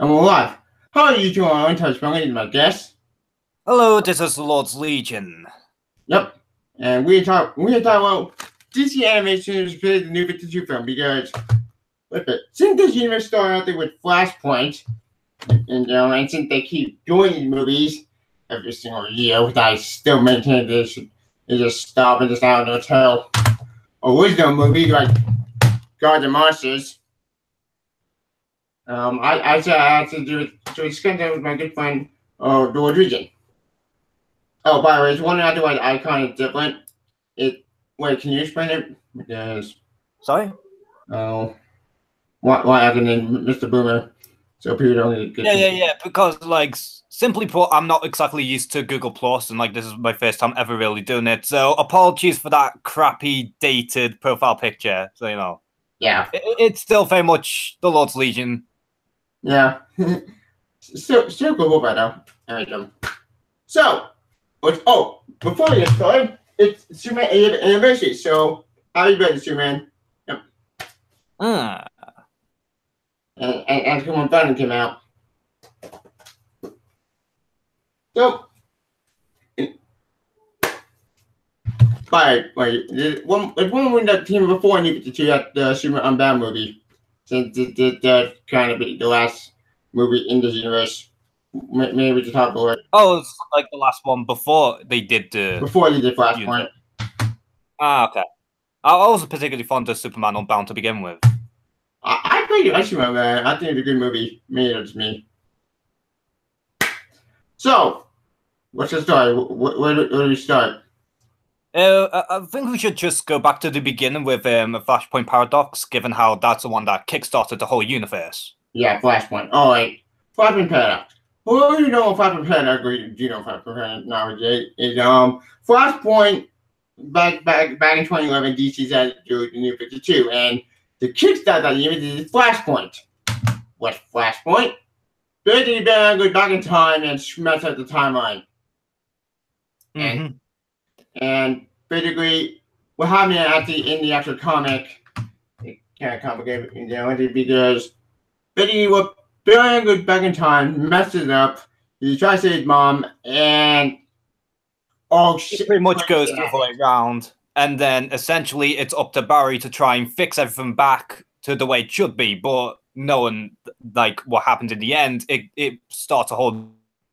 I'm alive. How are you doing? I'm Touch Bunny, my guest. Hello, this is the Lord's Legion. Yep. And we're talking about DC Animation's the new 52 film because since this universe started out there with Flashpoint, and since they keep doing these movies every single year, which I still maintain this is just stop and just out until original movies like Gods and Monsters. I had to do it to spend time with my good friend the Rodriguez. Oh, by the way, it's one other way the icon is different. Wait, can you explain it? Because Sorry? why I can name Mr. Boomer so people don't get Yeah. Because simply put, I'm not exactly used to Google Plus, and this is my first time ever really doing it. So apologies for that crappy dated profile picture. So yeah, it's still very much the Lord's Legion. Yeah, still cool by now. Alright, so before we get started, it's Superman 80th anniversary. So happy birthday, Superman. Yep. And Superman Thunder came out. So, one win that team before New 52 at the Superman Unbound movie. Since that kind of be the last movie in this universe, maybe we should talk about it. Oh, it's like the last one before they did Flashpoint. Okay. I wasn't particularly fond of Superman Unbound to begin with. I pretty Superman, man. I think it's a good movie. Maybe it's me. So, what's the story? Where do we start? I think we should just go back to the beginning with Flashpoint Paradox, given how that's the one that kickstarted the whole universe. Yeah, Flashpoint. Oh, wait. Flashpoint Paradox. Who do you know Flashpoint Paradox? Do you know Flashpoint Paradox nowadays? Flashpoint, back in 2011, DC said to do the new 52, and the kickstart that unit is Flashpoint. What's Flashpoint? Basically, go back in time and mess up the timeline. Mm-hmm. And basically, what happened in the actual comic, it kind of complicated, because basically what Batman goes back in time, messes up, he tries to save his mom, and shit pretty much goes the other way around. And then essentially it's up to Barry to try and fix everything back to the way it should be, but knowing what happens in the end, it starts a whole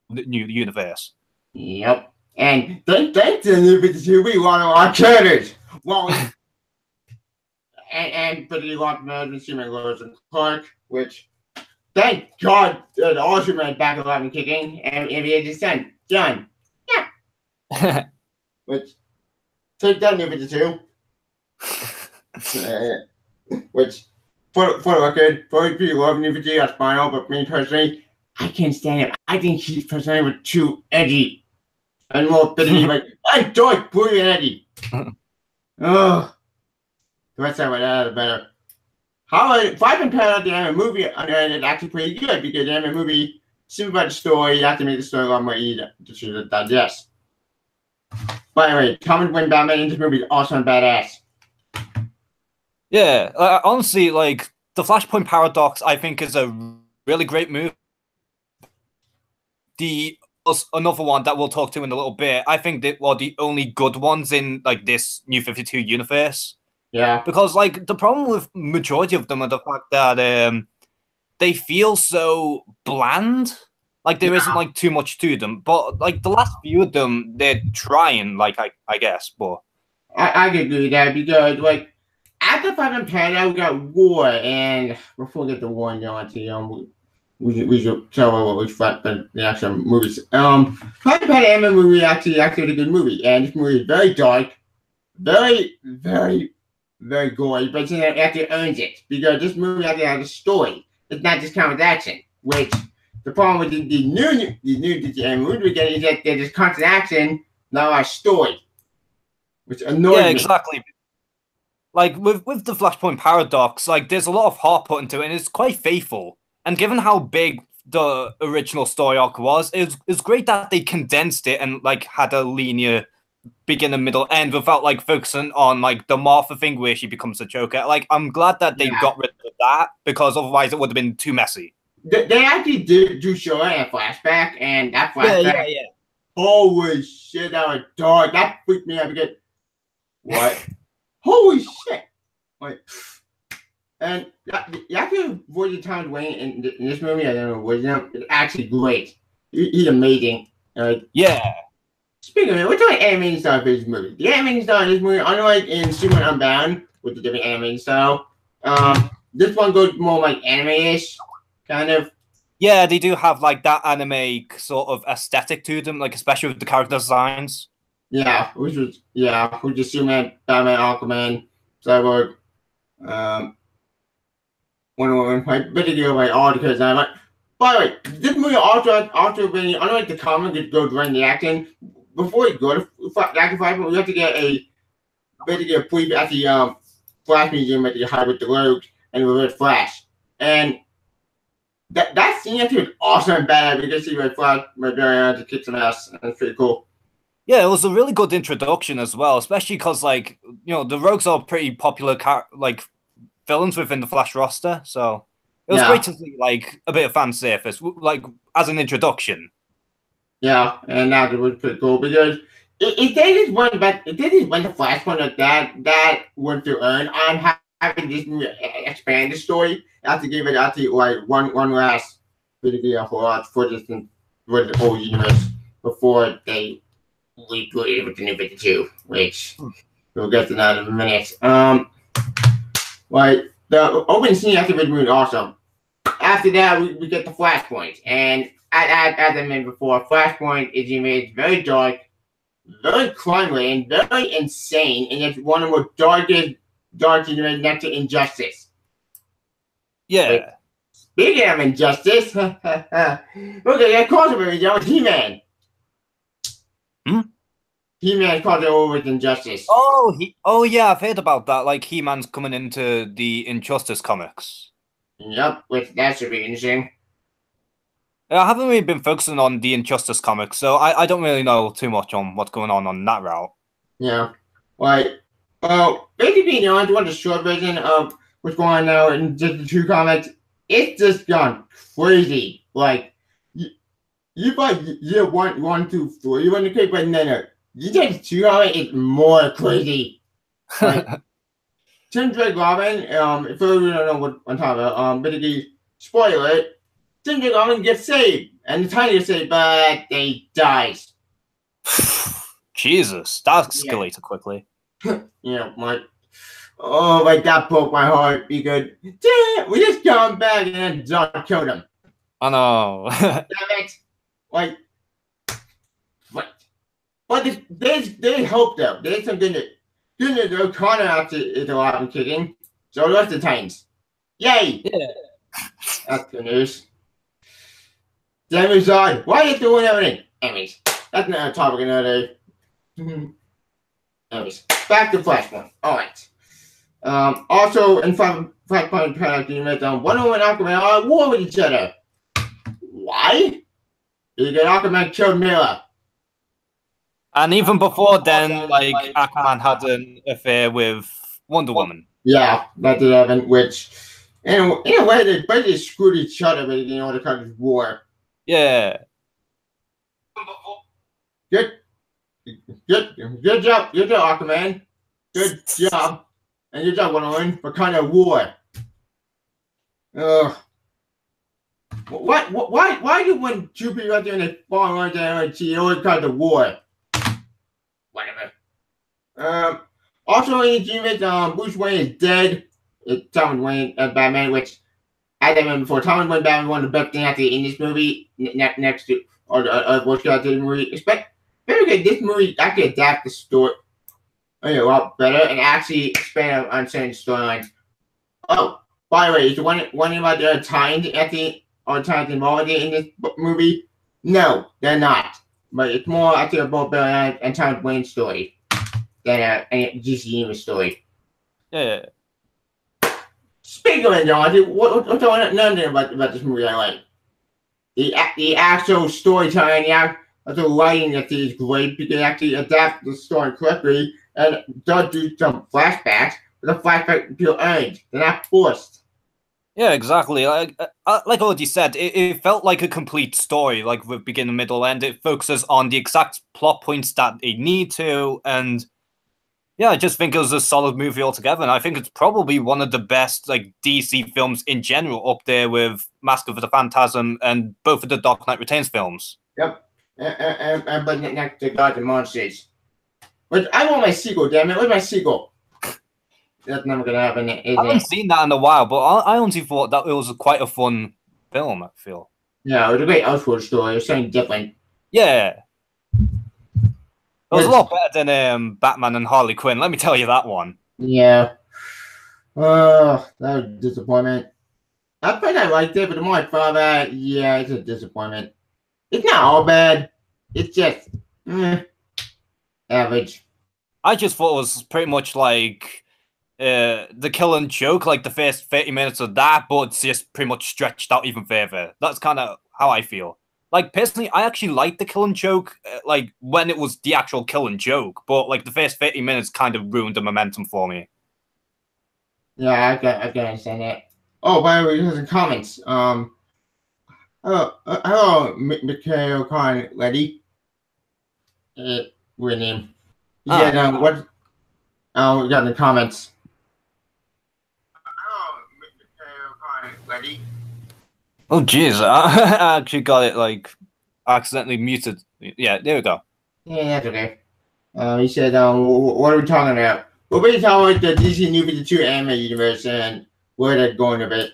new universe. Yep. And thanks to the new 52, we want our characters. Well, and but he want Madden, Superman, Lois, and Clark, which thank God all Superman back alive and kicking, and he had his son, done. Yeah. Which take that new 52. Which for the record, for people who love new 52, that's fine, but me personally, I can't stand him. I think he's personally too edgy. And more bitty, I don't Blue and Eddie. Oh, the rest of it better. If I compare out the anime movie, it's actually pretty good because the anime movie, super about the story, you have to make the story a lot more easy to digest. By the way, comment when Batman in this movie is awesome and badass. Yeah, honestly, the Flashpoint Paradox, I think, is a really great move. Another one that we'll talk to in a little bit. I think that were the only good ones in this New 52 universe. Yeah. Because the problem with majority of them are the fact that they feel so bland. There isn't too much to them. But the last few of them, they're trying. I guess. But I can agree with that because after Flashpoint Paradox, we got War, and before we get to War and Yonti, we should tell what we thought the actual movies. Flashpoint Paradox movie actually a good movie, and this movie is very dark, very, very, very gory, but it actually earns it because this movie actually has a story. It's not just comic action, which the problem with the new DC movie we get is that there's just constant action, not a story, which annoys me. Yeah, exactly. With the Flashpoint Paradox, there's a lot of heart put into it, and it's quite faithful. And given how big the original story arc was, it's great that they condensed it and had a linear beginning, middle, end without focusing on the Martha thing where she becomes a Joker. I'm glad that they got rid of that because otherwise it would have been too messy. they actually do show it in a flashback, and that flashback, Yeah. holy shit, that was dark. That freaked me out because what? Holy shit! Like, and you actually avoided Tom Wayne in this movie. I don't know what it's actually great. He's amazing. Yeah. Speaking of it, what's the animating style for this movie? The animating style in this movie, unlike in Superman Unbound, with the different animating style, this one goes more like anime-ish, kind of. Yeah, they do have like that anime sort of aesthetic to them, like especially with the character designs. Yeah, which is Superman, Batman, Aquaman, Cyborg, Wonder Woman, like video like all the design. Like, by the way, this movie also really, unlike the comic that goes right in the action. Before you go to action fight, we have to get a preview at the Flash Museum at the Hollywood Deluxe and Reverse Flash, and that scene actually was awesome and bad. We can see Red Flash to kick some ass, and it's pretty cool. Yeah, it was a really good introduction as well, especially because like the Rogues are pretty popular villains within the Flash roster, so it was great to see like a bit of fan service, like as an introduction. Yeah, and that was pretty cool because if they just went back, if they just went to Flashpoint like that wouldn't feel earned. I'm having this expand the story. I have to give it like one last video for the whole universe before they reboot it with the New 52, which we'll get to that in a minute. Like the opening scene after the movie, awesome. After that, we get the Flashpoint, and as I mentioned before, Flashpoint is image very dark, very crime-y, and very insane, and it's one of the most darkest next to Injustice. Yeah. But speaking of Injustice, look at that crossover with He-Man. He-Man crossover with Injustice. Oh yeah, I've heard about that. Like He-Man's coming into the Injustice comics. Yep, which that should be interesting. I haven't really been focusing on the Injustice comics, so I don't really know too much on what's going on that route. Yeah, basically, I want the short version of what's going on now in just the two comics. It's just gone crazy. Like, you buy year one, 2, 3, you want to click, but no. You take 2 comics, it's more crazy. Like, Tim Drake Robin, if you don't know what I'm talking about, basically, spoiler it. Tim Drake Robin gets saved, and the Tiny gets saved, but they dies. Jesus, that escalated quickly. That broke my heart because damn, we just got back and then John killed him. I know. Damn it! Like, what? But there's hope though. There's some good news. O'Connor is alive and kicking. So that's the Titans. Yay! Yeah. That's good news. Damn Zod, why are you doing everything? Anyways, that's another topic another day. Anyways, back to Flashpoint. Alright. Also, in Flashpoint Paradox Unit, Wonder Woman and Aquaman are at war with each other. Why? Because Aquaman killed Miller. And even before then, like Aquaman had an affair with Wonder Woman. Yeah, that did happen, which in a way they basically screwed each other with the country's war. Yeah. Good job, Aquaman. Good job. And good job, Wonder Woman, for kind of war. Why do when 2 people out there in the foreign lines and you always call the war? Whatever. Also in the GMS, Bruce Wayne is dead. It's Thomas Wayne Batman, which as I mentioned before, Thomas Wayne Batman one of the best things actually in this movie next to what's got to the movie. Very good. This movie actually adapt the story a lot better and actually expand on certain storylines. Oh, by the way, is the one about the Titans Titans involved in this movie? No, they're not. But it's more actually about Barry and Thomas Wayne's story than a GCU story. Yeah. Speaking of analogy, what's another about this movie I like? The actual storytelling, the actual writing that is great because it actually adapt the story correctly and does do some flashbacks, but the flashbacks feel earned. They're not forced. Yeah, exactly. Like already said, it felt like a complete story, like with beginning, middle, end. It focuses on the exact plot points that they need to, and yeah, I just think it was a solid movie altogether. And I think it's probably one of the best like DC films in general, up there with Mask of the Phantasm and both of the Dark Knight Returns films. Yep. But next to Gods and Monsters. But I want my sequel, damn it. Where's my sequel? That's never gonna happen, is I haven't it? seen that in a while, but I honestly thought that it was quite a fun film. I feel. Yeah, it was a great Elseworld story. It was something different. Yeah, it was a lot better than Batman and Harley Quinn. Let me tell you that one. Yeah. Oh, that was a disappointment. I think I liked it, but the more I thought about it, yeah, it's a disappointment. It's not all bad. It's just average. I just thought it was pretty much like the Killing Joke, like the first 30 minutes of that, but it's just pretty much stretched out even further. That's kind of how I feel. Like, personally, I actually liked the Killing Joke, like, when it was the actual Killing Joke, but, like, the first 30 minutes kind of ruined the momentum for me. Yeah, I can understand that. Oh, by the way, here's some comments. Hello, Mikhail Khan, ready? Weird name. Yeah, what? Oh, we got in the comments. Hello, Mikhail Khan, ready? Oh, jeez, I actually got it, like, accidentally muted. Yeah, there we go. Yeah, that's okay. He said, what are we talking about? We're really talking about the DC New 52 anime universe and where they're going a bit.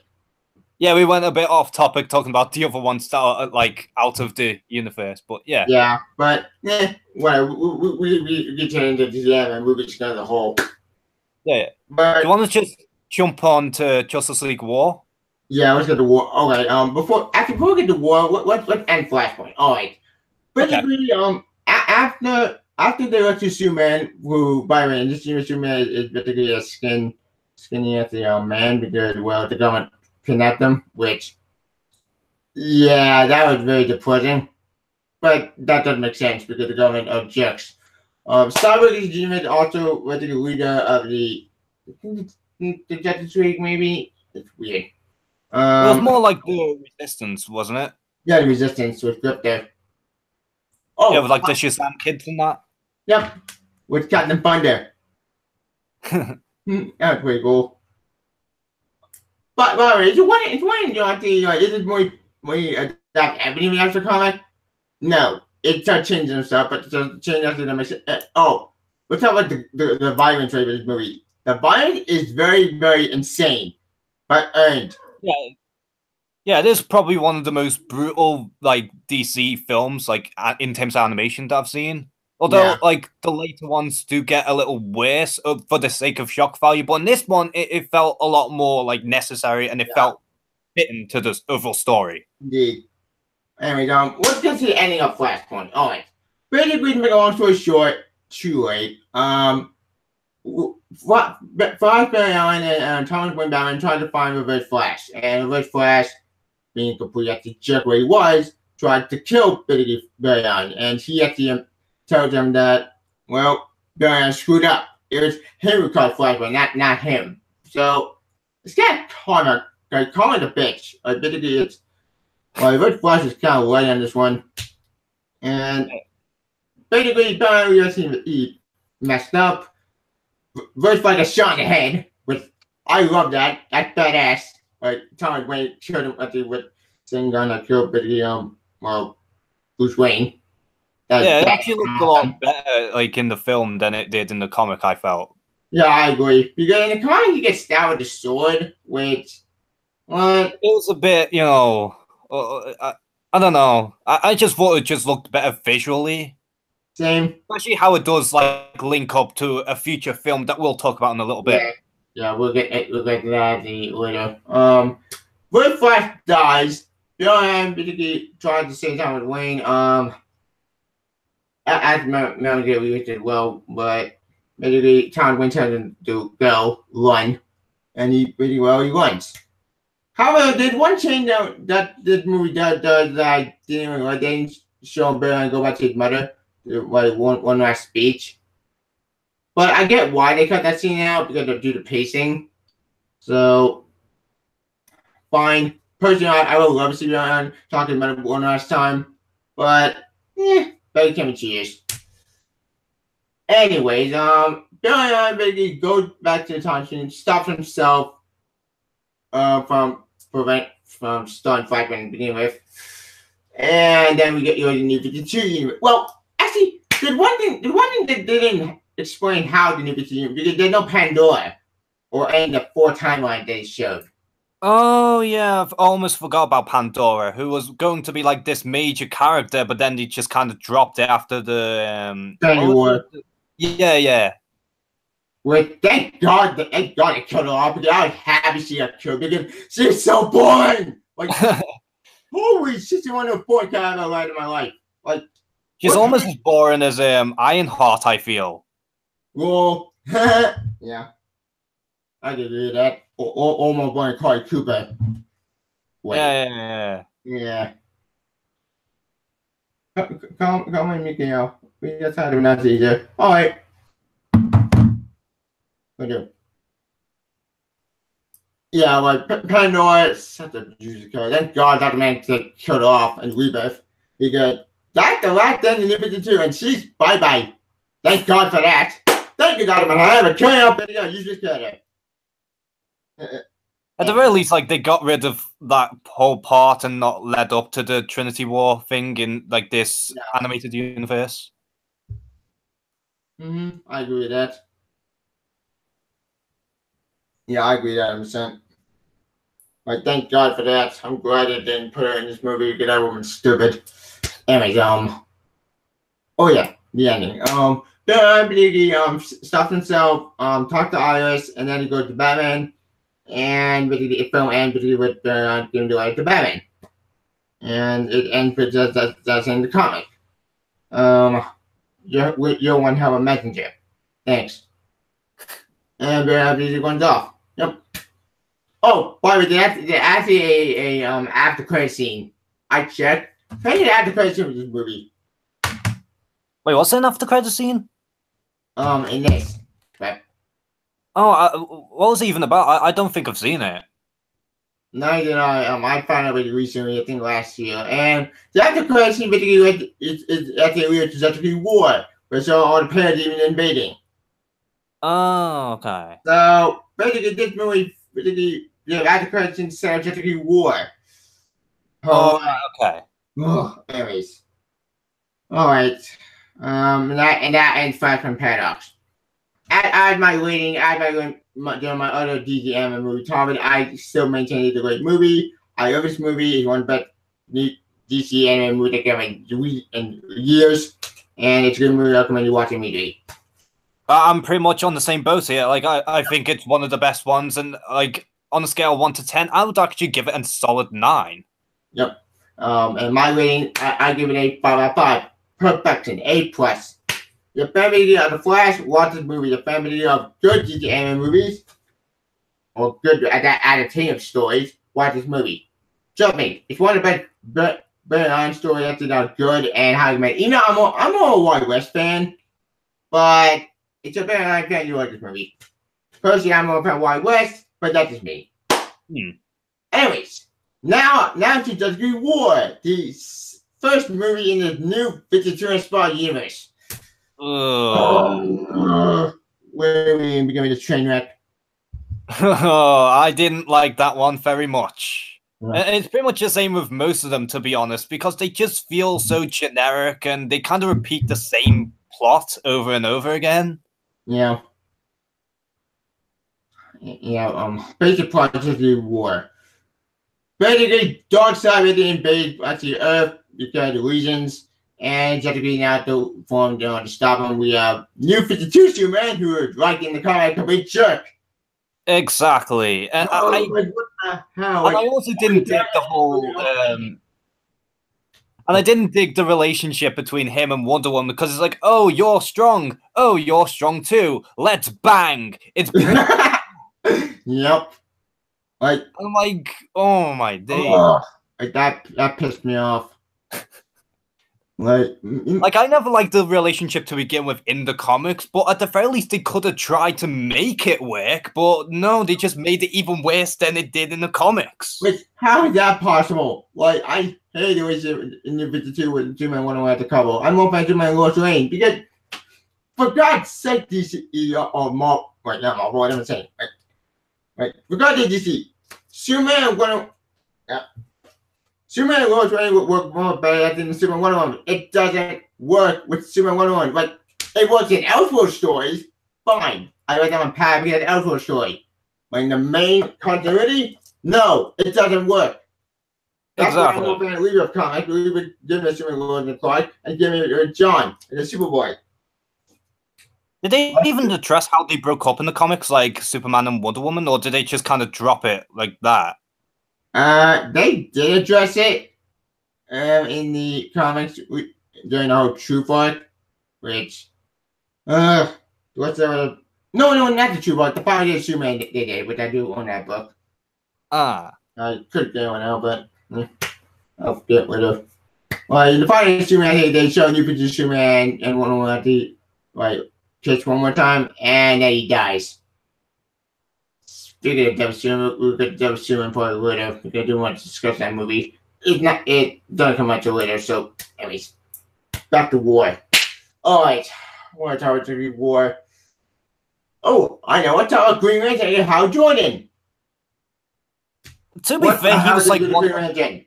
Yeah, we went a bit off topic talking about the other ones that are, like, out of the universe, but yeah. Yeah, but, whatever. We get into DC anime movies as a whole. Yeah. But, do you want to just jump on to Justice League War? Yeah, let's get to War. Okay, before we get to War, let's end Flashpoint. All right. Basically, after they let you Superman, who, by the way, in this universe, Superman is basically a skinny as the man because, well, the government kidnapped him, which, yeah, that was very depressing. But that doesn't make sense because the government objects. Cyborg is G-Man also was the leader of the Justice League, maybe? It's weird. It was more like the Resistance, wasn't it? Yeah, the Resistance was good there. Oh, yeah, with like the Shazam kids and that. Yep, with Captain Thunder. That was pretty cool. But by the way, it's one you know, is it more adapt everything after comic? No, it started changing stuff, but the change after the mission. Let's talk about the violence rate of this movie. The violence is very, very insane, but earned. Yeah, it is probably one of the most brutal like DC films, like in terms of animation that I've seen. Although, like the later ones do get a little worse for the sake of shock value, but in this one, it felt a lot more like necessary, and it felt fitting to the overall story. Indeed. Anyway, let's get to the ending of Flashpoint. All right. Basically, to make a long story short, too late. Flash Barry and Thomas Wayne Batman tried to find Reverse Flash, and Reverse Flash, being completely actually jerk where he was, tried to kill Barry Allen, and he actually tells him that, well, Barry Allen screwed up. It was him who called Flash, but not him. So it's kind of calling the bitch. Basically, it's Reverse Flash is kind of light on this one, and basically Barry Allen he messed up. Reverse Flash got shot in the head, which I love that. That's badass. Like Thomas Wayne killed him with same gun that killed Bruce Wayne. It actually looked a lot better like in the film than it did in the comic, I felt. Yeah, I agree. Because in the comic he gets stabbed with a sword, which it was a bit, you know, I don't know. I just thought it just looked better visually. Same. Especially how it does like link up to a future film that we'll talk about in a little bit. Yeah, we'll get to that later. When Flash dies, Bill basically tried to save time with Wayne. As Metal Gear we did well, but basically Tom Wayne tells him to go run, and he runs. However, there's one change that this movie does that I didn't even like. They didn't show Bill and go back to his mother. Like one last speech, but I get why they cut that scene out because due to pacing. So fine. Personally, I would love to see Billy talking about it one last time, but better come and cheers. Anyways, Billy basically goes back to the time machine, stops himself from starting fight to begin with, and then we get you the New 52 unit. Well, actually, the one thing that they didn't explain how the New 52 unit, because there's no Pandora or any of the 4 timelines they showed. Oh yeah, I've almost forgot about Pandora, who was going to be like this major character, but then they just kind of dropped it after the Yeah. Well, thank God they killed her off, because I was happy she got killed, because she's so boring. Like, holy shit, she's one of the 4 characters I liked in my life. Like, she's almost as boring as Ironheart, I feel. Well, yeah, I can do that. Or my boy Carly Cooper. Wait. Yeah. Come on, Miguel. We just had to announce easier. All right. What do? Yeah, like Pandora is such a juicy character. Thank God that man get killed off and Rebirth, because that's the last thing in New 52, and she's bye. Thank God for that. Thank you, God, man. I have a killing up video. You just got it. At the very least, like, they got rid of that whole part and not led up to the Trinity War thing in like this animated universe. I agree with that. Yeah, I agree with that 100%. Like, thank God for that. I'm glad they didn't put her in this movie, because that woman's stupid. Anyways, oh yeah, the ending. Bill stops himself, talks to Iris, and then he goes to Batman, and basically the film ends with giving the light to Batman, and it ends with that's in the comic. You're one hell of a messenger. Thanks. And Bill basically runs off. Yep. Oh, by the way, there's actually a after credit scene. I checked. Hey, the after credit scene of this movie. Wait, what's an after credit scene? In this. Right. Oh, what was it even about? I don't think I've seen it. Neither did I. I found out it recently, I think last year. And the after credit scene basically is at the war, where so all the parademons invading. Oh, okay. So basically, this movie basically after credit scene set up war. Okay. Anyways. All right. And that ends Flashpoint Paradox. As my rating, doing my other DCM movie topic, I still maintain it's a great movie. I love this movie. It's one of the best DC anime movie that I've in years, and it's a good movie. I recommend you watch immediately. I'm pretty much on the same boat here. Like, I think it's one of the best ones, and like on a scale of 1 to 10, I would actually give it a solid 9. Yep. And my rating, I give it a 5 out of 5. Perfection, A+. The family of The Flash, watch this movie. The family of good DC anime movies, or good adaptation stories, watch this movie. Trust me, it's one of the best stories that's good and how you made. You know, I'm a Wild West fan, but it's a better fan. You like this movie. Personally, I'm more fan of Wild West, but that's just me. Anyways, now to Justice League War, the first movie in the new 52 inspired universe. Where we becoming a train wreck. I didn't like that one very much. It's pretty much the same with most of them, to be honest, because they just feel so generic and they kind of repeat the same plot over and over again. Yeah. Basic plot of the war. Basically, Darkseid really invaded the Earth because of reasons, and Justice League now to form to stop him. We have New 52 Superman, who is like in the comic, a complete jerk. Exactly, and what the hell? And I also didn't dig the whole. And I didn't dig the relationship between him and Wonder Woman, because it's like, oh, you're strong. Oh, you're strong too. Let's bang. It's. Yep. Like, I'm like, oh my days. Like that pissed me off. Like, I never liked the relationship to begin with in the comics, but at the very least, they could have tried to make it work. But no, they just made it even worse than it did in the comics. Wait, how is that possible? Like, I hate it in the 52 with Superman 101 at the cover. I'm more fan of Superman Lois Lane because, for God's sake, DC, or Marvel, right now, Marvel, what am I saying? Right, for God's sake, DC, Superman 101. Superman and Lois Lane would work more better than Superman 101. It doesn't work with Superman 101. Like, it works in Elseworld stories, fine. I like them on Pat because it's Elseworld story. But in the main continuity, no, it doesn't work. That's Exactly. why I'm going to leave it comic. Leave it, give me Superman Lois and Clark, and give me John and the Superboy. Did they even address how they broke up in the comics, like Superman and Wonder Woman, or did they just kind of drop it like that? They did address it in the comics during the whole Truth arc, which what's the no, not the Truth arc, the 5 Days of Superman they did, which I do own that book. I could get one out, but I'll get rid of. The 5 Days of Superman they show new pictures of Superman and Wonder Woman at the kiss one more time, and then he dies. Speaking of Devil Superman, we'll get Devil Superman probably later because I do want to discuss that movie. It doesn't come out till later, so anyways. Back to war. Alright. I want to talk about the war. Oh, I know. Let's talk about Green Lantern and Hal Jordan. To be fair, he was like Green Lantern.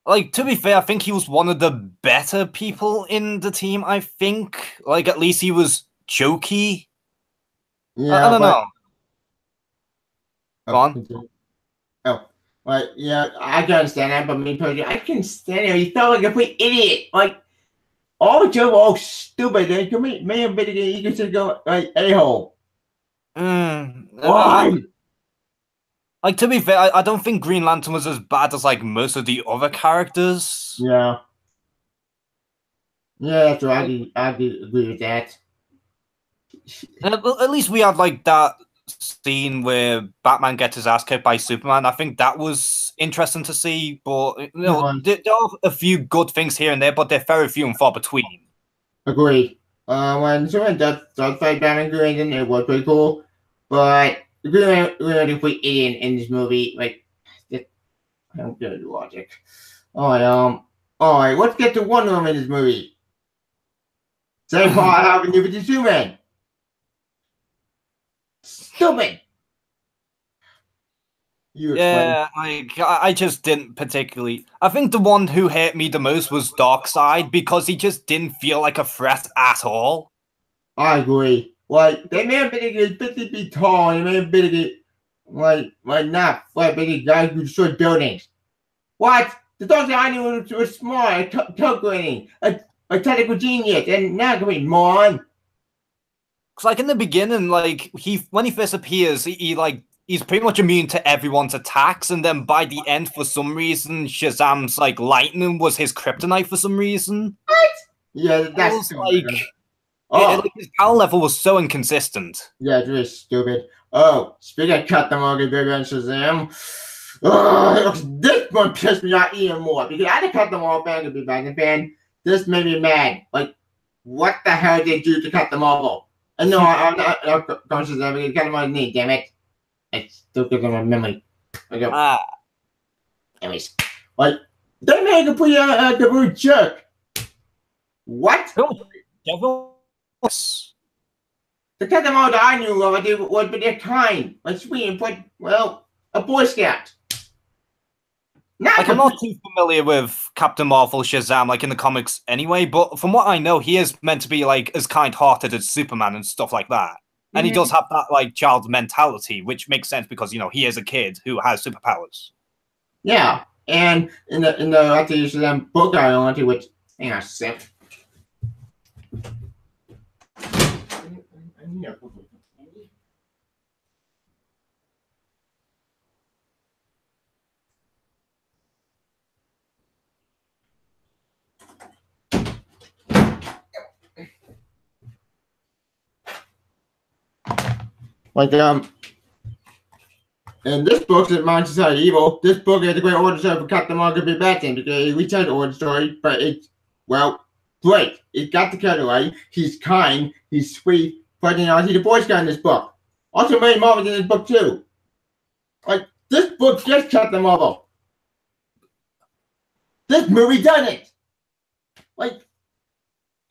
Like, to be fair, I think he was one of the better people in the team, I think. Like, at least he was jokey. Yeah, I don't know. Go on. Yeah, I can understand that, but me personally, I can stand it. He felt like a complete idiot. Like, all the jokes were all stupid. They could make me a bit again. You can just go, like, a-hole. Why? Like, to be fair, I don't think Green Lantern was as bad as, like, most of the other characters. Yeah. Yeah, that's right. I agree with that. At least we had, like, that scene where Batman gets his ass kicked by Superman. I think that was interesting to see, but you know, there are a few good things here and there, but they're very few and far between. Agree. When Superman does fight Batman Green Lantern, it was pretty cool, but Green Lantern complete idiot in this movie. Like, I don't get the logic. Alright, let's get to Wonder Woman in this movie. Same part I have in New 52 Man. Stupid. Yeah, like I just didn't particularly. I think the one who hurt me the most was Darkseid because he just didn't feel like a threat at all. I agree. Like, they made him 50 feet tall, and they made him big, like not like big guys who destroy buildings. What? The Darkseid I knew was smart, calculating, a technical genius, and now come in, moron. Cause like in the beginning, like when he first appears, he's pretty much immune to everyone's attacks, and then by the end, for some reason, Shazam's like lightning was his kryptonite for some reason. What? Yeah, that's like his power level was so inconsistent. Yeah, it's really stupid. Oh, speaking of Captain Marvel, Baby and Shazam, this one pissed me off even more because I had a Captain Marvel fan to be Batman fan. This made me mad. Like, what the hell did you do to Captain Marvel? And no, I'm not going to Shazam because Captain Marvel's name, damn it. It's still good on my memory. Anyways, like, they made a complete the jerk. What? The Captain Marvel that I knew of would be their kind, like sweet and put, well, a Boy Scout. Like, I'm not too familiar with Captain Marvel Shazam, like in the comics anyway, but from what I know, he is meant to be like as kind-hearted as Superman and stuff like that. And he does have that like child mentality, which makes sense because, you know, he is a kid who has superpowers. Yeah, and in the Shazam book I went to, which, hang on a sec. Like, and this book is Mind Society Evil. This book is the great origin story for Captain Marvel v. Batman because we tried the origin story, but it's Well, great. It got the cutaway. He's kind. He's sweet. But he's the Boy Scout in this book. Also, Mary Marvin's in this book too. Like this book just Captain Marvel. This movie done it. Like,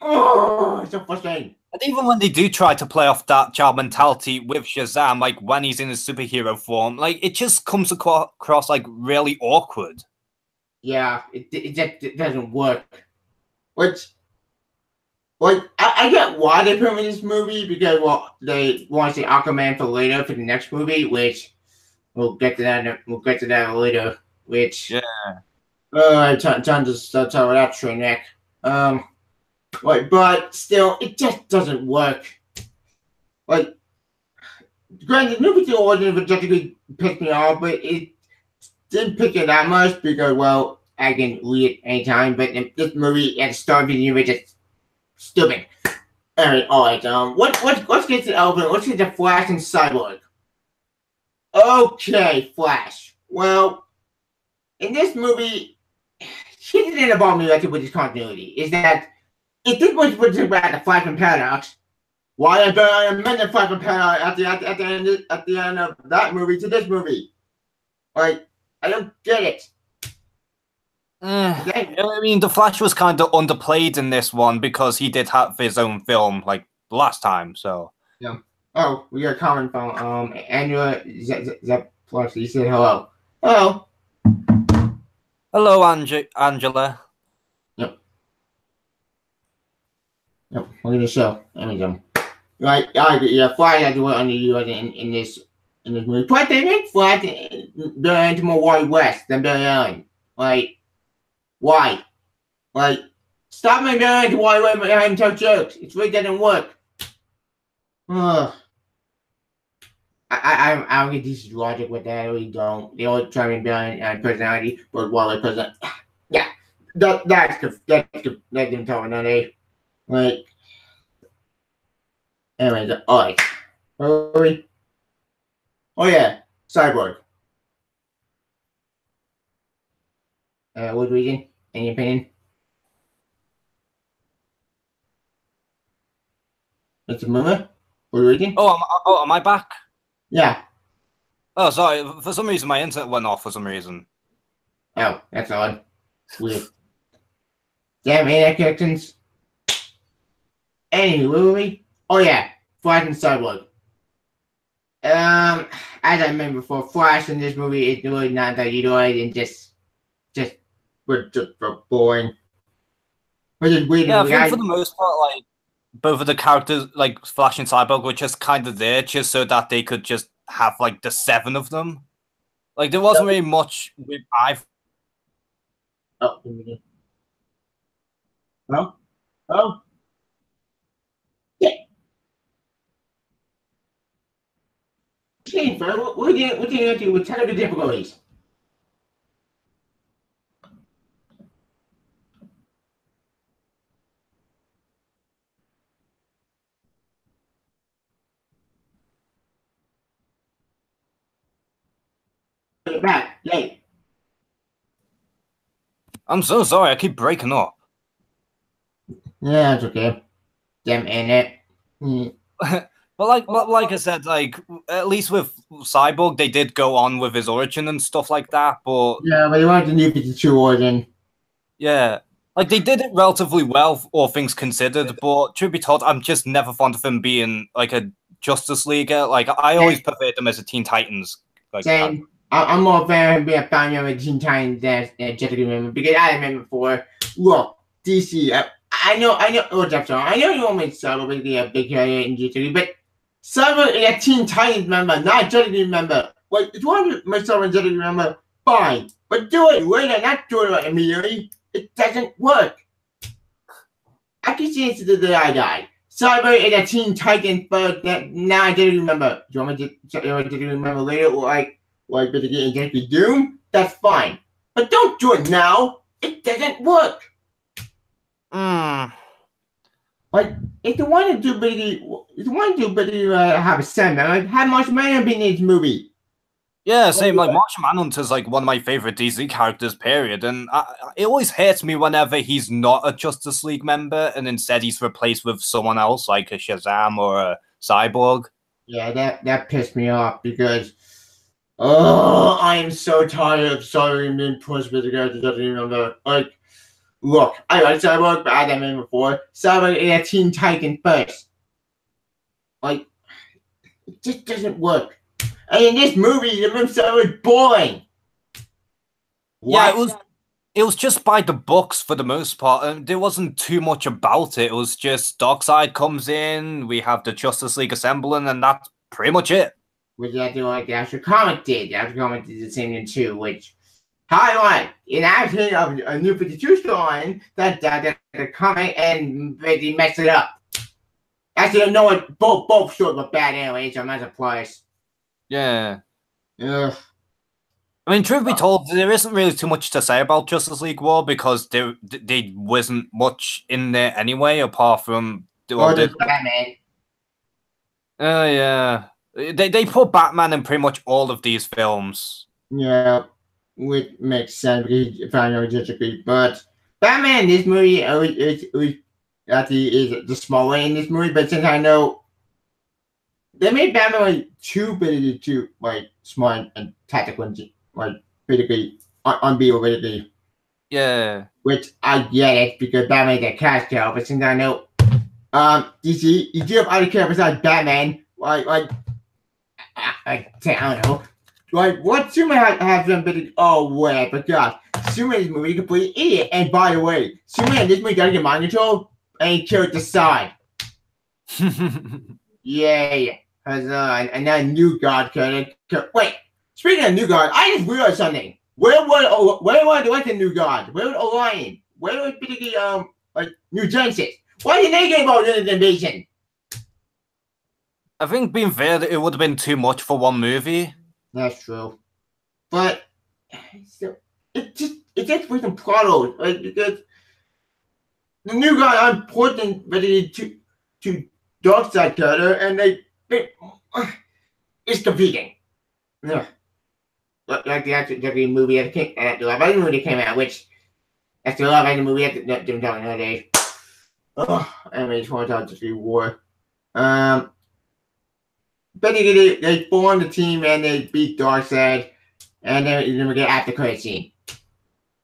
oh, it's so frustrating. And even when they do try to play off that child mentality with Shazam, like when he's in his superhero form, like it just comes across like really awkward. Yeah, it just doesn't work. Which, like, I get why they put him in this movie because, well, they want to say Aquaman for later for the next movie, which we'll get to that. We'll get to that later. Which, time to start talking about that train wreck. Like, but still, it just doesn't work. Like, granted, movie to origin objectively pissed me off, but it didn't pick it that much because, well, I can read it anytime. But this movie at the start of the movie just stupid. All right. Let's get to Elvin. Let's get to Flash and Cyborg. Okay, Flash. Well, in this movie, here's the thing about me with this continuity is that. If this was about the Flashman Paradox, why I better amend the Flashman Paradox at the end of that movie to this movie? Like, I don't get it. I mean, the Flash was kind of underplayed in this one because he did have his own film like last time. So yeah. Oh, we got a comment from Angela Zepp. He said hello. Hello. Hello, Angela. Yep, look at the show. There we go. Right, I agree. Yeah, Flash had to work under you in this movie. But they make Flash Barry into more Wild West than Barry Allen. Like, why? Like, stop making Barry into Wild West and have him tell jokes. It really doesn't work. Ugh. I don't get DC logic with that. I really don't. They all try to make Barry and personality, but Wild West person. Yeah, that's good. Let them tell another day. Like, anyways, alright. Oh yeah, Cyborg. What reason? Any opinion? Mr. Mummer? What reason? Am I back? Yeah. Oh, sorry. For some reason, my internet went off for some reason. Oh, that's odd. Weird. Damn connections. Anyway, where were we? Oh yeah, Flash and Cyborg. As I mentioned before, Flash in this movie is really not that utilized and just boring. Which is weird. Yeah, I think for the most part, like both of the characters, like Flash and Cyborg, were just kind of there just so that they could just have like the 7 of them. Like there wasn't really much with either. Oh. Yeah. Change, bro. What are you gonna do with technical difficulties? You're back. Yay. I'm so sorry. I keep breaking up. Yeah, it's okay. Damn it. But like I said, like at least with Cyborg, they did go on with his origin and stuff like that. But yeah, but you wanted the new 52 origin. Yeah, like they did it relatively well, all things considered. But truth be told, I'm just never fond of him being like a Justice Leaguer. Like I always preferred them as a Teen Titans. Like, same. I'm more fan of being a fan of Teen Titans than Jessica Remember because I remember before. Look, DC. I know. Oh, Jeff, I know you won't make Cyber be a big character in GTA, but Cyber is a Teen Titans member, not Jessica member. Like, if you want to make Cyber Jessica member, fine, but do it later, not do it immediately. It doesn't work. I can see it to the eye guy. Cyber is a Teen Titans, but not Jessica member. Do you want me to remember later, or like better get Jessica Doom? That's fine, but don't do it now. It doesn't work. Like, if you want to do have a segment, like, have Marshall Manhunter be in this movie. Yeah, same. Like Martian Manhunter's like one of my favorite DC characters, period. And it always hurts me whenever he's not a Justice League member, and instead he's replaced with someone else, like a Shazam or a Cyborg. Yeah, that pissed me off because I am so tired of Cyborg being pushed with the guy that doesn't remember. Like, look, I like Cyborg, but as I mentioned before, Cyborg is a Teen Titan first. Like, it just doesn't work. And in this movie, the movie was boring. What? Yeah, it was just by the books for the most part, and there wasn't too much about it. It was just Darkseid comes in, we have the Justice League assembling, and that's pretty much it. Which I feel like the actual comic did. The actual comic did the same thing too, which highlight in action of a New 52 storyline that the comic and they messed it up. Actually, I know it both short were bad anyway, so I'm not surprised. Yeah. Ugh. I mean, truth be told, there isn't really too much to say about Justice League War because there wasn't much in there anyway, apart from Batman. Oh yeah, they put Batman in pretty much all of these films. Yeah, which makes sense if I know disagree. But Batman in this movie is the smaller in this movie, but since I know they made Batman like too big to like smart and tactical, like critically unbeatable. Yeah. Which I get it because Batman is a cash cow, but since I know DC, you do have other characters besides Batman, I don't know. Like what Superman has been big I forgot. Superman in this movie is a complete idiot. And by the way, Superman in this movie doesn't get mind control and he killed the side. Yay. Another new god could wait. Speaking of new god, I just realized something. Where would the new god? Where would Orion? Where would particularly like New Genesis? Why didn't they get involved in the invasion? I think being fair, it would have been too much for one movie. That's true, but it just was some plot holes, like because the new guy important ready to Darkseid character, and they it's competing. Yeah. Like the actual movie the live movie that came out, which that's the live movie that didn't tell me nowadays. Anyway, just want to talk to War. Basically, they formed a team and they beat Darkseid, and then we get after credit scene.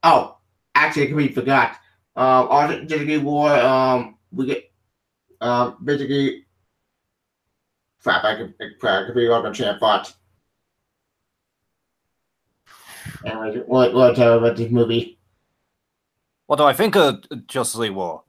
Oh, actually, I completely forgot. Also, basically, War. We get basically. Crap! I completely lost my train of thought. Anyways, what I tell you about this movie? What do I think of Justice League War?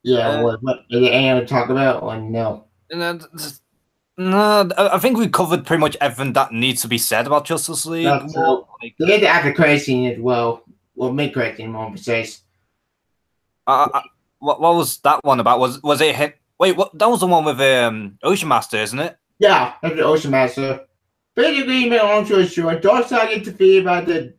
Yeah, what is there anything to talk about or no? No, I think we covered pretty much everything that needs to be said about Justice League. So, they had the after credit scene as well. Well, mid credit scene, more precise. What was that one about? Was it hit? Wait, what? That was the one with Ocean Master, isn't it? Yeah, that's the Ocean Master. Basically, make a long story short, Darkseid gets defeated by the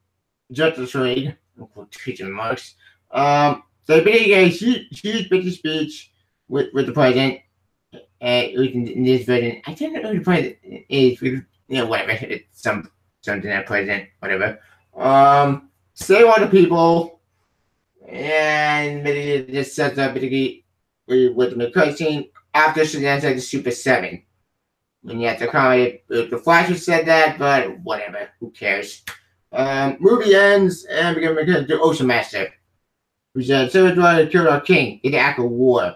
Justice League. Quotation marks. So basically, a huge big speech with the president. In this version, I don't know who the president is. Whatever. It's something that president, whatever. Save all the people, and basically just sets up basically with the cutscene after Shazam said the Super 7. And yet the comment, the Flash said that, but whatever, who cares? Movie ends, and we're gonna make the Ocean Master, who said, "So to kill our king in the act of war,"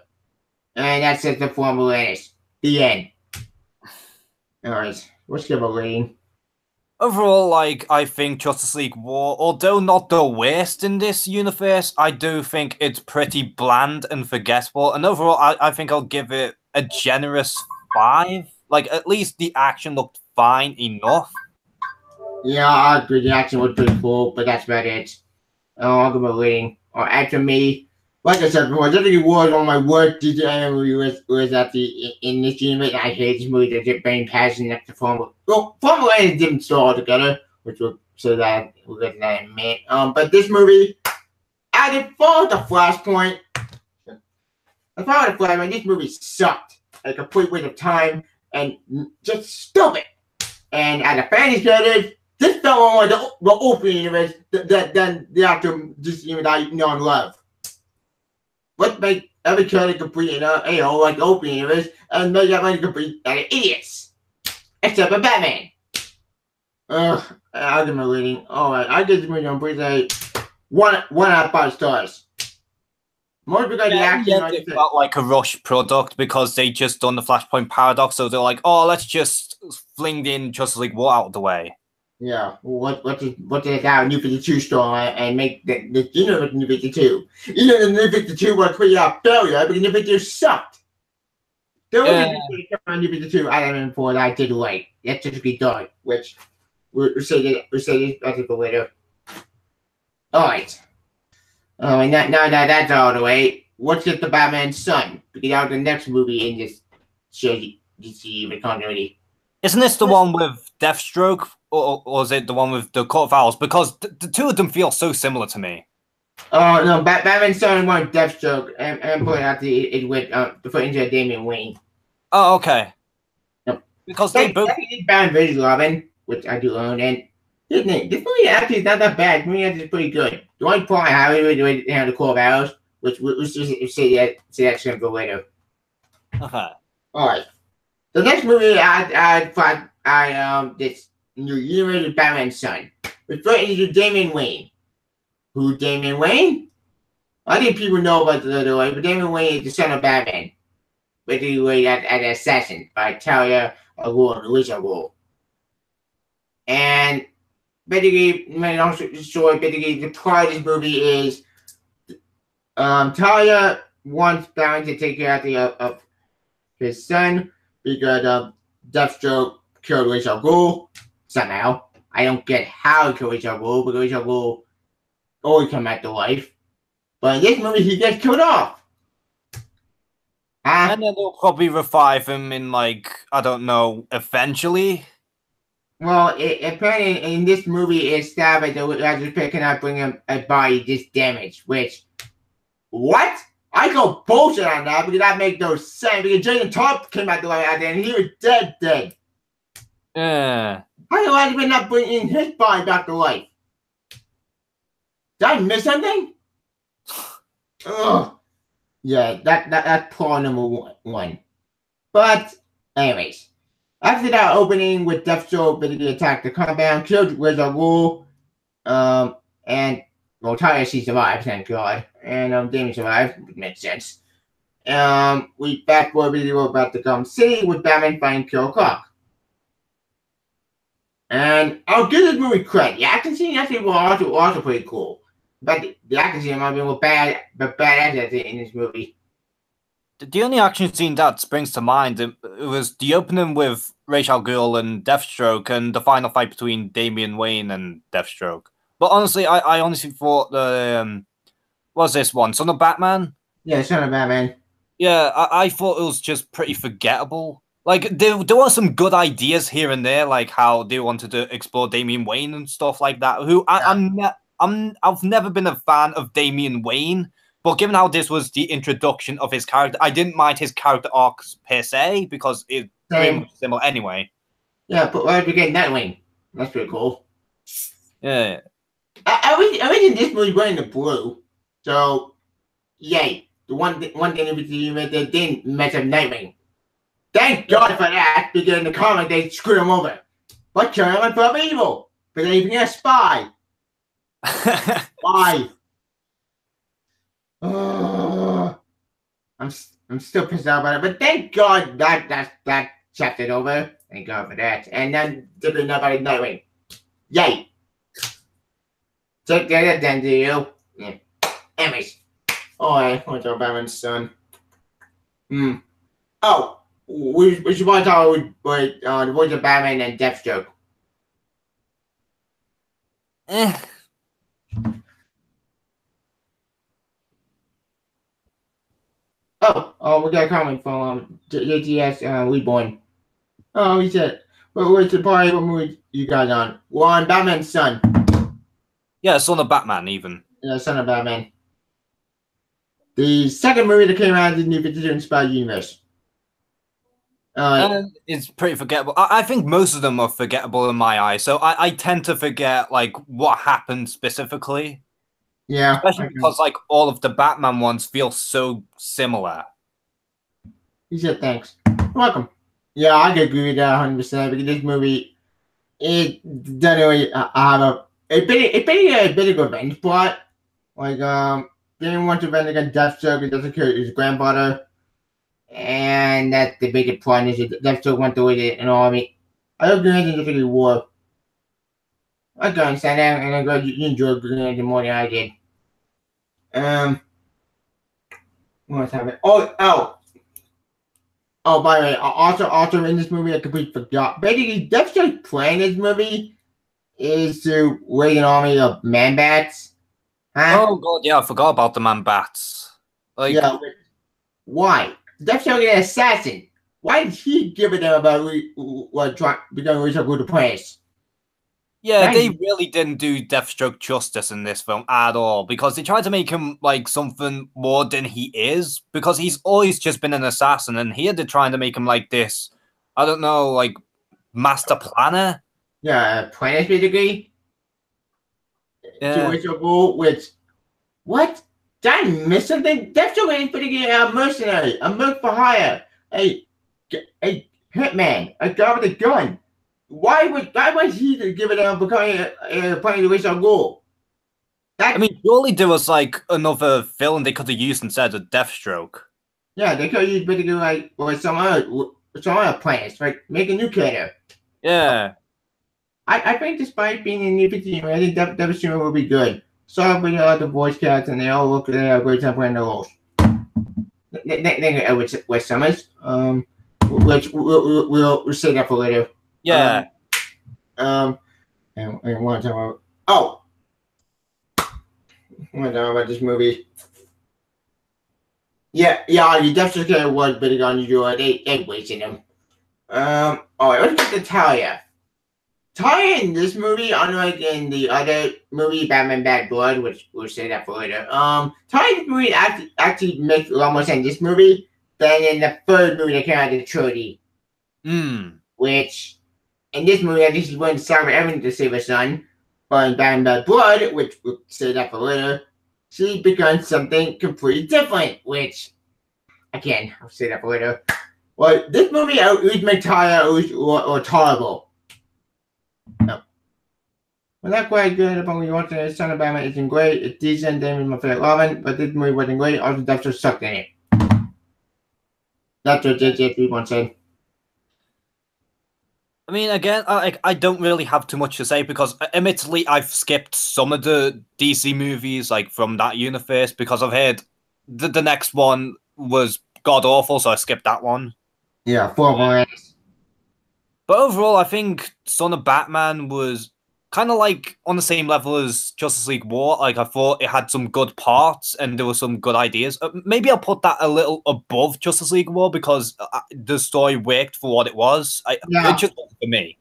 and that sets the form of Atlantis. The end. Alright, let's give a rating. Overall, like, I think Justice League War, although not the worst in this universe, I do think it's pretty bland and forgettable. And overall, I think I'll give it a generous 5. Like, at least the action looked fine enough. Yeah, I agree. The action was pretty cool, but that's about it. I'll give a rating. Or after me, like I said before, Justice League War is one of my worst DJ movie was at in this universe. I hate this movie. They get brain passion next to Formula. Well, Formula is a different story altogether, which we'll get to that in a minute. But this movie, I did follow the Flashpoint. This movie sucked. A complete waste of time and just stupid. And as a fan started, this felt on the open universe that the actor just even I know and love. What make every character complete like the open universe and make everybody complete idiots. Except for Batman. I'll give my rating. Alright, I give this movie on pretty one out of 5 stars. More because the action it felt like a rush product because they just done the Flashpoint Paradox, so they're like, oh, let's just fling in Justice League War out of the way. Yeah, what did that New 52 story and make the universe New 52? Even though the New 52 was pretty failure because New 52 sucked. There was a New 52 element for that I did like. That's just be done, which we'll say this for later. Alright. Oh, and now that's all the way. What's with the Batman's son? Because that was the next movie in this DC continuity. Isn't this the one with Deathstroke, or is it the one with the Court of Owls? Because the two of them feel so similar to me. Oh no, Batman's son one Deathstroke, and putting out it with the footage of Damian Wayne. Oh, okay. Yep. Because they both Batman vs. Robin, which I do own, and this movie actually is not that bad. This movie actually is pretty good. The only problem I have is the Court of Owls, which we'll just say that's going to go later. Okay. Alright. The next movie this new universe of Batman's son. Referring to Damian Wayne. Who Damian Wayne? I think people know about the little way, but Damian Wayne is the son of Batman. Basically as an assassin by Talia al Ghul and Ra's al Ghul. And basically, the plot of this movie is Talia wants Batman to take care of his son because Deathstroke killed Ra's al Ghul somehow. I don't get how he killed Ra's al Ghul, but Ra's al Ghul always come back to life. But in this movie, he gets killed off. And then they'll probably revive him in, like, I don't know, eventually. Well, apparently in this movie, it's established that the just cannot bring him a body this damaged, which, what? I go bullshit on that because that makes no sense because Jason Todd came out the way out there and he was dead. Yeah. How do I even not bring in his body back to life? Did I miss something? Ugh. Yeah, that's plot number one. But, anyways. After that opening with Deathstroke basically attacked the compound, killed Ra's al Ghul, and well, Talia, she survived, thank God. And Damien survived, which makes sense. We fast forward video about the Gotham City with Batman finding Killer Croc. And I'll give this movie credit. The action scene actually was also pretty cool. But the action scene might be more badass in this movie. The only action scene that springs to mind it was the opening with Ra's al Ghul and Deathstroke and the final fight between Damian Wayne and Deathstroke. But honestly, I honestly thought the what's this one? Son of Batman? Yeah, Son of Batman. Yeah, I thought it was just pretty forgettable. Like there were some good ideas here and there, like how they wanted to explore Damian Wayne and stuff like that. Who I've never been a fan of Damian Wayne, but given how this was the introduction of his character, I didn't mind his character arcs per se because it's pretty much similar anyway. Yeah, but why did we get Nightwing? That's pretty cool. Yeah. I was in this movie wearing the blue, so yay. The one thing that didn't mess up Nightwing. Thank God for that, because in the comic they screwed him over. But turn him from evil, but they even a spy. Why? I'm still pissed out about it, but thank God that checked it over. Thank God for that. And then there'll be nobody Nightwing. Yay! So get it then, do you? Yeah. Anyways. Alright, I want to talk about Batman's son. Oh, we should want to talk with the voice of Batman and Deathstroke. Oh, we got a comment from JTS Reborn. Oh, he said, what's the party? What movie you got on? Well, on Batman's son. Yeah, Son of Batman, even. Yeah, Son of Batman. The second movie that came out of the New 52 Inspired Universe. It's pretty forgettable. I think most of them are forgettable in my eyes, so I tend to forget like what happened specifically. Yeah. Especially because like all of the Batman ones feel so similar. He said thanks. You're welcome. Yeah, I could agree with that 100% because this movie, it doesn't really have a bit of revenge plot. Like, didn't want to revenge against Deathstroke, it doesn't kill his grandfather. And that's the biggest plot is that Deathstroke went through with it and all. I mean, I hope Green Lantern defeated the war. I can understand that, and I'm glad you enjoyed Green Lantern more than I did. What's happening? Oh, by the way, also in this movie, I completely forgot. Basically, Deathstroke's plan in this movie is to raise an army of Man-Bats. Huh? Oh god, yeah, I forgot about the Man-Bats. Like, yeah, why? Deathstroke is an assassin. Why did he give it them about becoming Richard Good Apprentice? Yeah, they really didn't do Deathstroke justice in this film at all, because they tried to make him like something more than he is, because he's always just been an assassin, and here they're trying to make him like this, I don't know, like master planner? Yeah, apprentice basically. Yeah. Which, what? Did I miss something? Deathstroke is basically a mercenary, a merc for hire, a hitman, a guy with a gun. Why was he to give it up becoming playing the Richard Gould? I mean, surely there was like another villain they could have used instead of Deathstroke. Yeah, they could have used basically like or some other plans, like make a new character. Yeah. I think despite being in New 15, I think Deathstroke will be good. Sorry for the other voice cats, and they all look like they have a great time playing the roles. With Summers, which we'll say that for later. Yeah. And want to talk about I want to talk about this movie. Yeah, you definitely was betting on you. They wasting him. All right, let's get to Talia. Talia in this movie, unlike in the other movie, Batman Bad Blood, which we'll say that for later. Talia in this movie actually makes a lot more sense in this movie than in the third movie that came out of the trilogy. Which, in this movie, I think she's willing to sacrifice everything to save her son. But in Batman Bad Blood, which we'll say that for later, she becomes something completely different, which, again, I'll say that for later. Well, this movie, it would make Talia or tolerable. No. Well, not quite good, but when you watch the Son of Batman, isn't great. It's decent, then my favorite Robin, but this movie wasn't great. Also, Deathstroke sucked in it. That's what JJ31 said. I mean, again, I don't really have too much to say because, admittedly, I've skipped some of the DC movies like from that universe because I've heard the next one was god awful, so I skipped that one. Yeah, 4 minutes. But overall, I think Son of Batman was kind of like on the same level as Justice League War. Like, I thought it had some good parts and there were some good ideas. Maybe I'll put that a little above Justice League War because the story worked for what it was. It just wasn't for me.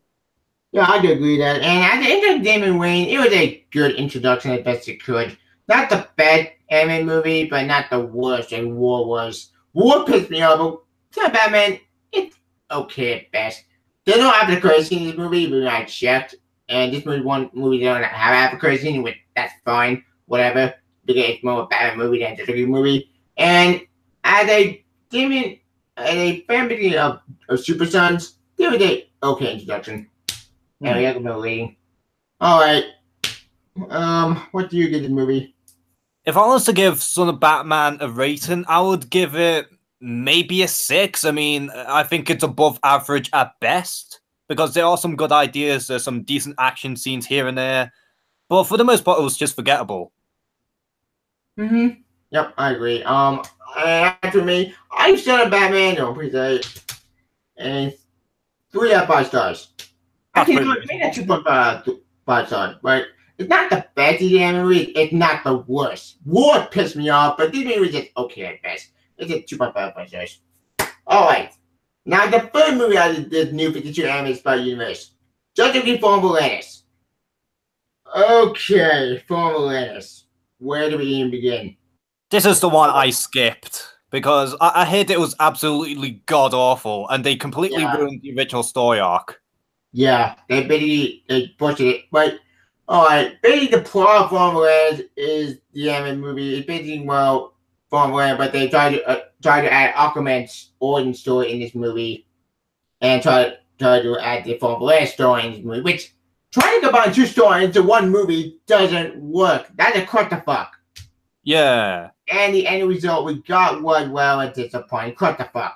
Yeah, I do agree with that. And at the end of Damon Wayne, it was a good introduction as best it could. Not the best anime movie, but not the worst. And War was. War pissed me off, but Son of Batman, it's okay at best. There's no after credit scene in this movie, but I checked. And this movie, one movie, they don't have after credit scene, which that's fine, whatever. Because it's more a Batman movie than just a movie. And as a family of Super Sons, there was a okay introduction. And we have a middle rating. Alright. What do you give the movie? If I was to give Son of Batman a rating, I would give it maybe a 6. I mean, I think it's above average at best because there are some good ideas, there's some decent action scenes here and there, but for the most part, it was just forgettable. Yep, I agree. For me, I'm Son of Batman. No, please say, and 3 out of 5 stars. Actually, no, maybe that's 2.5 stars, but it's not the best damn movie. It's not the worst. War pissed me off, but this movie was just okay at best. It's a 2.5 stars. Alright. Now, the third movie out of this new 52 Animated Spider Universe. Justice League Fallen Atlantis. Okay, Fallen Atlantis. Where do we even begin? This is the one I skipped because I heard it was absolutely god awful, and they completely Yeah. ruined the original story arc. Yeah, they basically butchered it. But alright, basically the plot of Farmland is the animated movie. It's basically Farmland, but they tried to add Aquaman's origin story in this movie, and try to add the Farmland story in this movie. Which trying to combine two stories into one movie doesn't work. That's a clusterfuck. Yeah. And the end result we got was a disappointing clusterfuck.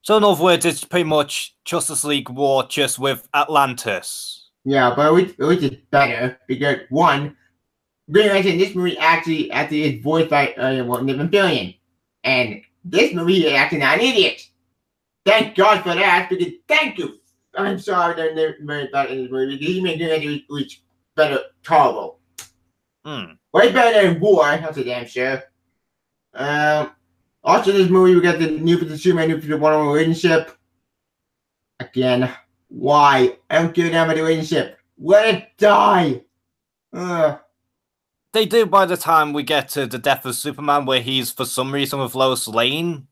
So in other words, it's pretty much Justice League War just with Atlantis. Yeah, but which is better because one, Green Lantern, this movie actually is voiced by Nathan Fillion, and this movie is actually not an idiot. Thank God for that, because thank you. I'm sorry that they're very bad in this movie because he made Green Lantern which better tolerable. Way better than War, that's a damn sure. Also, this movie we got the New 52 Superman, New 51 relationship. Again, why? I don't give a damn about the relationship. Let it die. They do by the time we get to the death of Superman, where he's for some reason with Lois Lane,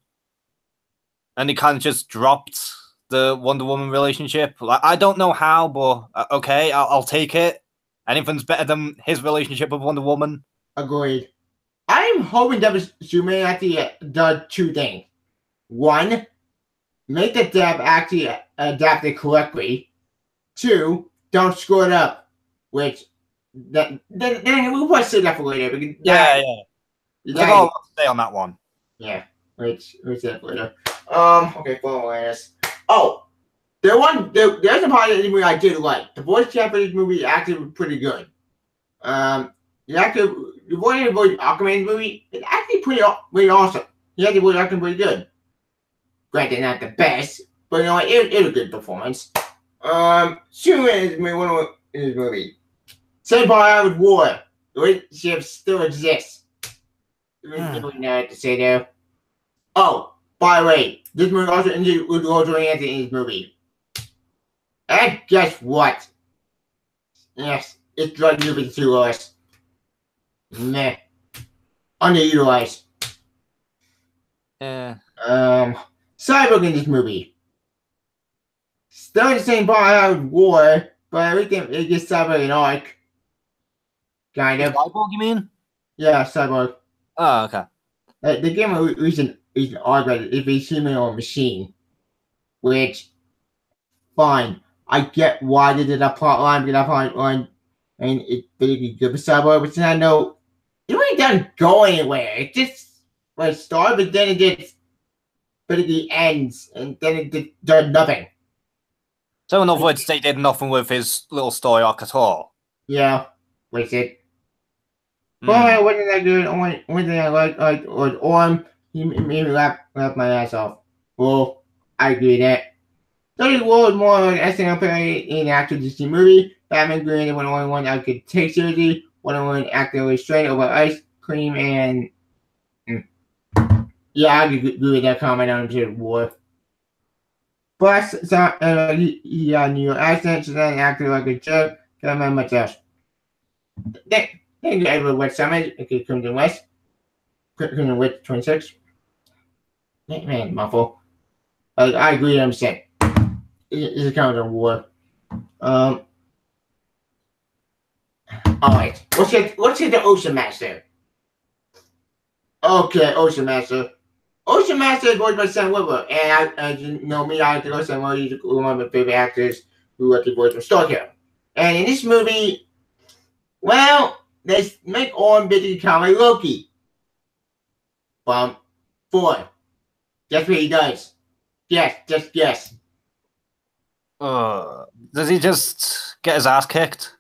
and he kind of just dropped the Wonder Woman relationship. Like, I don't know how, but okay, I'll take it. Anything's better than his relationship with Wonder Woman. Agreed. I'm hoping that Superman actually does two things. One, make the dub actually adapt it correctly. Two, don't screw it up. Which then we'll probably say that for later. Because I'll stay on that one. Yeah, which that for later. Okay, followers. Oh, there's a part of the movie I did like. The voice cast for this movie actually was pretty good. The voice of Aquaman's movie is actually pretty awesome. He had the voice acting pretty good. Granted, not the best, but you know what? It was a good performance. Superman is one of his movie. Same part with War. The relationship still exists. There's nothing to say there. Oh, by the way, this movie also includes Roger Anthony in his movie. And guess what? Yes, it's drug movie to us. Meh. Underutilized. Cyborg in this movie. Still the same part out of War, but everything it gets Cyborg an arc. Kind of. Cyborg, you mean? Yeah, Cyborg. Oh, okay. They gave him a reason arc if he's human or machine. Which, fine. I get why they did that plot line, because that plot line, and it's pretty good for Cyborg, but then I know it really doesn't go anywhere. It just started, but then it just basically ends, and then it does nothing. So in other words, they did nothing with his little story arc at all. Yeah, wasted. But it wasn't that good. Only thing I liked was Orm. He made me laugh my ass off. Well, I agree with that. Study War was more of an SNL parody in the actual DC movie. Batman Green was the only one I could take seriously. One acted straight over ice cream and. Yeah, I agree with that comment on Study War. Plus, he had a New York accent, so then acted like a jerk. Can't remember much else. Thank you, Edward West Summit. Okay, Crimson West. Crimson West 26. Man, muffle. I agree with him. It's a kind of war. Alright. Let's get the Ocean Master. Okay, Ocean Master. Ocean Master is voiced by Sam Witwer. And as you know me, I like to go Sam Witwer. He's one of my favorite actors who the voice of Starkiller. And in this movie, well, they make Orm busy calling Loki. 4. That's what he does. Yes, just guess. Does he just get his ass kicked?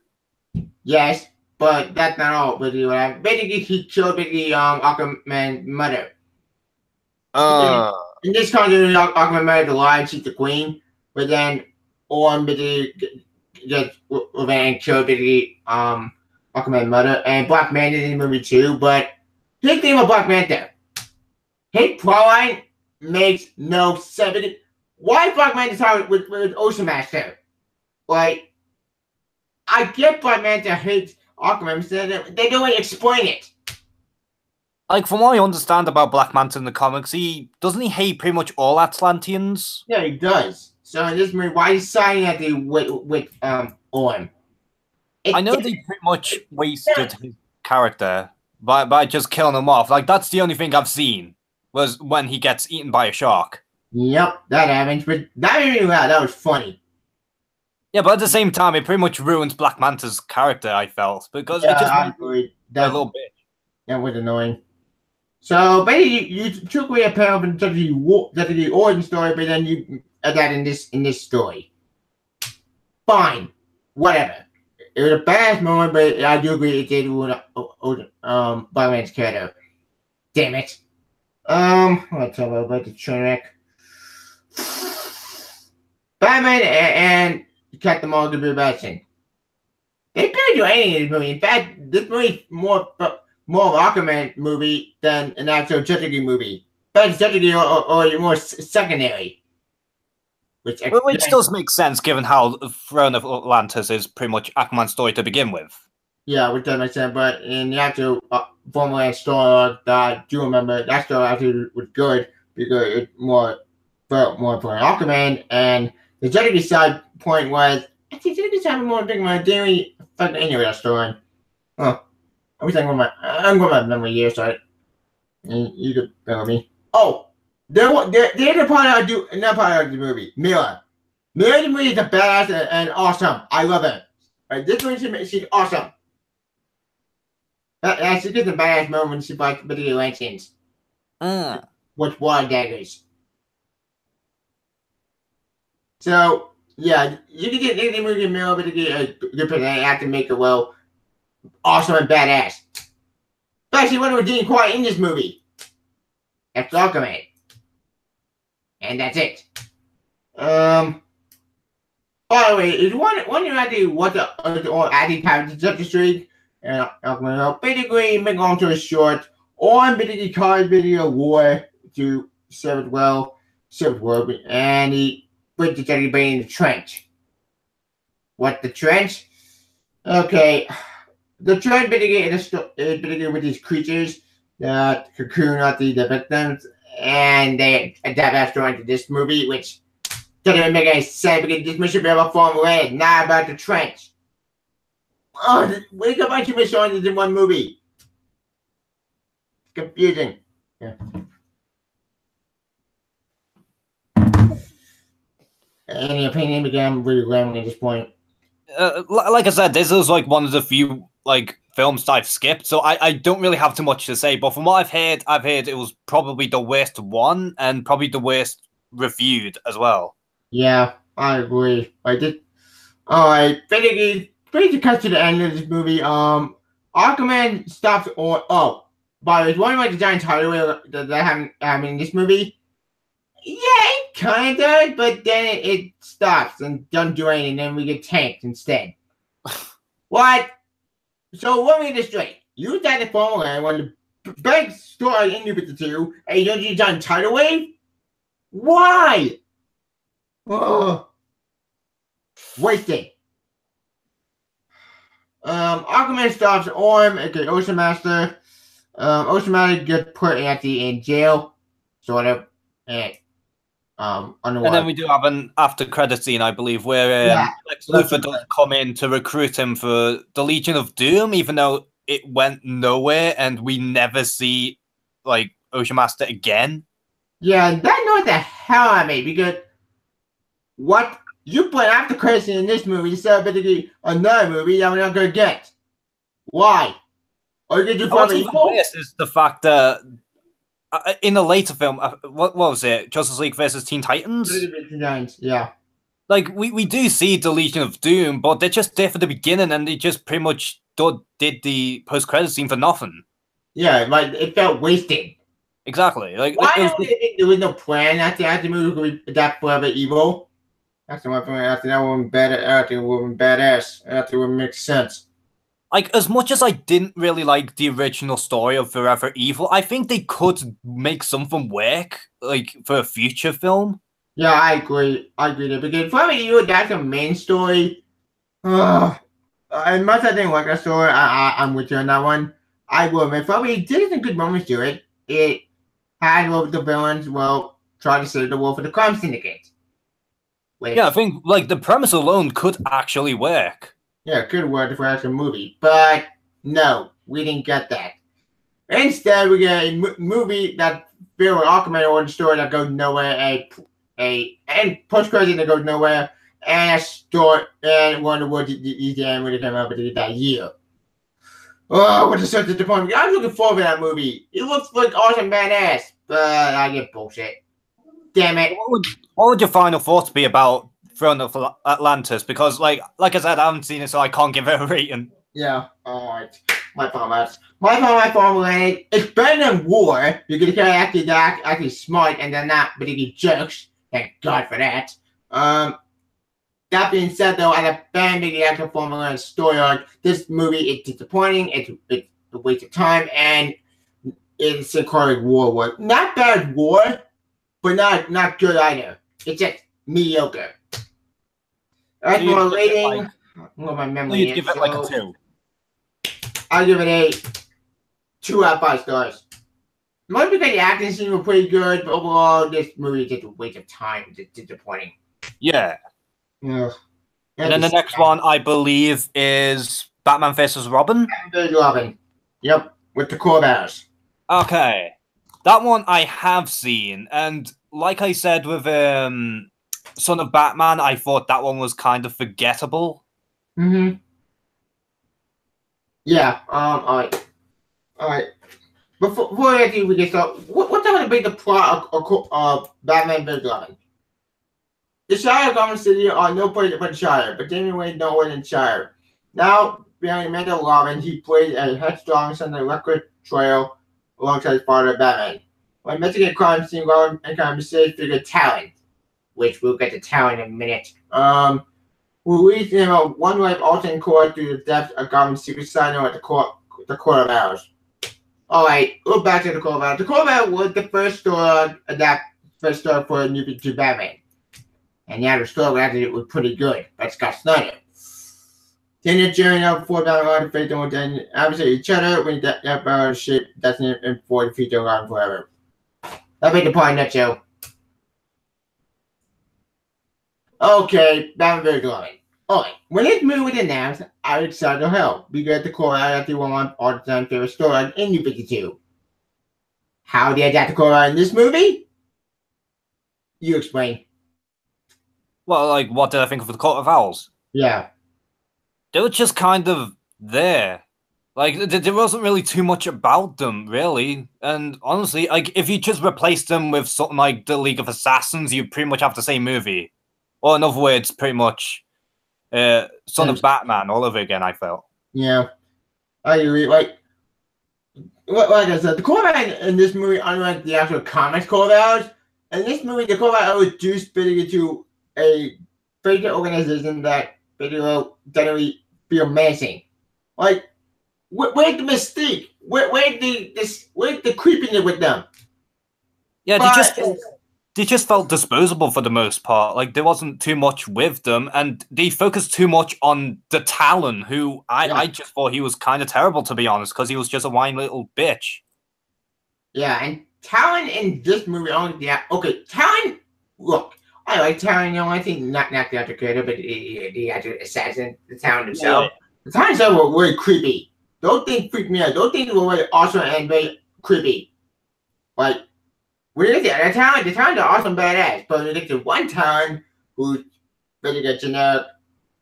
Yes, but that's not all. Basically, he killed Aquaman's mother. In this continuity, Aquaman married the lion, she's the queen, but then Orm basically gets revenge and killed Aquaman's mother, and Black Manta in the movie too. But big thing about Black Manta, his plotline makes no sense. Why Black Manta talking with Ocean Master? Like, I get Black Manta hates Aquaman, so they don't really explain it. Like from what I understand about Black Manta in the comics, he doesn't he hate pretty much all Atlanteans. Yeah, he does. So in this movie, why he's signing at the with Orm? I know they pretty much wasted his character by just killing him off. Like that's the only thing I've seen was when he gets eaten by a shark. Yep, that happens. But that made me laugh. That was funny. Yeah, but at the same time, it pretty much ruins Black Manta's character. I felt because Yeah, it just I made agree. a little bit. That was annoying. So basically, you took away a pair of the origin story, but then you add that in this story. Fine, whatever. It was a badass moment, but I do agree it did ruin Batman's character. Damn it. Let's talk about the train wreck. Batman and Captain Morgan be bashing. They barely do anything in this movie. In fact, this movie is more of an Aquaman movie than an actual Justice League movie. But Justice League or more secondary. Which does make sense given how Throne of Atlantis is pretty much Aquaman's story to begin with. Yeah, which does make sense. But in the actual Formula story that I do remember, that story actually was good because it felt more for Aquaman. And the Justice League side point was, actually, Justice League having more big man didn't really affect any of that story. Huh. I wish I'm going my memory year, sorry. You could bear with me. Oh, they're the part I do, not part of the movie. Mila. Mila the movie is a badass and awesome. I love her. Right, this movie, she's awesome. She gets a badass moment when she fights the Atlanteans. With water daggers. So, yeah, you can get any movie in Mila, but you get a good person have to make it well. Awesome and badass. Especially when we're doing quite in this movie. That's Aquaman. And that's it. By the way, is one you idea what the adding powers of Justice League and Aquaman basically make long story short, on basically caused video war to serve well, and he put the Justice League in the trench. What the trench? Okay. The trend basically with these creatures that cocoon out the victims, and they adapt that story into this movie, which doesn't even make any sense because this movie should be about Formula, not about the trench. Oh, we got a bunch of missions in one movie. It's confusing. Yeah. Any opinion? Because I'm really rambling at this point. Like I said, this is like one of the few films I've skipped, so I don't really have too much to say. But from what I've heard it was probably the worst one and probably the worst reviewed as well. Yeah, I agree. I did. Alright, basically cut to the end of this movie. Aquaman stops on. Oh, by the way, one of the giant tidal that happened in this movie. Yeah, it kind of does, but then it stops and doesn't do anything, and then we get tanked instead. What? So let me get this straight. You died the Formula when the big story in with the two, and you don't do giant tidal wave? Why? Oh. Wasted. Aquaman stops Orm at the Ocean Master. Ocean Master gets put in jail, sort of, and underwater. And then we do have an after credit scene, I believe, where Lex Luthor does come in to recruit him for the Legion of Doom, even though it went nowhere and we never see Ocean Master again. Yeah, that annoyed the hell out of me because what you put after credit scene in this movie instead of basically another movie that we're not gonna get. Why? Are you gonna do what's even worse is the fact that in a later film, what was it? Justice League versus Teen Titans? Yeah. We do see the Legion of Doom, but they're just there for the beginning, and they just pretty much did the post-credit scene for nothing. Yeah, it felt wasted. Exactly. Why don't they think there was no plan after the movie would adapt Forever Evil? That's my point. After that one badass. After it would make sense. As much as I didn't really like the original story of Forever Evil, I think they could make something work, for a future film. Yeah, I agree. There because Forever Evil, that's the main story. As much as I didn't like that story, I'm with you on that one. I will admit, probably it did some good moments to it. It had the villains, well, try to save the world for the crime syndicate. Which, Yeah, I think like the premise alone could actually work. yeah, good word for action movie, but no, we didn't get that. Instead, we get a movie that filled with Aquaman origin story that goes nowhere, and post credit that goes nowhere, and a story and Wonder Woman the animated came out that year. Oh, what a such a disappointment! I was looking forward to that movie. It looks like awesome badass, but I get bullshit. Damn it! What would your final thoughts be about Throne of Atlantis? Because like I said, I haven't seen it, so I can't give it a rating. Yeah, alright. My fault. It's better than War. You get actually smart and they're not particularly jerks. Thank God for that. That being said, though, as a fan making the actual formula and story arc, this movie is disappointing. It's a waste of time, and it's a correct War work. Not bad War, but not good either. It's just mediocre. As for my rating, my memory You'd give it like a 2. I'll give it a 2 out of 5 stars. Most because the acting scenes were pretty good, but overall, this movie is just a waste of time. It's disappointing. Yeah. Ugh. And then the next one, I believe, is Batman vs. Robin. Batman vs. Robin. Yep, with the Corvair. Okay. That one I have seen, and like I said with Son of Batman, I thought that one was kind of forgettable. Mm-hmm. Yeah, alright. Before we get started, what's going to be the plot of Batman vs. Robin? The Shire of Gotham City are no place but the Shire, but Damian Wayne nowhere in Shire. Now, being Amanda Robin, he plays a headstrong son of the record trail alongside his father, Batman. When investigating crime scene, Robin encounters mysterious figure Talon, which we'll get to Talon in a minute. Who leads him a one-life alternate course through the depths of Gotham's secret silo at the Court of Owls. Alright, go back to the Court of Owls. The Court of Owls was the first story for a new to Batman. And yeah, the story after it was pretty good. But Scott Snyder. Then the journey of before Batman to face them then opposite each other when that battle ship doesn't enforce the future around forever. That'll be the point in that show. Okay, Batman vs. Robin. Alright, when this movie was announced, I was excited to hell because the core actually one of my all-time favorite stories in New 52. How did they adapt the core in this movie? You explain. Well, like, what did I think of the Court of Owls? Yeah. They were just kind of there. Like, there wasn't really too much about them, really. And honestly, like, if you just replaced them with something like the League of Assassins, you pretty much have the same movie. Or in other words, pretty much Son of Batman all over again, I felt. Yeah. I agree. Like I said, the Corvair in this movie, unlike the actual comics Corvairs, in this movie, the Corvair was reduced into a fake organization that basically generally feel menacing. Like, where's the mystique? Where's the creepiness with them? Yeah, they just felt disposable for the most part. Like, there wasn't too much with them, and they focused too much on the Talon, who I just thought he was kind of terrible, to be honest, because he was just a whiny little bitch. Yeah, and Talon in this movie only. Yeah, okay, Talon. Look, I like Talon. I think not the actual creator, but the actual assassin, the Talon himself. Yeah. The Talon himself were very creepy. Those things freaked me out. Those things were very awesome and very creepy. Like, when you get the Talon are awesome badass, but when you get to one Talon who's basically a generic,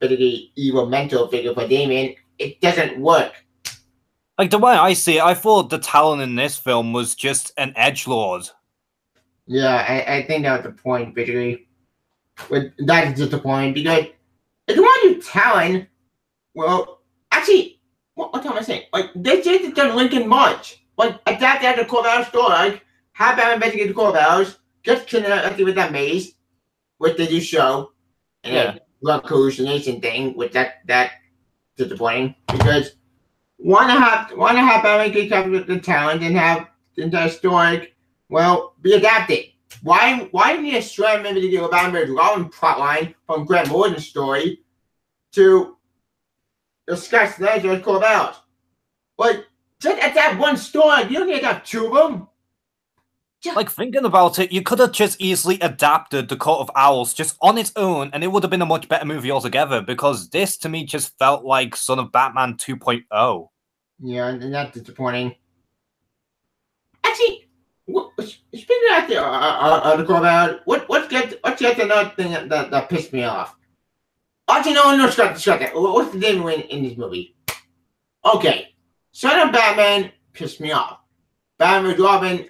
basically evil mental figure for Damian, it doesn't work. Like, the way I see it, I thought the Talon in this film was just an edgelord. Yeah, I think that was the point, basically. But that is just the point, because if you want to do Talon, well, actually, what am I saying? Like, they just done Lincoln March. Like, adapt that to Corvair story, like, have Batman investigate the Corvairs, just connect with that maze, which they do show, and then love hallucination thing, which that's disappointing, because want to have Batman get covered with the Talon and have the entire story, well, be adapted. Why didn't you strand maybe to get a Batman vs. Robin plotline from Grant Morrison's story to the Scott Snyder's Corvairs? Like, just at that one story, you don't need to have two of them. Like, thinking about it, you could have just easily adapted The Court of Owls just on its own, and it would have been a much better movie altogether, because this, to me, just felt like Son of Batman 2.0. Yeah, and that's disappointing. Actually, speaking of the article about what's yet another thing that pissed me off. Actually, no, stop that. What's the Damon Wayne in this movie? Okay, Son of Batman pissed me off. Batman with Robin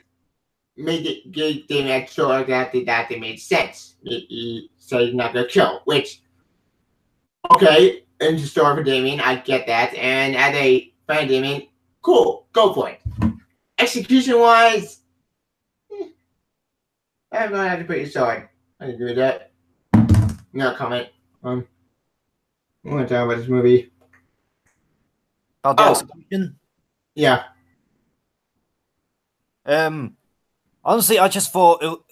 made it gave Damon sure that they made sense. He said he's not gonna kill, which okay, in the story for Damien, I get that, and as a fan of Damien, cool, go for it. Execution wise, I'm gonna have to put your sword. I can do that. No comment. I'm gonna talk about this movie. About the execution? Yeah. Honestly, I just thought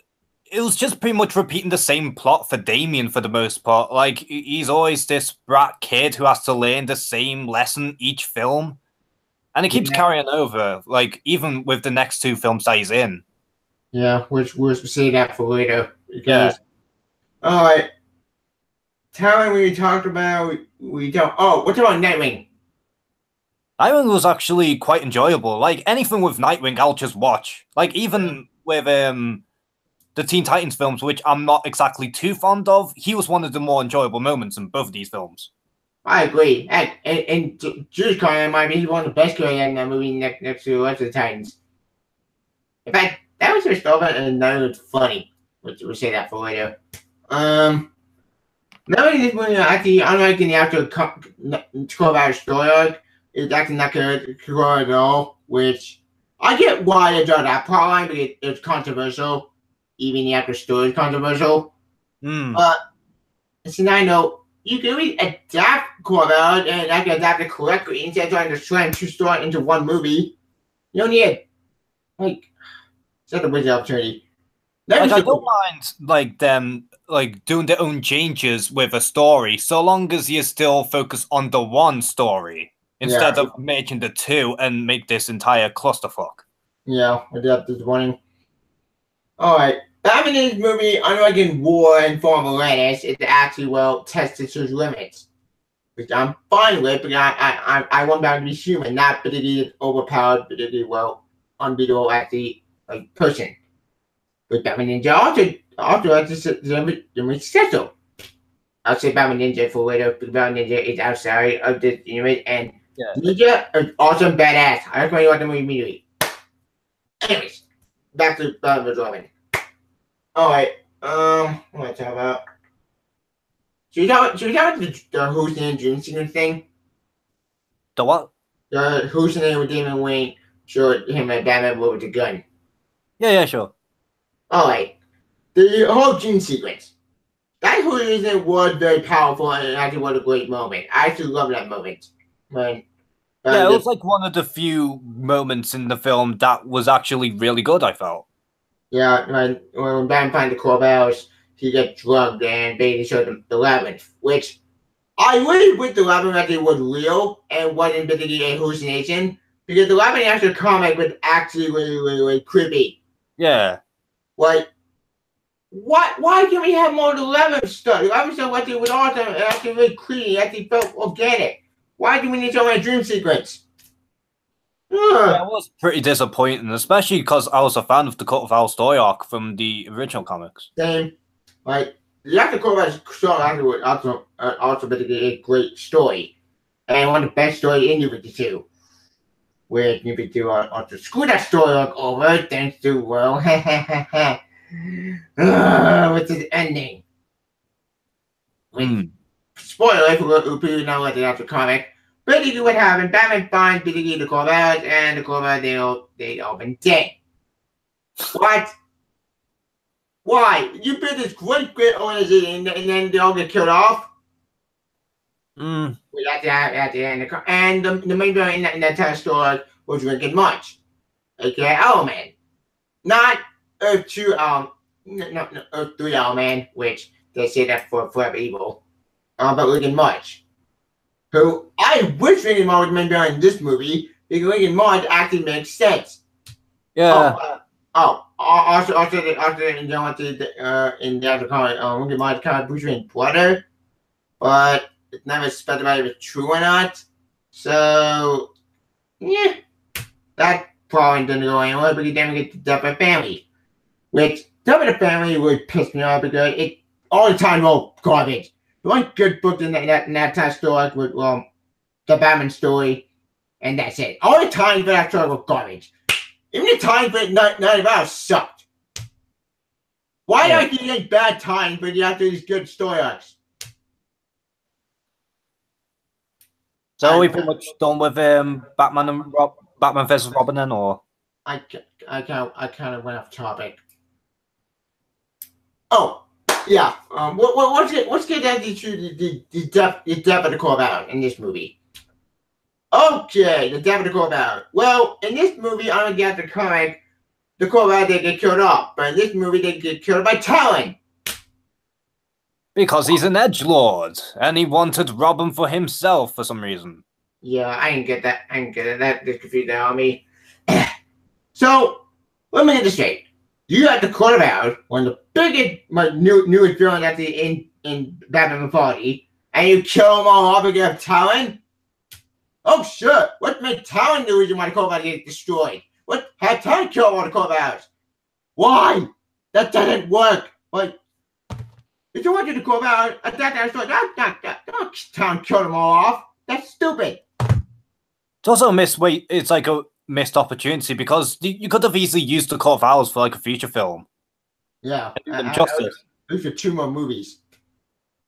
it was just pretty much repeating the same plot for Damien for the most part. Like, he's always this brat kid who has to learn the same lesson each film. And it keeps carrying over, like, even with the next two films that he's in. Yeah, which we'll see that for later. Yeah. Alright. Talent we talked about, what's about Nightwing? Nightwing was actually quite enjoyable. Like, anything with Nightwing, I'll just watch. Like, even with the Teen Titans films, which I'm not exactly too fond of, he was one of the more enjoyable moments in both of these films. I agree. And Judas Conner might be one of the best characters in that movie next to the rest of the Titans. In fact, that was just over and that was funny. We'll say that for later. Now in this movie, actually, unlike in the actual 12-hour story arc, it's actually not good at all, which I get why they draw that plot line, because it's controversial. Even the actual story is controversial. But, see, now I know, you can really adapt Corvette and I can adapt it correctly instead of trying to slam two stories into one movie. You don't need set the wizard opportunity. Like, I don't mind like them doing their own changes with a story, so long as you still focus on the one story instead of making the two and make this entire clusterfuck. Yeah, that's disappointing. Alright. Batman in this movie, unlike in War and Form of Atlantis, it actually tested its limits. Which I'm fine with, because I want Batman to be human, not particularly overpowered, particularly unbeatable actually person. But Batman Ninja also has the successful. I'll say Batman Ninja for later, because Batman Ninja is outside of this unit, and Ninja is awesome badass. I just want to watch the movie immediately. Anyways, back to Batman Robin. Alright, what am I talking about? Should we talk about the Who's Name Dream Sequence thing? The what? The Who's Name with Damon Wayne showed him and Batman with the gun. Yeah, sure. Alright. The whole dream sequence. That Who's Name was very powerful and actually was a great moment. I actually love that moment. It was like one of the few moments in the film that was actually really good, I felt. Yeah, when Batman finds the Corvallis, he gets drugged and basically showed him the labyrinth, which I really wish the labyrinth actually was real and wasn't particularly a hallucination, because the labyrinth after the comic was actually really creepy. Yeah. Like, why can't we have more of the labyrinth stuff? The labyrinth stuff actually was awesome and actually really creepy, actually felt organic. Why do we need so much dream sequence? Yeah, it was pretty disappointing, especially because I was a fan of the Court of Owls story arc from the original comics. Same. Like, the after Court story afterward also basically a great story. And one of the best stories in New 52. Where New 52 also screw that story arc over, thanks to, what's the ending? Spoiler for people who know what the actual comic. Basically what happened, Batman finds basically the Corvallis, and the Corvallis, they all been dead. What? Why? You built this great organization and then they all get killed off? At the end. And the main villain in that entire story was Rick March. Okay, Owlman. Not Earth 2 Earth 3 Owlman, which they say that for Forever Evil. But Rick March. Who I wish Rick March was main villain in this movie, because Rick and Morty actually makes sense. Yeah. Also, in the other comic, Rick and Morty kind of Bruce Wayne's brother, but it's never specified if it's true or not. So, yeah, that probably didn't go anywhere, because then we get the Death of the Family, which Death of the Family would piss me off because it all the time wrote garbage. The one good book in that time story was the Batman story, and that's it. All the time for that story was garbage. Even the time for Night of Owls sucked. Why are you getting bad time but you have to do these good story arcs? So are we pretty much done with Batman vs Robin then, or? I kind of went off topic. Oh, yeah. Let's get down to the depth of the core about in this movie. Okay, the depth of the core about. Well, in this movie, I'm gonna get the comic. The core about they get killed off, but in this movie they get killed by Talon. Because he's an edgelord, and he wanted Robin for himself for some reason. Yeah, I didn't get that. That just confused on me. So, let me get this straight. You got the quarterback, one of the biggest, newest villains at in Batman mythology, and you kill them all off because of Talon? Oh, sure. What made Talon the reason why the quarterback get destroyed? What had Talon kill all the quarterbacks? Why? That doesn't work. Like, if you want to do the quarterback, at that story, don't Talon kill them all off. That's stupid. It's also it's like a missed opportunity, because you could have easily used the Court of Owls for like a feature film. Yeah, justice. At least for 2 more movies,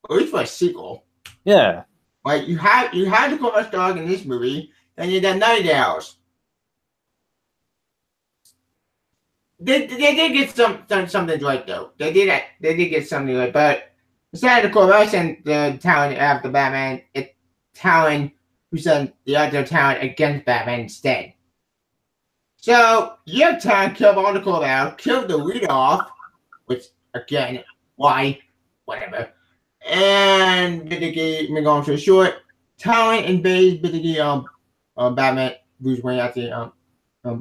or at least for a sequel. Yeah, like you had the Court of Owls in this movie, and you did Night Owls. They did get something right though. They did get something right, but instead of the Court of Owls and the Talon after Batman, it's Talon who sent the other Talon against Batman instead. So, you have Talon kill all the Court of Owls, kill the leader off, which, again, why? Whatever. And basically, we're going to short. Talon invades basically Batman, Bruce Wayne at the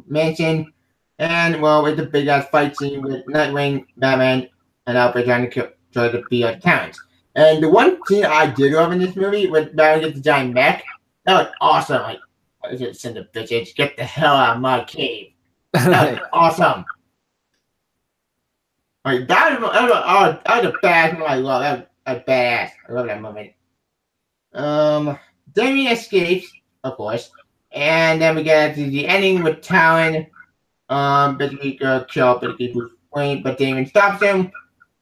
mansion. And, well, it's a big ass fight scene with Nightwing, Batman, and Alfred trying to beat out Talons. And the one scene I did love in this movie was Batman gets the giant mech. That was awesome. Like, I just send the bitches, get the hell out of my cave. That was awesome. Like, that was a badass moment. I love that. A badass. I love that moment. Damian escapes, of course, and then we get to the ending with Talon. Basically, kill basically Bruce Wayne, but Damian stops him,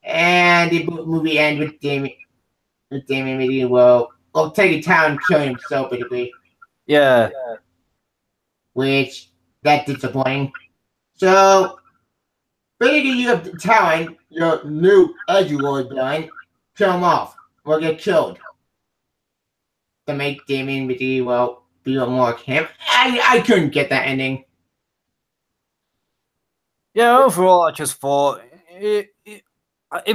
and the movie ends with Damian. Maybe well, taking Talon killing himself, basically. Yeah. Which that's disappointing. So basically, you have Talon, your new edgelord villain, kill him off or get killed to make Damian be more like him. I couldn't get that ending. Yeah, overall, I just thought it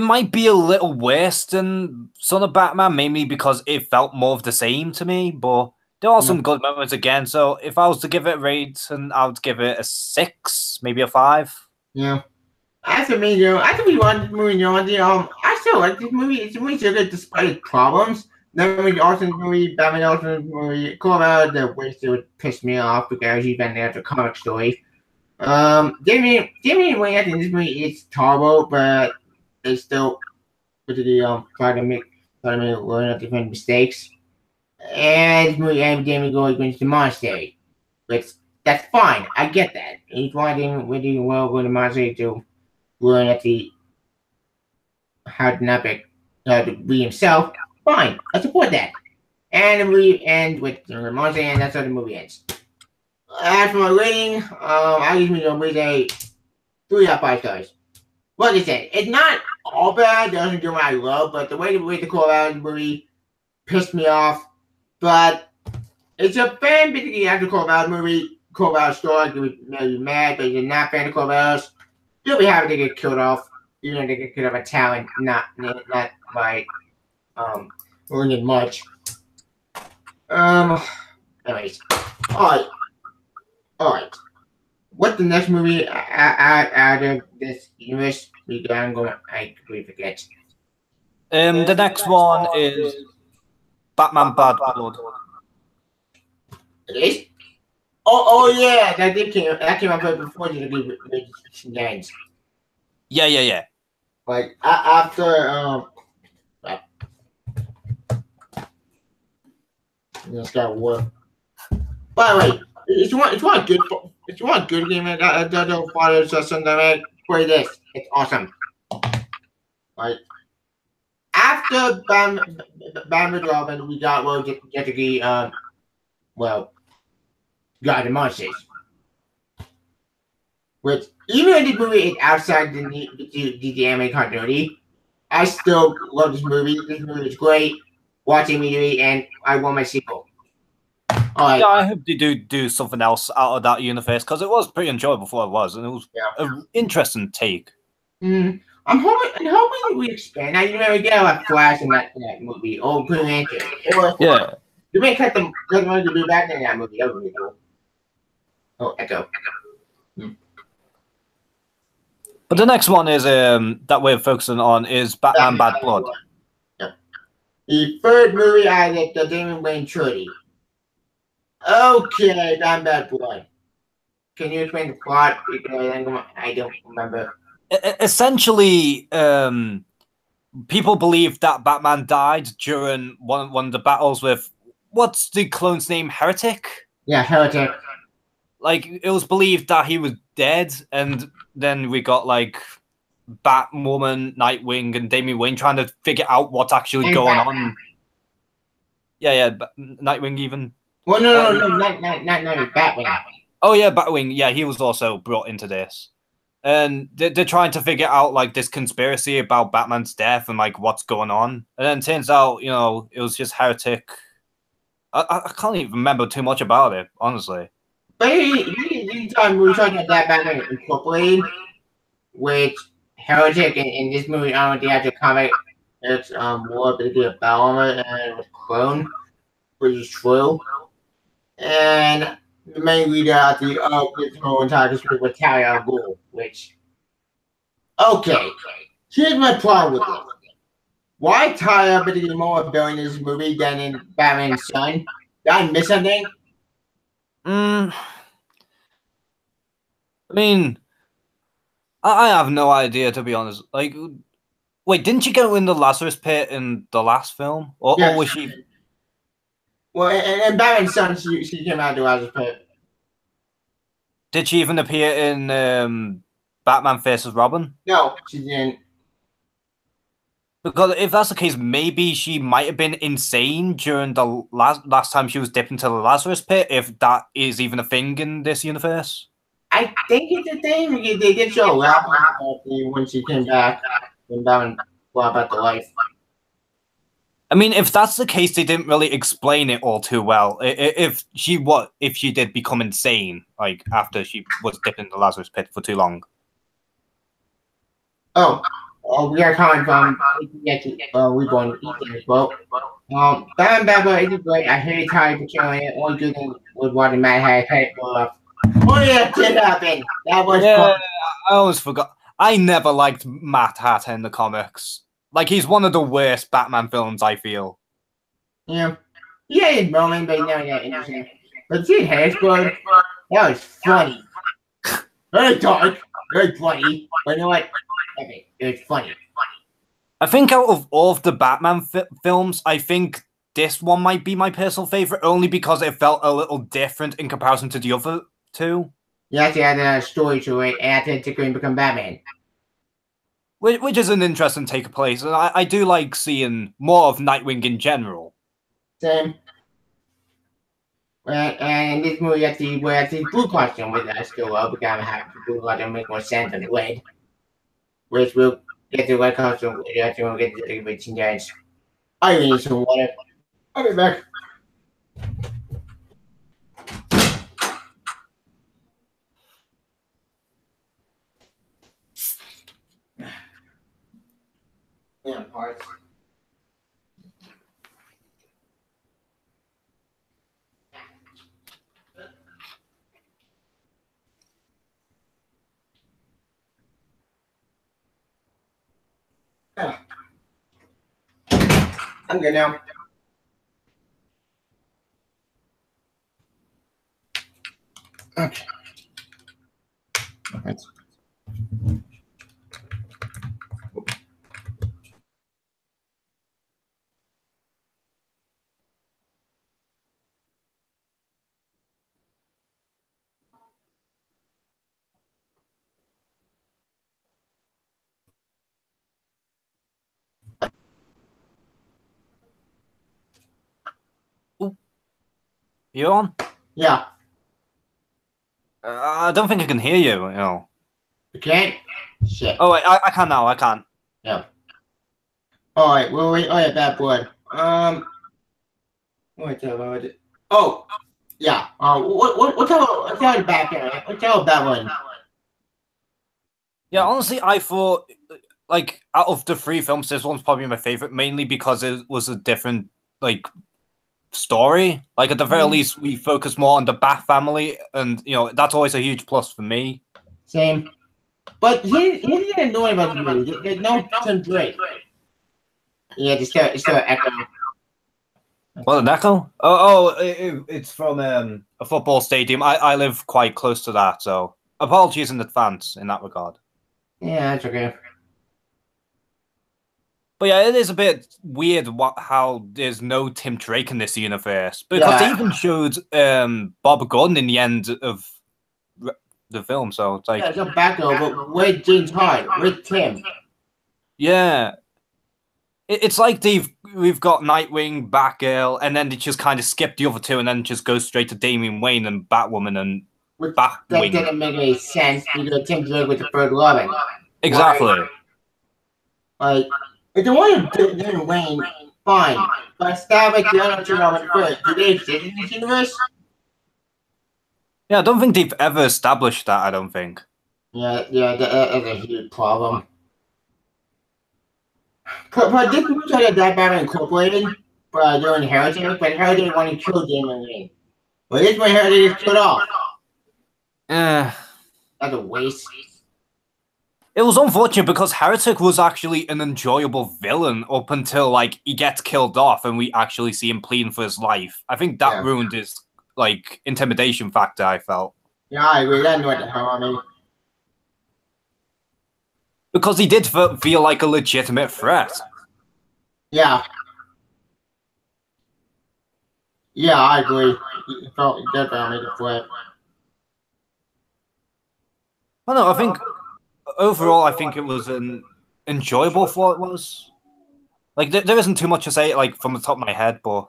might be a little worse than Son of Batman, mainly because it felt more of the same to me, but there are some good moments again. So if I was to give it a rate, I would give it a 6, maybe a 5. Yeah. As for me, after we watched this movie, I still like this movie. It's really so good despite its problems. Then we also movie, Batman also movie, called out the ways that would piss me off because you've been there for comic story. Damian Wayne in this movie is terrible, but they still particularly try to make learn of different mistakes. And this movie and Damian goes into the monastery. Which that's fine. I get that. He's wanting really well go to the monastery to learn how to be himself. Fine, I support that. And we end with the monastery, and that's how the movie ends. As for my rating, I give it a 3 out of 5 stars. Like I said, it's not all bad. It doesn't do what I love, but the way the Court of Owls movie pissed me off. But it's a fan basically after Court of Owls movie, Court of Owls story. You may be mad, but you're not a fan of Court of Owls. You'll be happy to get killed off. You're gonna get killed off by Talon, not by learning much. Anyways, alright. All right. What the next movie out of this universe we got? I completely forget. The next one is Batman Bad Blood. It is. Oh yeah, that came out right before the games. Yeah. Like after it's got work. By the way, if you want a good game, the Father Son Dynamic, play this. It's awesome. Like after Batman Robin, we got get to be well, God the Monsters. Which even though the movie is outside the anime continuity, I still love this movie. This movie is great. Watch immediately, and I want my sequel. All right. Yeah, I hope they do something else out of that universe because it was pretty enjoyable before it was, and it was an interesting take. I'm hoping we expand. Now you never get a Flash in that movie, or Green Lantern, or Yeah. you may cut them to do back in that movie. That would be cool. Oh, Echo. But the next one is that we're focusing on is Batman Bad Blood. Yeah. The third movie out of the Damon Wayne trilogy. Okay, Batman Bad Blood. Can you explain the plot? Because I don't remember. Essentially, people believe that Batman died during one of the battles with what's the clone's name? Heretic? Yeah, Heretic. Like it was believed that he was dead, and then we got like Batwoman, Nightwing, and Damian Wayne trying to figure out what's actually going on. Yeah, Nightwing even. Well, no, not Batwing. Oh yeah, Batwing. Yeah, he was also brought into this, and they're trying to figure out like this conspiracy about Batman's death and like what's going on. And then it turns out, it was just Heretic. I can't even remember too much about it, honestly. But anytime we were talking about that Batman Incorporated, which Heretic in this movie, I don't think the comic it's more basically about it and it was clone, which is true. And the main leader of this whole entire district was Talia al Ghul, which okay. Here's my problem with this. Why Talia basically more of a villain in this movie than in Batman's Son? Did I miss something? I mean, I have no idea, to be honest. Like, wait, didn't she go in the Lazarus Pit in the last film? Or was she... Well, in Batman's Son, she came out of the Lazarus Pit. Did she even appear in Batman vs. Robin? No, she didn't. Because if that's the case, maybe she might have been insane during the last time she was dipped into the Lazarus Pit, if that is even a thing in this universe. I think it's a thing. They did show a lot when she came back when Batman brought back to life. I mean, if that's the case, they didn't really explain it all too well. If she did become insane, like after she was dipped in the Lazarus Pit for too long. We are coming from we're going to eat this boat. Batman Bad Blood is great. I hate Ty for killing it. Only good thing was watching Matt had head blow up. Oh yeah, did happen. That was I always forgot. I never liked Matt Hatter in the comics. Like, he's one of the worst Batman villains, I feel. Yeah. Yeah, his moment, but never that interesting. But see, Hasbro, that was funny. Very dark, very bloody. But you know what? Okay, it was funny. I think out of all of the Batman films, I think this one might be my personal favorite, only because it felt a little different in comparison to the other two. You actually had a story to it, and had to become Batman. Which is an interesting take of place, and I do like seeing more of Nightwing in general. Same. And in this movie, we actually blue costume with us still up. We gotta have the blue costume make more sense than the red. Which we'll get the red costume. Actually, we'll get the rich guys. I need some water. I'll be back. Yeah, parts. Yeah. I'm good now. Okay. Alright. You on? Yeah. I don't think I can hear you. You know. You can't? Shit. Oh wait, I can now. I can. Yeah. Alright, wait. Oh, yeah, bad boy. What's about it? Oh, yeah. What's our back there? What's our that one? Yeah, honestly, I thought like out of the three films, this one's probably my favorite, mainly because it was a different like story. Like at the very least, we focus more on the Bat family, and you know that's always a huge plus for me. Same. But here's the annoying about the movie. There's no Tim Drake. Yeah, just start echo. What, an echo? It's from a football stadium. I live quite close to that, so apologies in advance in that regard. Yeah, that's okay. But yeah, it is a bit weird how there's no Tim Drake in this universe, because they even showed Bob Gunn in the end of the film, so it's like it's a backup, but with James Hart, with Tim. Yeah. It's like we've got Nightwing, Batgirl, and then they just kind of skip the other two and then just go straight to Damian Wayne and Batwoman and Batwing. That didn't make any sense because Tim Drake was the third Robin. Exactly. Like, if they want to do Wayne, fine. But establish the other two Robin first. Do they exist in this universe? Yeah, I don't think they've ever established that, I don't think. Yeah, that's a huge problem. But this movie tried to that Batman Incorporated for their inheritance, but how they want to kill Damian Wayne. But this one, how they just cut off. That's a waste. It was unfortunate because Heretic was actually an enjoyable villain up until like he gets killed off and we actually see him pleading for his life. I think that ruined his like intimidation factor, I felt. Yeah, I agree. That annoyed the hell out of me. Because he did feel like a legitimate threat. Yeah. Yeah, I agree. He felt definitely made a threat. I don't know, I think overall, I think it was an enjoyable for what it was. Like, there isn't too much to say, like, from the top of my head, but...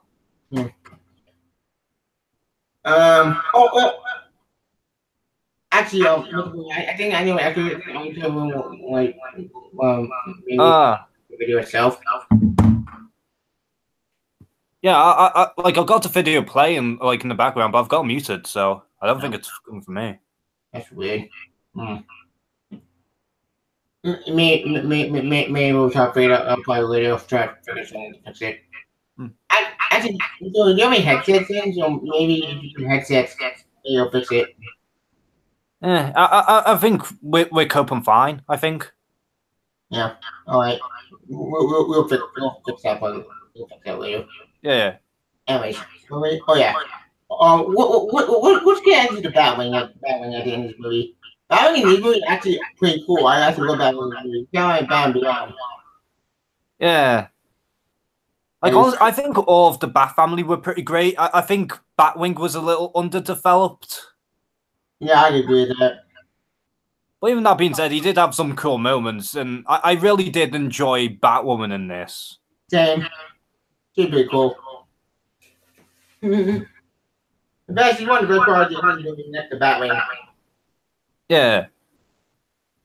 Actually, I think I know actually like maybe the video itself. Yeah, I like I got the video playing like in the background, but I've got it muted, so I don't think it's coming from me. That's weird. Maybe we'll talk later. I'll play a video try to finish and fix it. Actually, so you have any headsets in? So maybe you headsets, you'll fix it. Yeah, I think we're coping fine. I think. Yeah. All right. We'll fix that. We'll fix that later. Yeah. Anyways. Oh yeah. What's getting into the Batwing at the end of this movie? Batwing in this movie is actually pretty cool. I actually love Batwing in this movie. Kind of like Beyond. Yeah. Like, honestly, I think all of the Bat family were pretty great. I think Batwing was a little underdeveloped. Yeah, I agree with that. But even that being said, he did have some cool moments, and I really did enjoy Batwoman in this. Same. She's pretty cool. The best is one of the best parts is next to Batwing. Yeah.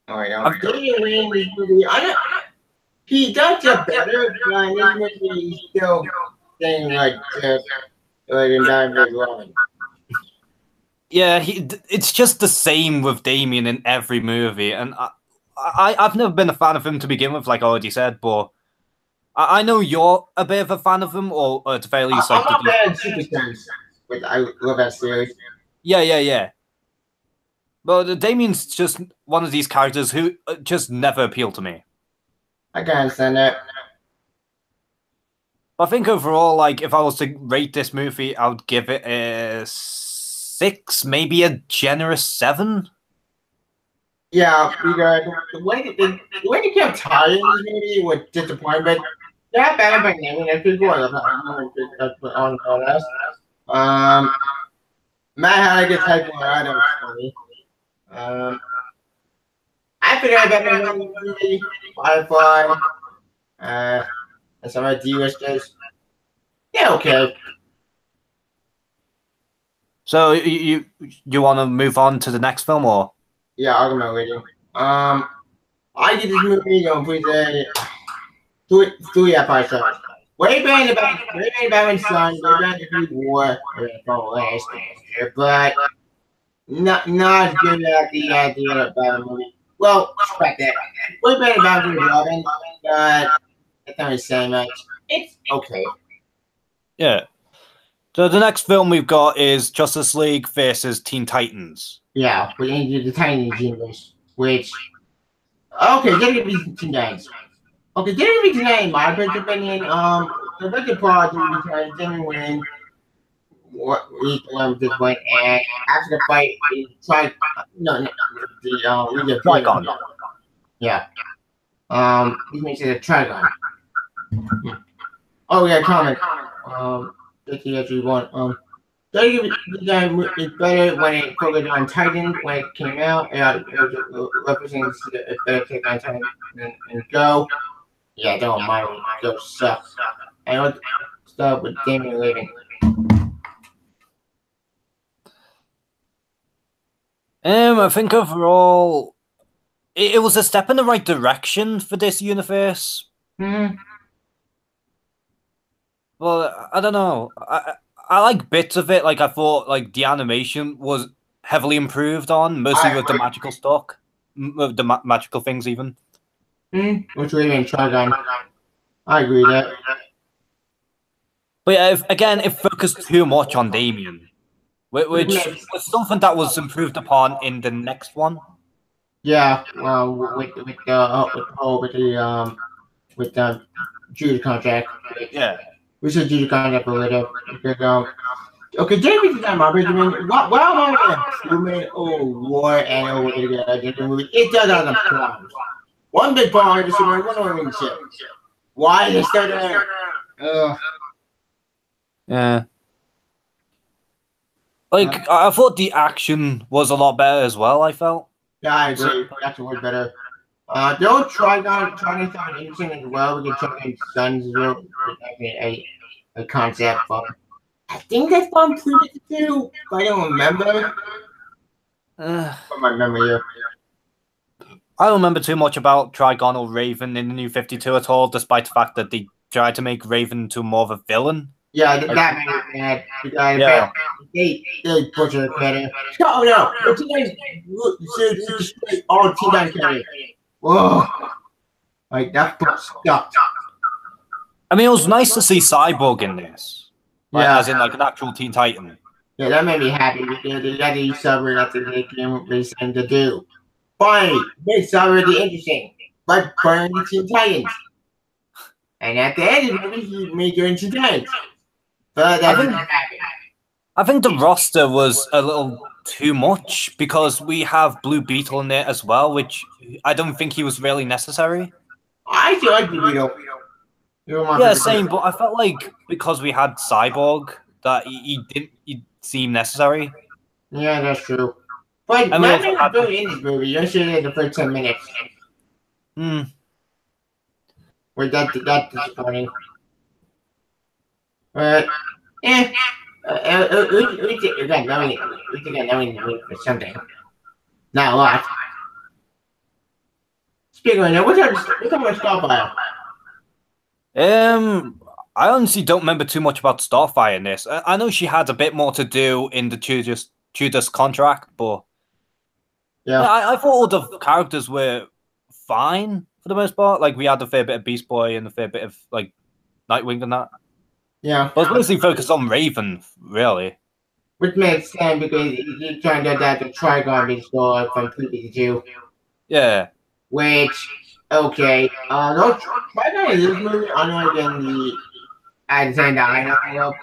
Alright, Damian Wayne in this movie, he does get better, but in this movie he's still saying like in Batman Robin. Yeah, it's just the same with Damian in every movie, and I've never been a fan of him to begin with, like I already said, but I know you're a bit of a fan of him, or at the very least, like... I'm not bad at Super Sense, but I love that series. Yeah. But Damian's just one of these characters who just never appealed to me. I can understand that. I think overall, like, if I was to rate this movie, I would give it a 6, maybe a generous 7. Yeah, because the way they kept tying this movie was disappointment. Yeah, bad by naming it people on us. Um, Matt had a good type of that was funny. I forgot about the movie Firefly. And some of the D-listers. Yeah, okay. So you want to move on to the next film, or? Yeah, I'll give my rating. I give this movie, please say 3 out of 5 stars. Way better than Batman's Son, way better than War, last year, but not as good at the other Batman movie. Well, scrap that. Way better than Batman and Robin, but it's not the same much. It's okay. Yeah. So the next film we've got is Justice League versus Teen Titans. Yeah, we're into the Titans universe, which okay, they're gonna be Teen Titans. Okay, they're gonna be tonight in my personal opinion. The Wicked Project didn't win what this went, and after the fight, he tried the Trigon. Yeah. He makes it a Trigon. Oh yeah, comment. If you actually want it's better when it focused on Titan when it came out. It represents a better take on Titan and Go. Yeah, don't mind me. Go sucks. I want to start with Damian Raven. I think overall, it was a step in the right direction for this universe. Hmm. Well, I don't know. I like bits of it. Like I thought, like the animation was heavily improved on, mostly with the magical stock, with the magical things even. Which Raven Trigon. I agree with that. But yeah, again, it focused too much on Damian, which was something that was improved upon in the next one. Yeah, with the Jude contract. Yeah. We should do the contract for later because okay, Jamie did that Marvel movie. Well, I'm assuming War and over the movie. It does have some problems. One big problem is one of shit. Why is it there? Yeah. Like I thought the action was a lot better as well. I felt. Yeah, I agree. That's a lot better. They'll try to sound interesting as well. We can try to Suns as well. A concept from. I think that's from Predator 2. I don't remember. From my memory here. I don't remember too much about Trigon or Raven in the New 52 at all, despite the fact that they tried to make Raven into more of a villain. Yeah, that made it bad. Yeah. They butchered the credit. Oh no! The team destroyed all Teen Titans credit. Whoa! Like that book sucked. I mean, it was nice to see Cyborg in this. Like, Yeah, as in like an actual Teen Titan. Yeah, that made me happy. They got to use something that they came reason to do. Finally, they saw really interesting, but burn the Teen Titans. And at the end of the movie, he made your Teen Titans. But that didn't happen. I think the roster was a little too much because we have Blue Beetle in there as well, which I don't think he was really necessary. I still like Blue Beetle. Yeah, same, but I felt like because we had Cyborg that he didn't seem necessary. Yeah, that's true. But nothing was really in this movie. You should in the first 10 minutes. Wait, that's disappointing. But we got knowing for something. Not a lot. Speaking of that, what's about Starfire? I honestly don't remember too much about Starfire in this. I know she had a bit more to do in the Judas contract, but yeah, I thought all the characters were fine for the most part. Like we had a fair bit of Beast Boy and a fair bit of like Nightwing and that. Yeah, but I was mostly focused on Raven, really. Which makes sense because you turned out that the Trigon is stored from Predator 2. Yeah. Which Okay. No, by the way, this movie, unlike in the at the same time, I love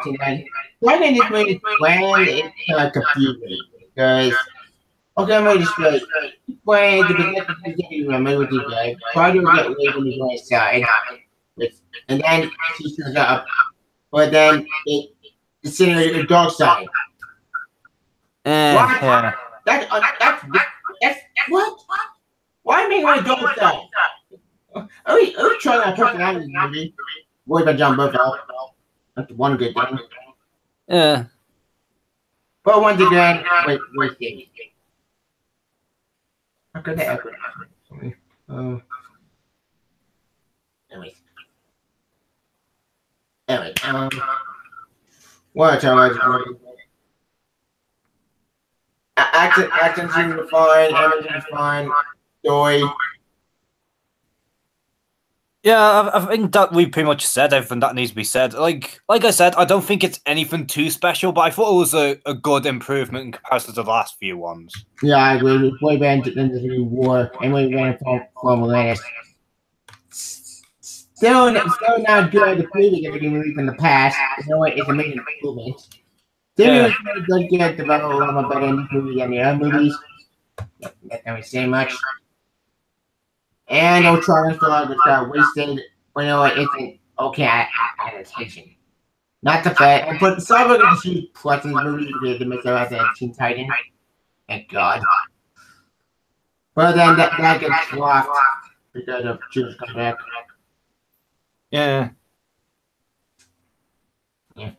tonight. Why did this movie when it's confusing? Because okay, I'm going to straight. When the beginning remember with the guy, try to get away from the guy's side, and then she shows up, but then it's in the dark side. What? Yeah. That's what? Why make my dark side? Are we trying to put out in this movie? Boy by John Burfell. That's one good thing. Yeah. But once again, wait. How could that ever happen? Anyways. What about Action seems fine, everything's fine, story. Yeah, I think that we pretty much said everything that needs to be said. Like I said, I don't think it's anything too special, but I thought it was a good improvement in comparison to the last few ones. Yeah, I agree. With way better than the new war, and we ran from Atlantis. Still not good. The previous movie from the past. You know what? It's a major improvement. Still doesn't get developed a lot better in this movie than the other movies. Not gonna say much. And no Charles Dog got wasted. Well, you know what? It's okay adaptation. Not the fact, but Cyborg is a huge plus in the movie because the miss out as Teen Titan. Thank God. But then that gets lost because of Judas coming back. Yeah.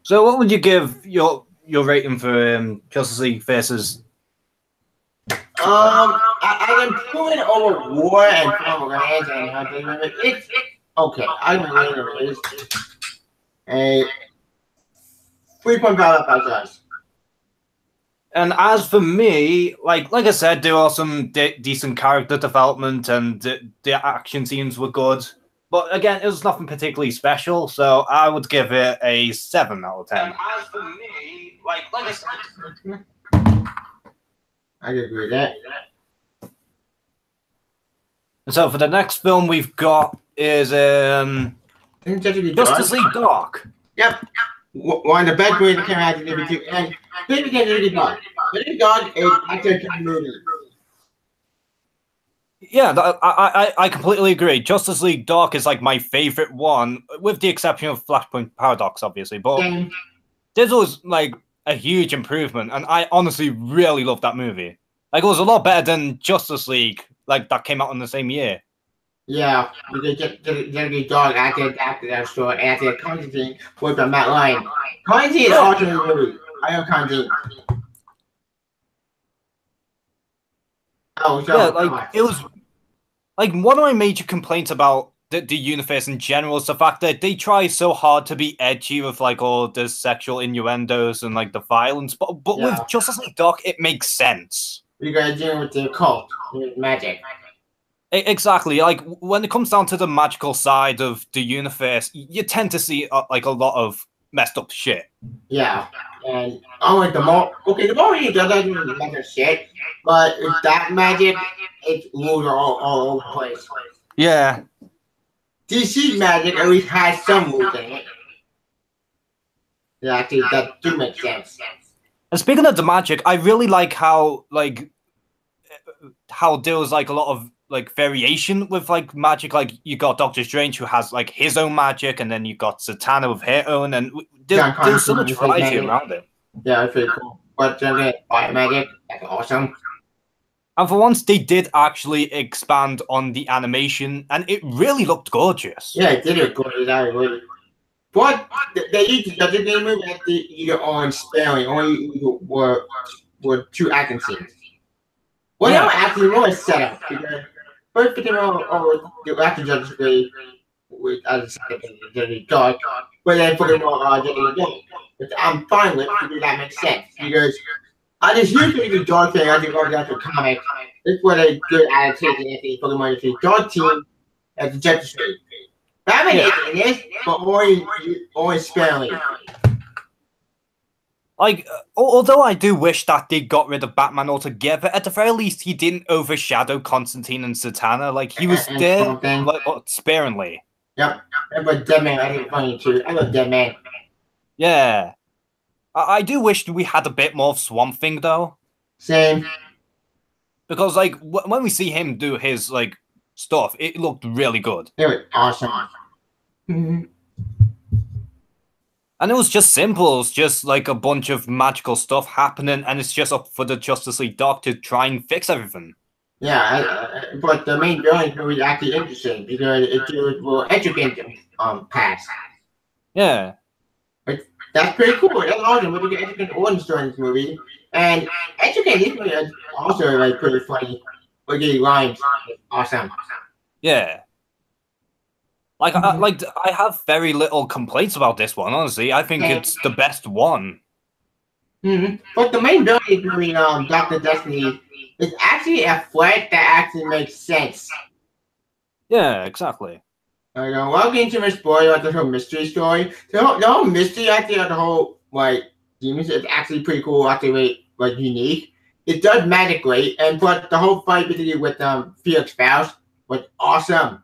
So, what would you give your rating for Justice League versus? I am pulling over War and Pomeranian and Hunting. It's okay. I'm going to rate it a 3.5 out of 5 stars. And as for me, like I said, there are some decent character development and the action scenes were good. But again, it was nothing particularly special, so I would give it a 7 out of 10. And as for me, like I said, I can agree with that. So for the next film we've got is Justice League Dark. Yep. One of the best movies that came out in the movie, and Baby Dog. Baby Dog is actually a movie. Yeah, I completely agree. Justice League Dark is like my favorite one, with the exception of Flashpoint Paradox, obviously. But this was like a huge improvement, and I honestly really love that movie. Like, it was a lot better than Justice League, like that came out in the same year. Yeah, because Justice League Dark after that story, after Constantine was by Matt Ryan. Constantine is also a movie. I love Constantine. Oh, so yeah, like it was like one of my major complaints about the universe in general is the fact that they try so hard to be edgy with like all the sexual innuendos and like the violence, but with Justice League Dark, it makes sense. You gotta deal with the occult, with magic. Exactly. Like when it comes down to the magical side of the universe, you tend to see like a lot of messed up shit. Yeah, and unlike the more he does like magic shit, but with that magic, it's rules all over the place. Yeah. DC magic at least has some rules in it. Yeah, actually, that do make sense. And speaking of the magic, I really like how there was like a lot of like variation with like magic. Like you got Doctor Strange who has like his own magic, and then you got Zatanna with her own, and there's so much variety around it. Yeah, it's pretty cool. But white magic, that's awesome. And for once, they did actually expand on the animation, and it really looked gorgeous. Yeah, it did look gorgeous. I agree. But they used the game move at the either on spelling, only were 2 action scenes. Well, yeah. That actually was set up because first became the action Justice League with as a Dark, but then put them on Justice League. But I'm fine with it because that makes sense because I just usually the Dark thing. I think going down to a comic. It's what a good adaptation if they Pokemon into the Dark team as the Justice League. Batman is in this, but only spelling. Like, although I do wish that they got rid of Batman altogether, at the very least, he didn't overshadow Constantine and Satana. Like, he was And there, something. like, sparingly. Yep. But Deadman, I think funny too. I love Deadman. Yeah. I do wish we had a bit more of Swamp Thing, though. Same. Because, like, when we see him do his, like, stuff, it looked really good. It was awesome. And it was just simple. It was just, like, a bunch of magical stuff happening, and it's just up for the Justice League Doc to try and fix everything. Yeah, but the main villain was actually interesting because it will educate them past. Yeah. That's pretty cool. That's awesome. We get educate origin story in this movie. And educate this movie is also like pretty funny. We get lines. Awesome. Yeah. Like, I have very little complaints about this one, honestly. I think it's the best one. But the main villain in this movie, Dr. Destiny, is actually a threat that actually makes sense. Yeah, exactly. I don't want to get into my spoiler about the whole mystery story. The whole mystery actually of the whole like demons is actually pretty cool, actually like unique. It does magic great, and but the whole fight between with Felix Faust was awesome.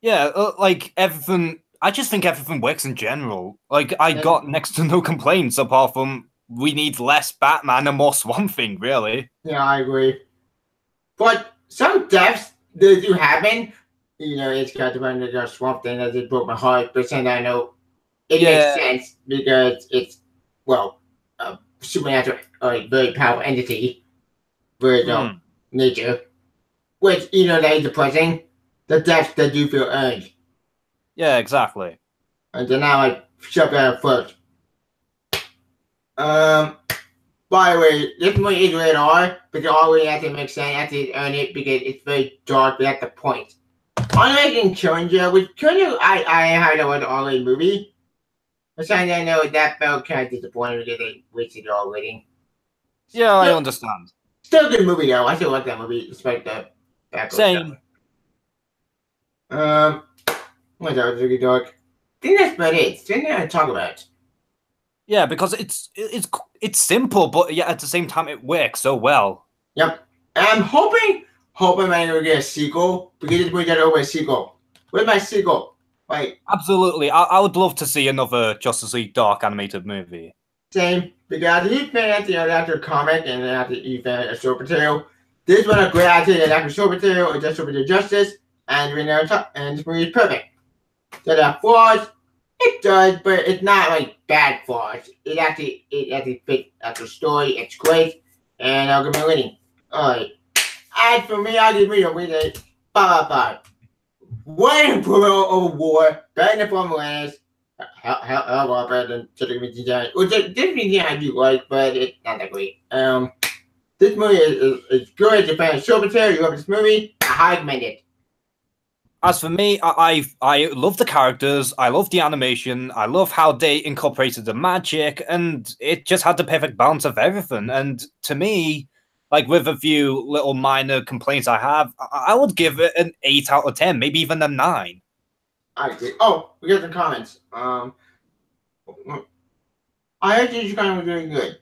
Yeah, like everything. I just think everything works in general. Like I got next to no complaints apart from we need less Batman and more Swamp Thing, really. Yeah, I agree. But some deaths that do happen, you know, it's got to run the Swamp Thing that just broke my heart. But then I know it makes sense because it's a supernatural, very powerful entity, very nature, which that is depressing. The deaths that do feel earned. Yeah, exactly. And then now I shove that first. By the way, this movie is rated R, but it always has to make sense, has to earn it because it's very dark, but at the point. Unlike in Killinger, which Killinger I had a R-rated movie. Besides, I know that felt kind of disappointing because they wasted it all rating. Yeah, I understand. Still a good movie though. I still like that movie, despite the background. Same. What's that? Really dark. I think that's about it. Something I talk about. Yeah, because it's simple, but yeah, at the same time it works so well. Yep. And I'm hoping I'm gonna get a sequel because this movie got over a sequel. Where's my sequel? Like absolutely, I would love to see another Justice League Dark animated movie. Same, because you fan after a comic and then after you fan a soap material. This one a great idea after soap material or just soap material justice, and this movie is perfect. So there are flaws. It does, but it's not like bad flaws. It actually fits the story. It's great, and I'll give it a rating. Alright. As for me, I'll give it a rating 5/5. One improvement over War, better than Formulas. Hell of a lot better than District Design. Well, District Design I do like, but it's not that great. This movie is good. If you're a fan of show material, you love this movie, I highly recommend it. As for me, I love the characters, I love the animation, I love how they incorporated the magic, and it just had the perfect balance of everything. And to me, like with a few little minor complaints I have, I would give it an 8 out of 10, maybe even a 9. I agree. Oh, we got the comments. I heard Jessica Dog was really good.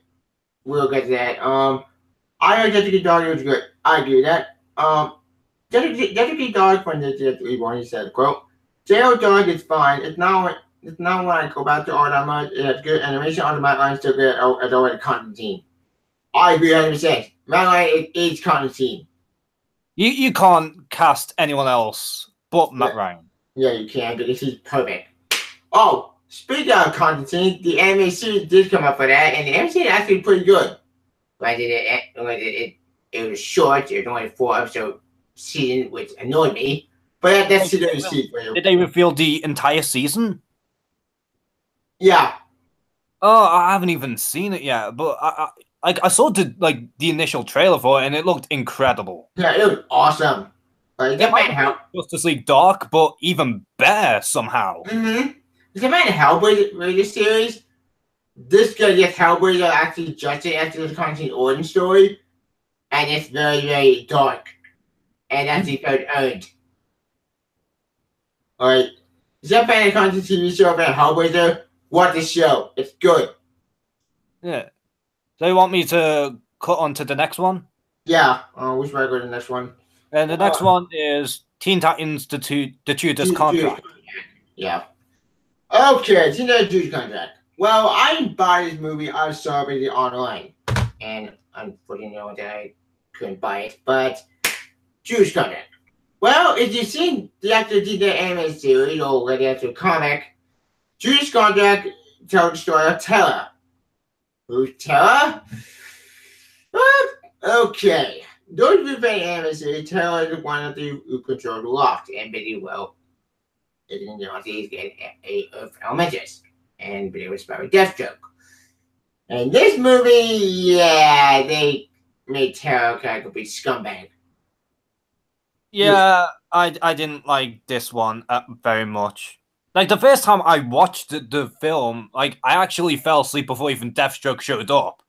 We'll get to that. I heard Jessica Dog was good. I agree with that. Jessica Dog from the one he said, quote, J.O. Dog is fine. It's not when I go back to art that much. It has good animation on the Matt Line still good as already Constantine. I agree 100%. Matt Line is Constantine. You can't cast anyone else but Matt Ryan. Yeah, you can because he's perfect. Oh, speaking of Constantine, the anime series did come up for that, and the anime series is actually pretty good. But it was short. It was only 4-episode season, which annoyed me. But that's the season for you. Did they reveal the entire season? Yeah. Oh, I haven't even seen it yet, but I saw the initial trailer for it, and it looked incredible. Yeah, it was awesome. Like, that might help. Justice League Dark, but even better somehow. It's about Hellblazer series. This guy gets Hellblazer actually Justice after the Constantine origin story, and it's very, very dark, and actually felt earned. Alright, is that fan of Constantine TV show about Hellblazer? Watch the show. It's good. Yeah. So you want me to cut on to the next one? Yeah. Which way go to the next one? And the next one is Teen Titans: The Tutors Contract. Yeah. Okay, Teenage Juice Contract. Well, I didn't buy this movie. I saw it online, and unfortunately, that I couldn't buy it. But Juice Contract. Well, if you've seen the actor did the anime series or the actual comic, Juice Contract tells the story of Terra. Who's Terra? Okay. Those who play anime series, Terra is one of the who control the loft, and pretty well. It didn't know he's getting a of Elementals, and it was about Deathstroke. And this movie, yeah, they made Terra kind of be scumbag. Yeah, I didn't like this one very much. Like the first time I watched the film, like I actually fell asleep before even Deathstroke showed up.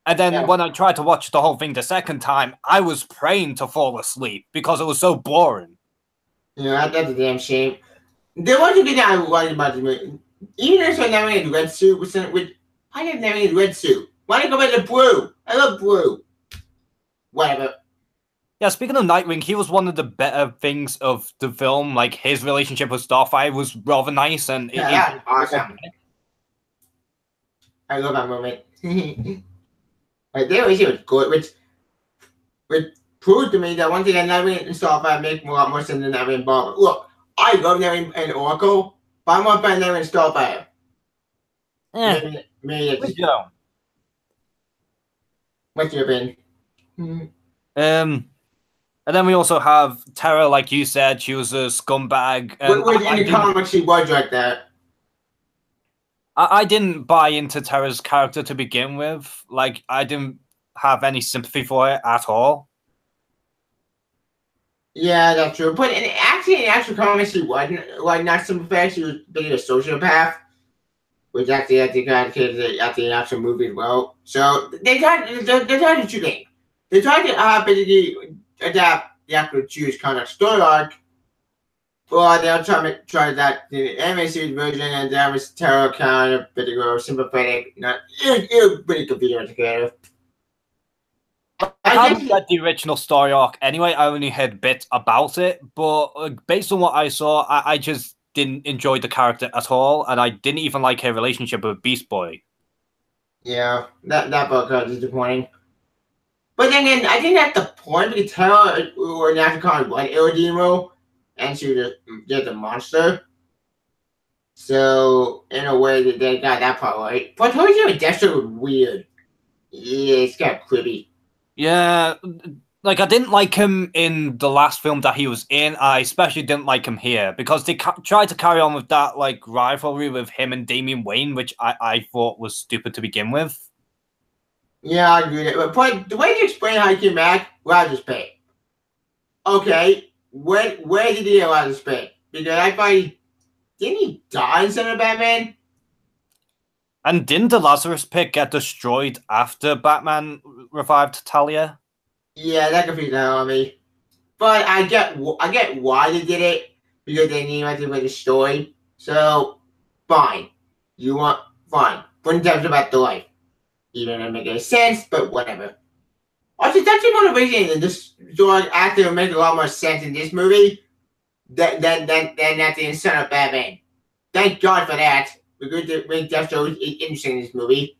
And then when I tried to watch the whole thing the second time, I was praying to fall asleep because it was so boring. Yeah, that's a damn shame. There was a thing I liked about the movie. Even if I never had a red suit, I didn't never need a red suit. Why did I go back to blue? I love blue. Whatever. Yeah, speaking of Nightwing, he was one of the better things of the film. Like his relationship with Starfire was rather nice, and that's awesome. I love that moment. Like there was good, which proved to me that one thing that Nightwing and Starfire make a lot more sense than Nightwing and Bomber. Look, I love Nightwing and Oracle, but I'm not fan Nightwing and Starfire. Maybe what's your opinion? And then we also have Terra, like you said, she was a scumbag. And in the comics, she was like that. I didn't buy into Terra's character to begin with. Like, I didn't have any sympathy for it at all. Yeah, that's true. But in actual comics, she wasn't like not sympathetic. She was being a sociopath, which actually had to kind of at the actual movie as well. So they tried to do things. They tried to basically adapt the actual Jewish kind of story arc, but they'll try that the anime series version, and that was Terra kind of pretty sympathetic. It was pretty confusing together. I haven't read the original story arc anyway. I only heard bits about it, but based on what I saw, I just didn't enjoy the character at all, and I didn't even like her relationship with Beast Boy. Yeah, that part was disappointing. But then again, I think that's the point because Terra or Naticon was Illdemo, and she was just a monster. So in a way, they got that part right. But Tojo and Dexter was weird. Yeah, it's kind of creepy. Yeah, like I didn't like him in the last film that he was in. I especially didn't like him here because they tried to carry on with that like rivalry with him and Damian Wayne, which I thought was stupid to begin with. Yeah, I agree. But the way you explain how he came back, Rogers Pay. Okay, where did he get Rogers Pay? Because I thought didn't he die in Son of Batman? And didn't the Lazarus Pit get destroyed after Batman revived Talia? Yeah, that confused the hell out of me. But I get why they did it because they needed to make a story. So fine, fine. Fun times about the life. Even doesn't make any sense, but whatever. Also, that's the motivation in this story actually will make a lot more sense in this movie than at the Son of Batman. Thank God for that. We're going to make that show interesting in this movie.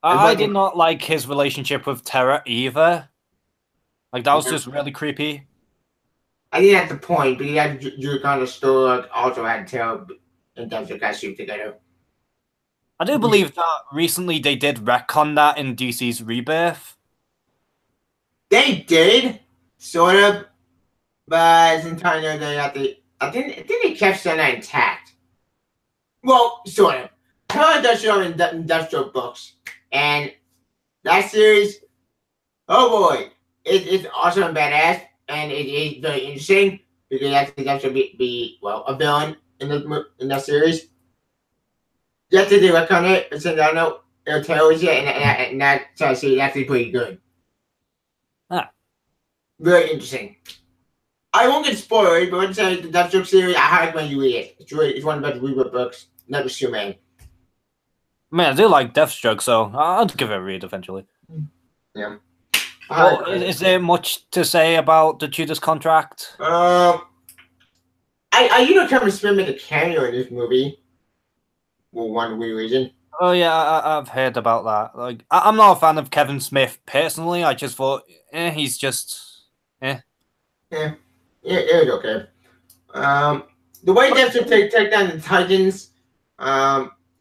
I did not like his relationship with Terra either. Like, that was just really creepy. I think that's the point, because that Drew kind of story also had Terra and Deathstroke got shoot together. I do believe that recently they did retcon that in DC's Rebirth. They did, sort of, but it's entirely they have to. I think they kept some intact. Well, sort of. Terra does show in Deathstroke books, and that series, oh boy, it's awesome and badass, and it is very interesting because that should be a villain in that series. You have to do work on it, and so I know it'll tell you, and that series is actually pretty good. Very interesting. I won't get spoiled, but when I say the Deathstroke series, I highly recommend you read it. It's one of the best Rebirth books, never Superman. Man, I do like Deathstroke, so I'll give it a read eventually. Yeah. Well, is there much to say about the Judas Contract? You know Kevin Smith made a cameo in this movie for one weird reason. Oh yeah, I've heard about that. Like, I'm not a fan of Kevin Smith personally. I just thought, he's just, Yeah, it was okay. The way Deathstroke take down the Titans,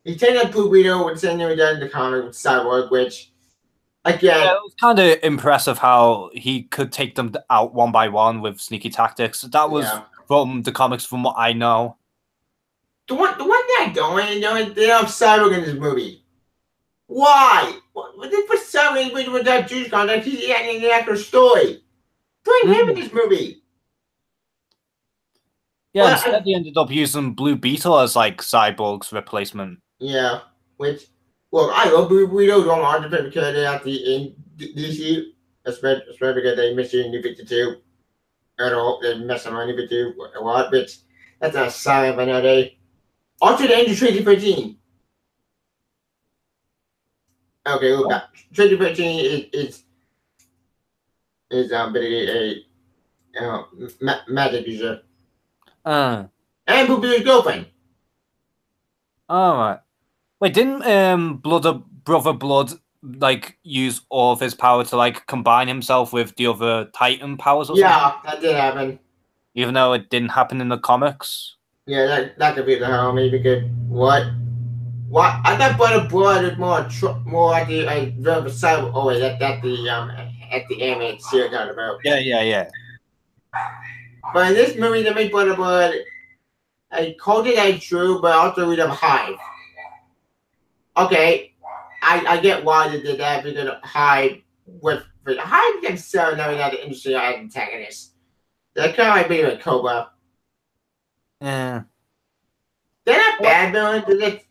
he take down Blue Beetle with the same thing he done in the comic with Cyborg, which again, Yeah, it was kind of impressive how he could take them out one by one with sneaky tactics. That was from the comics, from what I know. The one thing I don't know, they don't have Cyborg in this movie. Why? What they put Cyborg with that Juice Contract? He's in the actual story. Put him in this movie. Yeah, well, instead they ended up using Blue Beetle as like Cyborg's replacement. Yeah, which, well, I love Blue Beetle. Don't want to pick character at the in DC, especially because they miss you in New 52 at all. They mess them on New 52 a lot, but that's a sign of another day. Altered Angel 2013. Okay, look, 2013 is a magic user. And Blue Beetle's girlfriend. Alright. Wait, didn't Brother Blood like use all of his power to like combine himself with the other Titan powers or something? Yeah, that did happen. Even though it didn't happen in the comics? Yeah, that could be the homie because what? I thought Brother Blood is more at the cyber. Oh wait, at the animated series talking about. Yeah. But in this movie, they made Brother Blood a coded as true, but also with a Hive. Okay, I get why they did that because Hive themselves never had an interesting antagonist. They're kind of like being a Cobra. Yeah. They're not bad villains.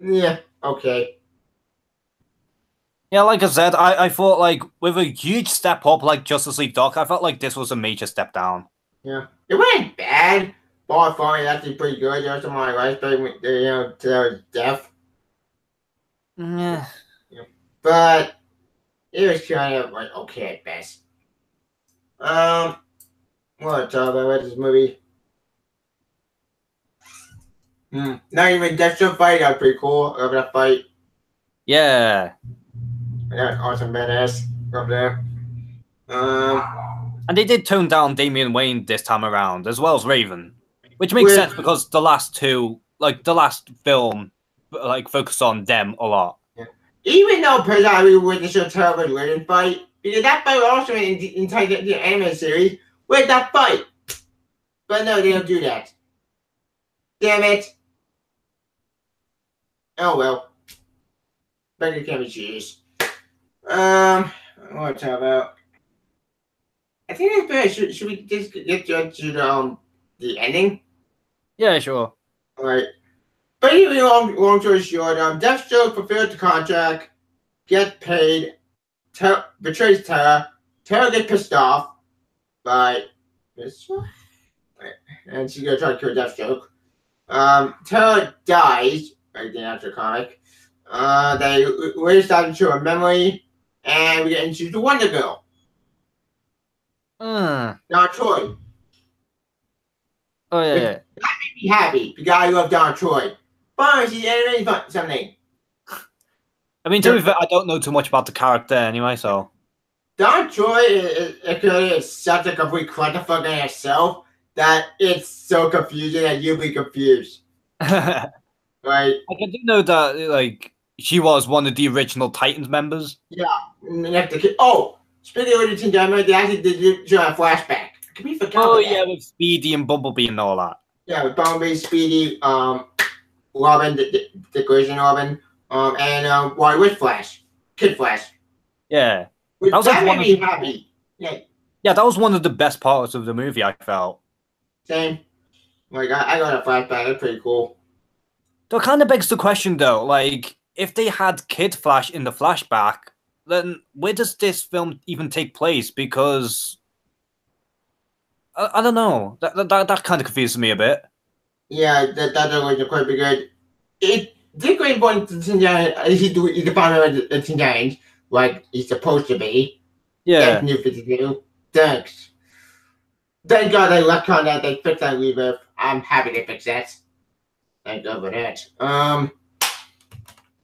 Yeah, okay. Yeah, like I said, I thought like with a huge step up like Justice League Doc, I felt like this was a major step down. Yeah, it wasn't bad. Ball falling actually pretty good. There's some of my life, to their death. Yeah. But it was kind of like okay at best. What to talk about this movie? Not even Deathstroke fight. That was pretty cool. I love that fight. Yeah. That awesome badass up there. And they did tone down Damian Wayne this time around, as well as Raven, which makes sense because the last film, like focused on them a lot. Yeah. Even though personally with the show Terrible Raven fight, because that fight was also in the anime series with that fight, but no, they don't do that. Damn it. Oh well. Better can be choose. What to talk about? I think it's better. Should we just get to the ending? Yeah, sure. Alright. But anyway, long story short, Deathstroke fulfilled the contract, get paid, betrays Terra. Terra gets pissed off by this one, and she's gonna try to kill Deathstroke. Terra dies right then after the comic. They raise that into a memory, and we get introduced to Wonder Girl. Donna Troy. Oh yeah. That made me happy because I love Donna Troy. Fine, she's animating something. I mean, to be fair, I don't know too much about the character anyway, so. Donna Troy is such a complete clusterfuck in herself that it's so confusing that you'll be confused. Right? Like, I do know that like she was one of the original Titans members. Yeah. Oh, speaking of the Teen Dynamite, they actually did a flashback. Can we forget? Oh yeah, with Speedy and Bumblebee and all that. Yeah, with Bumblebee, Speedy, Robin, the Grayson Robin, and Wally with Flash, Kid Flash. Yeah, that was like made me happy. Yeah, that was one of the best parts of the movie. I felt. Same. Like I got a flashback. That's pretty cool. That kind of begs the question, though. Like, if they had Kid Flash in the flashback, then where does this film even take place? Because I don't know. That kind of confuses me a bit. Yeah, that was quite good. Dick Green Point to Teen Titans, he's the founder of the Teen Titans, like he's supposed to be. Yeah. New 52. Thanks. Thank God they left on that. They fixed that rebirth. I'm happy they fixed that. Thank God for that.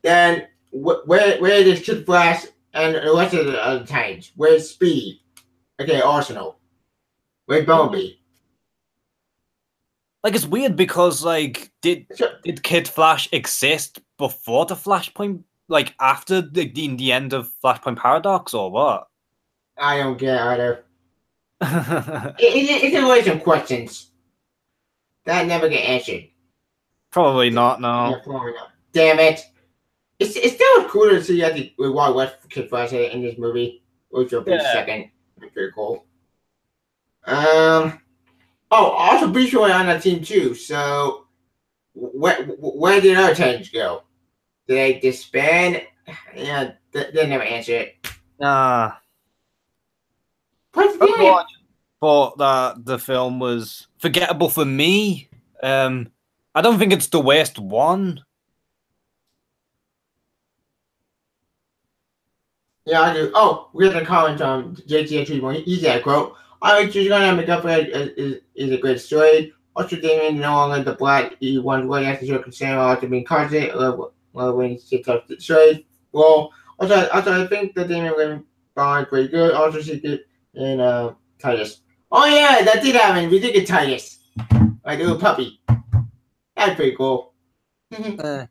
Then where is Kid Flash and the rest of the other Titans? Where's Speed? Okay, Arsenal. Where's Bumblebee? Like, it's weird because, like, did Kid Flash exist before the Flashpoint, like, after the end of Flashpoint Paradox, or what? I don't get either. It's always some questions that never get answered. Probably not, no. Yeah, probably not. Damn it. It's still cool to see the Wild West Kid Flash in this movie, which will be second. Pretty cool. Oh, also Beast Boy on that team too. So, where did our teams go? Did they disband? Yeah, they never answer it. Nah. But thought that the film was forgettable for me. I don't think it's the worst one. Yeah, I do. Oh, we have a comment from JTX3. He said, quote, "I was just gonna make up for it is a great story. Also, Damien no longer the black he wants what after your concern about to be constant when he sits up the story. Well, also I think the Damien Lynn Bond pretty good. Also, she did in Titus. Oh yeah, that did happen. We did get Titus, like a little puppy. That's pretty cool. Like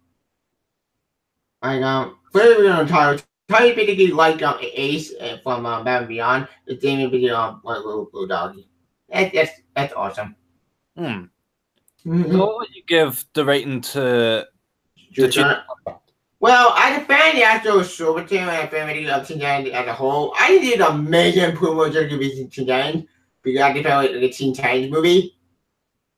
very on Titus. Titus basically like Ace from Batman Beyond. The Damien video like little doggy. That's awesome. So what would you give the rating to the Well, as a fan of the actual Silverton and a fan of Teen Titans as a whole, I think it's a major improvement to the Teen Titans because I felt like the Teen Titans movie.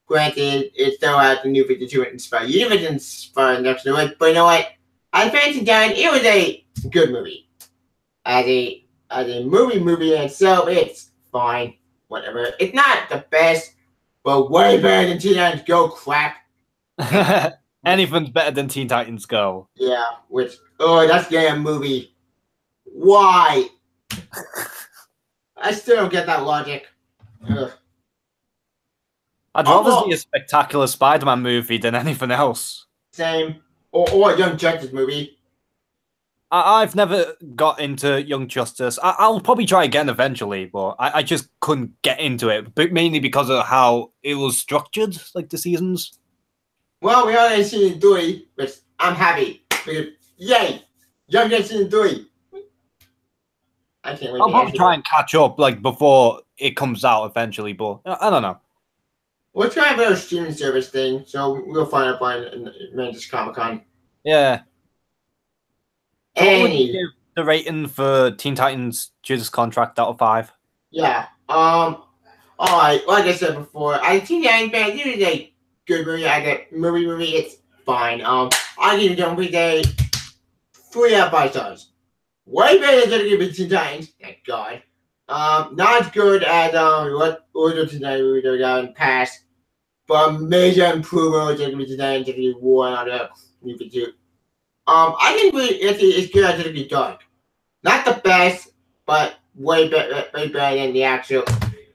Granted, it still has the New 52 inspired universe inspired next to it, but you know what? As a fan of Teen Titans, it was a good movie. As a movie in itself, it's fine. Whatever. It's not the best, but way better than Teen Titans Go crap. Anything's better than Teen Titans Go. Yeah, that's damn movie. Why? I still don't get that logic. Ugh. I'd rather see a spectacular Spider-Man movie than anything else. Same. Or a Young Justice movie. I've never got into Young Justice. I'll probably try again eventually, but I just couldn't get into it, but mainly because of how it was structured, like the seasons. Well, we already seen 3, but I'm happy. Yay! Young Justice season 3. I can't wait. I'll probably try and catch up like before it comes out eventually, but I don't know. We'll try a better streaming service thing, so we'll find out by Manchester Comic-Con. Yeah. So what would you give the rating for Teen Titans Judas Contract out of 5? Yeah. Alright, like I said before, I Teen Titans fan, it is a good movie. I get movie, it's fine. I give it Don't Day 3 out of 5 stars. Way better than give it Teen Titans, thank God. Not as good as what other Teen Titans movies have got in the past, but major improvement over Teen Titans if you want on the New 52. I think it's good as It's Dark. Not the best, but way better than the actual,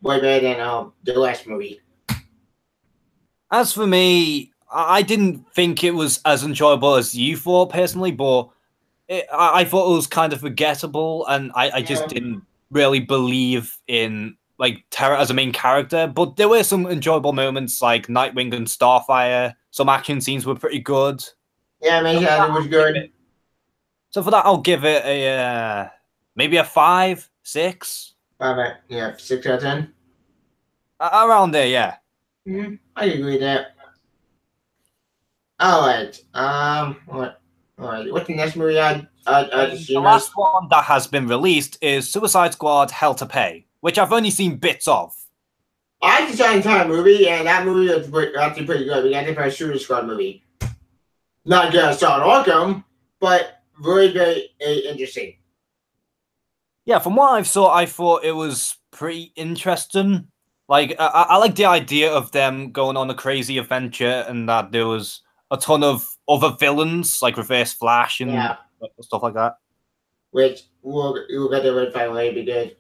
way better than the last movie. As for me, I didn't think it was as enjoyable as you thought personally, but I thought it was kind of forgettable, and I just didn't really believe in like Terra as a main character. But there were some enjoyable moments like Nightwing and Starfire. Some action scenes were pretty good. Yeah, man, it was good. So for that, I'll give it a maybe a 5, 6. 5, yeah, 6 out of 10. Around there, yeah. I agree with that. Alright. Alright. What's the next movie the last one that has been released is Suicide Squad Hell to Pay, which I've only seen bits of. I just saw the entire movie, and that movie was actually pretty good. We got the first Suicide Squad movie. Not good as John Arkham, but very, very interesting. Yeah, from what I thought it was pretty interesting. Like, I like the idea of them going on a crazy adventure and that there was a ton of other villains like Reverse Flash and stuff like that. Which we'll get to Red Flash later because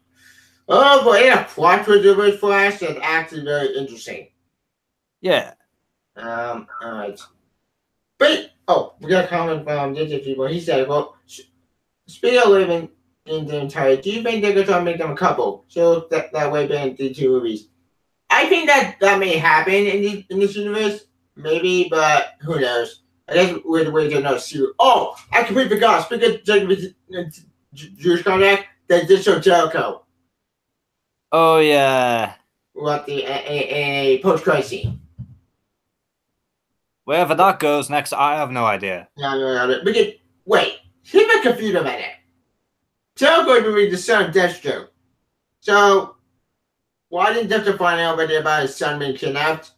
but yeah, plot for the Red Flash is actually very interesting. Yeah. All right. But we got a comment from Ninja People. He said, "Well, speaking of living in the entire, do you think they're going to make them a couple? So that way, in the two movies." I think that may happen in this universe, maybe, but who knows? I guess we're going to know. Oh, I completely forgot. Speaking of Jewish contact, they did show Jericho. Oh yeah. What the a post-credit scene. Wherever that goes next, I have no idea. No. Wait, here's my computer minute. Jericho to be the son of Deathstroke. So, why didn't Deathstroke find out about his son being kidnapped?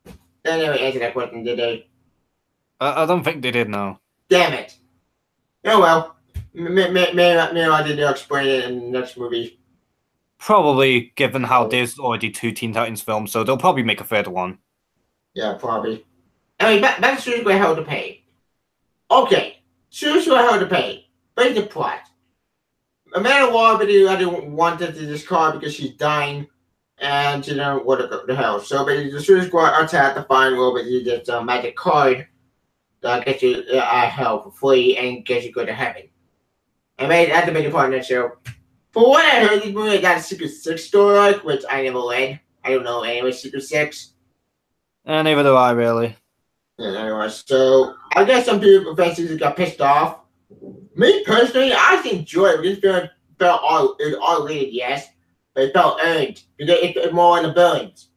They never answered that question, did they? I don't think they did, no. Damn it. Oh well. Maybe I did explain it in the next movie. Probably, given how there's already 2 Teen Titans films, so they'll probably make a third one. Yeah, probably. Anyway, back to Suicide Squad Hell to Pay. Okay, Suicide Squad Hell to Pay. But the plot. Amanda Waller didn't want to this car because she's dying and she doesn't want to go to hell. So basically the Suicide Squad attack to find Robert to get a magic card that gets you out of hell for free and gets you go to heaven. And that's the big part of that show. For what I heard, this movie got a Secret 6 story arc, which I never read. I don't know anyway, Secret 6. Neither do I, really. Yeah, anyway, so I guess some people basically got pissed off. Me personally, I actually enjoyed it. This felt all rated, yes, but it felt earned because it's more in the villains.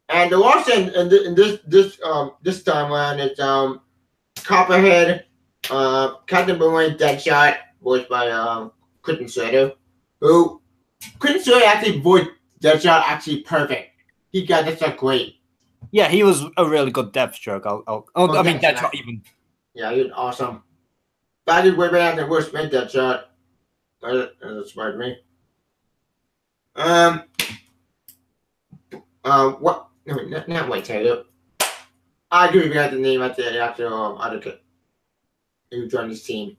And the loss in this time around is Copperhead, Captain Boomerang, Deadshot, voiced by Kristen Stewart, who Kristen Stewart actually voiced Deadshot actually perfect. He got Deadshot great. Yeah, he was a really good Deathstroke. I mean, Deadshot even. Yeah, he was awesome. But I did way better than Will Smith Deadshot. That inspired me. What? No, not White Taylor. I do forget the name of the actual other kid who joined his team.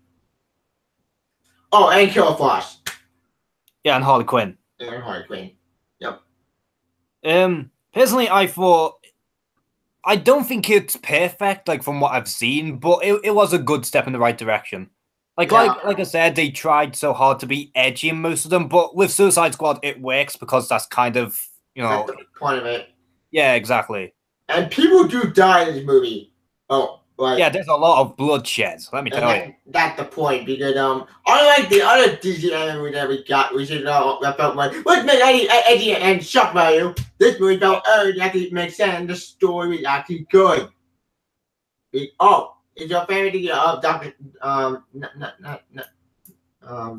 Oh, and Killer Frost. Yeah, and Harley Quinn. And Harley Quinn. Yep. Personally, I don't think it's perfect, like from what I've seen, but it was a good step in the right direction. Like I said, they tried so hard to be edgy in most of them, but with Suicide Squad, it works because that's kind of, that's the point of it. Yeah, exactly. And people do die in this movie. Yeah, there's a lot of bloodshed. Let me tell you. That's the point because unlike the other DC anime that we got, that felt like let's make edgy and shock value. This movie felt actually makes sense. The story was actually good. Is your favorite Doctor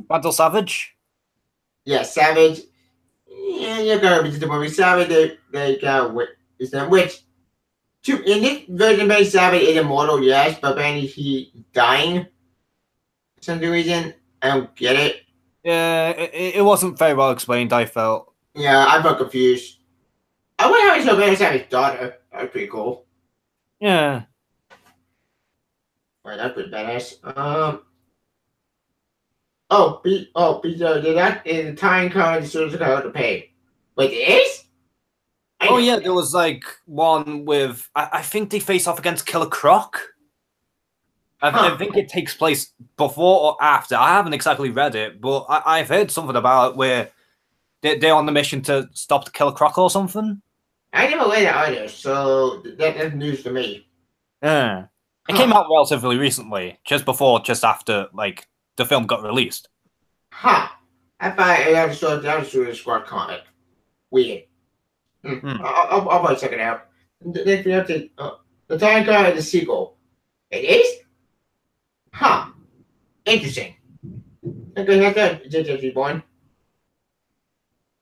Vandal Savage? Yeah, Savage. Yeah, you're gonna be the movie Savage. They got which. In this version, Ben Savage is immortal, yes, but then he dying for some reason. I don't get it. Yeah, it wasn't very well explained, I felt. Yeah, I felt confused. I wonder how he saw Ben Savage's daughter. That was pretty cool. Yeah. Right, that's pretty badass. Did that in the time card as soon as I got to pay. Wait, it is? Oh yeah, there was like one with I think they face off against Killer Croc. I think it takes place before or after. I haven't exactly read it, but I've heard something about it where they're on the mission to stop the Killer Croc or something. I never read it either, so that's news to me. Yeah, it came out relatively recently, just after like the film got released. I thought that was a Squad comic. Weird. I'll probably check it out. Next we have to the Time Card is the sequel. It is? Interesting. Okay, that's that. JJ Born.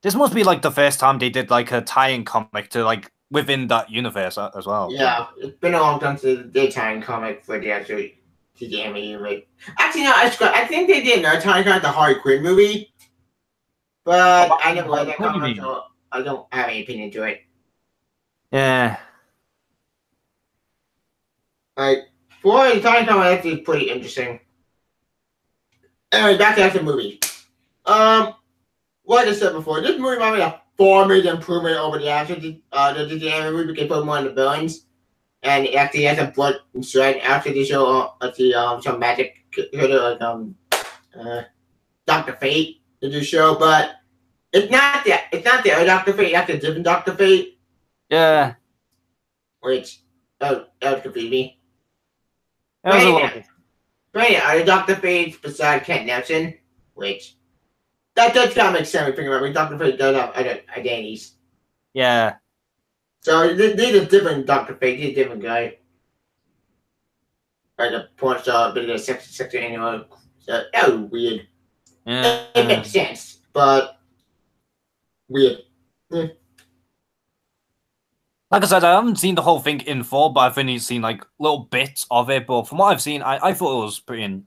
This must be like the first time they did like a tie-in comic to like within that universe as well. Yeah, it's been a long time since they tie-in comic for the actual TGMU movie. Actually, no, I think they did a tie-in comic the Harley Quinn movie, but I never read that comic, so I don't have any opinion to it. Yeah. Like, for the time coming, that's pretty interesting. Anyway, back to the movie. Like I said before, this movie might be a far major improvement over the Disney anime movie because put more in the villains. And it actually has a blood and sweat after the show, some magic like Dr. Fate did the show, but it's not that. It's not the other Dr. Fate. That's a different Dr. Fate. Yeah. Which that would confuse me. Right, other Dr. Fates besides Kent Nelson, which that does kind of make sense. Think about it. Dr. Fate does have other identities. Yeah. So these are different Dr. Fate. He's a different guy. Like a porn star, but a sexy animal. So that was weird. Yeah. It makes sense, but weird. Like I said, I haven't seen the whole thing in full, but I've only seen like little bits of it. But from what I've seen, I thought it was pretty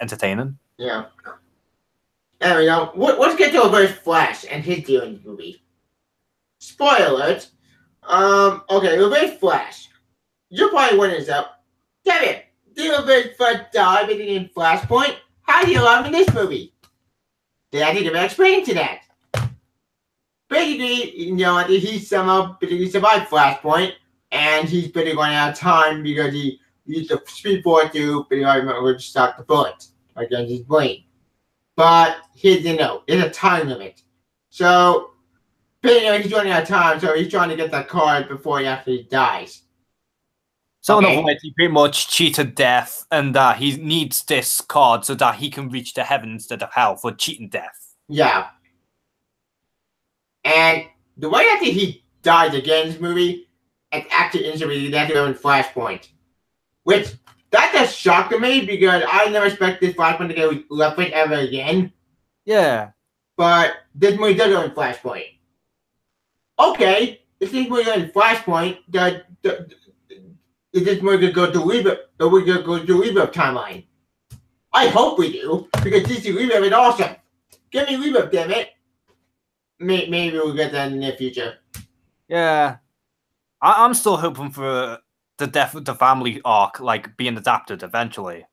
entertaining. Yeah. Anyway, now let's get to Reverse Flash and his deal in the movie. Spoiler alert. Okay, Reverse Flash. You're probably wondering this up. Kevin, did Reverse Flash die in Flashpoint? How do you love in this movie? Did I need to explain to that? Basically, he somehow survived Flashpoint, and he's been going out of time because he used the Speed Force to stop the bullets against his brain. But here's the note: there's a time limit. So, he's running out of time, so he's trying to get that card before he actually dies. So in other words, he pretty much cheated death, and he needs this card so that he can reach the heaven instead of hell for cheating death. Yeah. And the way that he dies again in this movie, it's actually instantly in Flashpoint. Which, that just shocked me because I never expected Flashpoint to get left with ever again. Yeah. But this movie does go in Flashpoint. Okay, if this movie goes in Flashpoint, is this movie going to go to Rebirth? Or we going to go to Rebirth timeline? I hope we do, because DC Rebirth is awesome. Give me Rebirth, damn it. Maybe we'll get that in the near future. Yeah. I'm still hoping for the death of the family arc, like, being adapted eventually.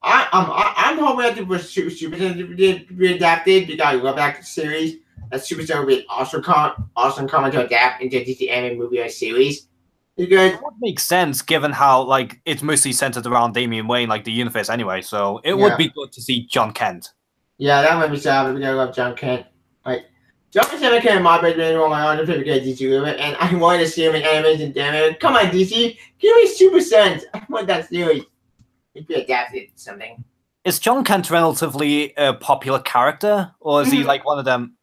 I'm hoping that the Superstar to be adapted because I love that series. That Superstar would be an awesome comment to adapt into a DC anime movie or series. Because it would make sense given how, like, it's mostly centered around Damian Wayne, like the universe anyway, so it would be good to see John Kent. Yeah, that would be sad because I love John Kent. Like, John Kent in my bedroom on my own because DC with it, and I wanted to see him in animation. Damn it! Come on, DC, give me Super Sons. I want that series. It'd be adapted to something. Is John Kent relatively a popular character, or is he like one of them?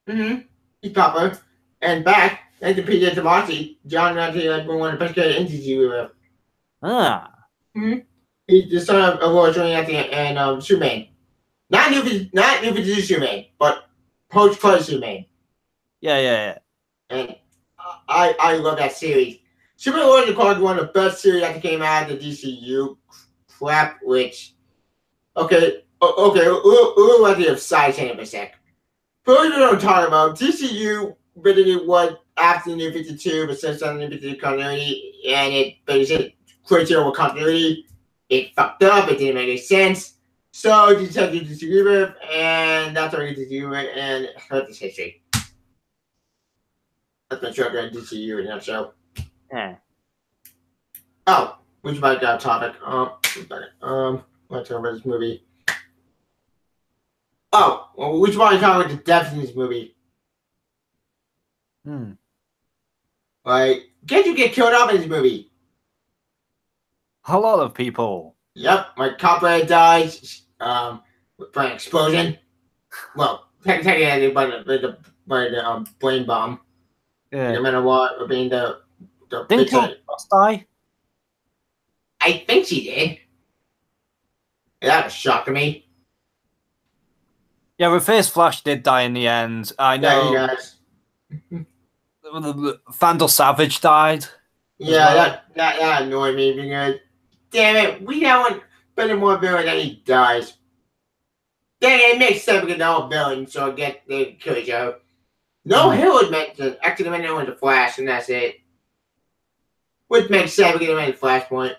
He's popular, and back like the PJ Tomasi, John actually like one of the best guys in DC with. He's the son of Laura Jones and Superman. Not New 52 Superman, but post-credit Superman. Yeah. And I love that series. Superman Origins is one of the best series that came out of the DCU crap, which... Okay, we'll let the side chain for a sec. For those who don't talk about, DCU basically was after the New 52, but since then the New 52 continuity, and it basically created over continuity. It fucked up, it didn't make any sense. So you decided to disagree with, and that's what we disagree with, and that's this history. That's my short on DCU in a nutshell. Yeah. Oh, which might got a topic. Let's talk about this movie. Oh, well, which one are you talking about the depth in this movie? Like, can't you get killed off in this movie? A lot of people. Yep, my copper dies by an explosion. Well, technically by the brain bomb. Yeah. No matter what, being the Didn't Cross die? I think she did. That was shocking me. Yeah, Reverse Flash did die in the end. I know. Yeah, he does. Vandal Savage died. Yeah, that annoyed me because, damn it, we haven't been more villain than he dies. Dang it makes sense because they're all villains, so I get they kill each other. No, Hill was meant to actually meant to the Flash, and that's it. which makes sense. We're gonna make Flashpoint.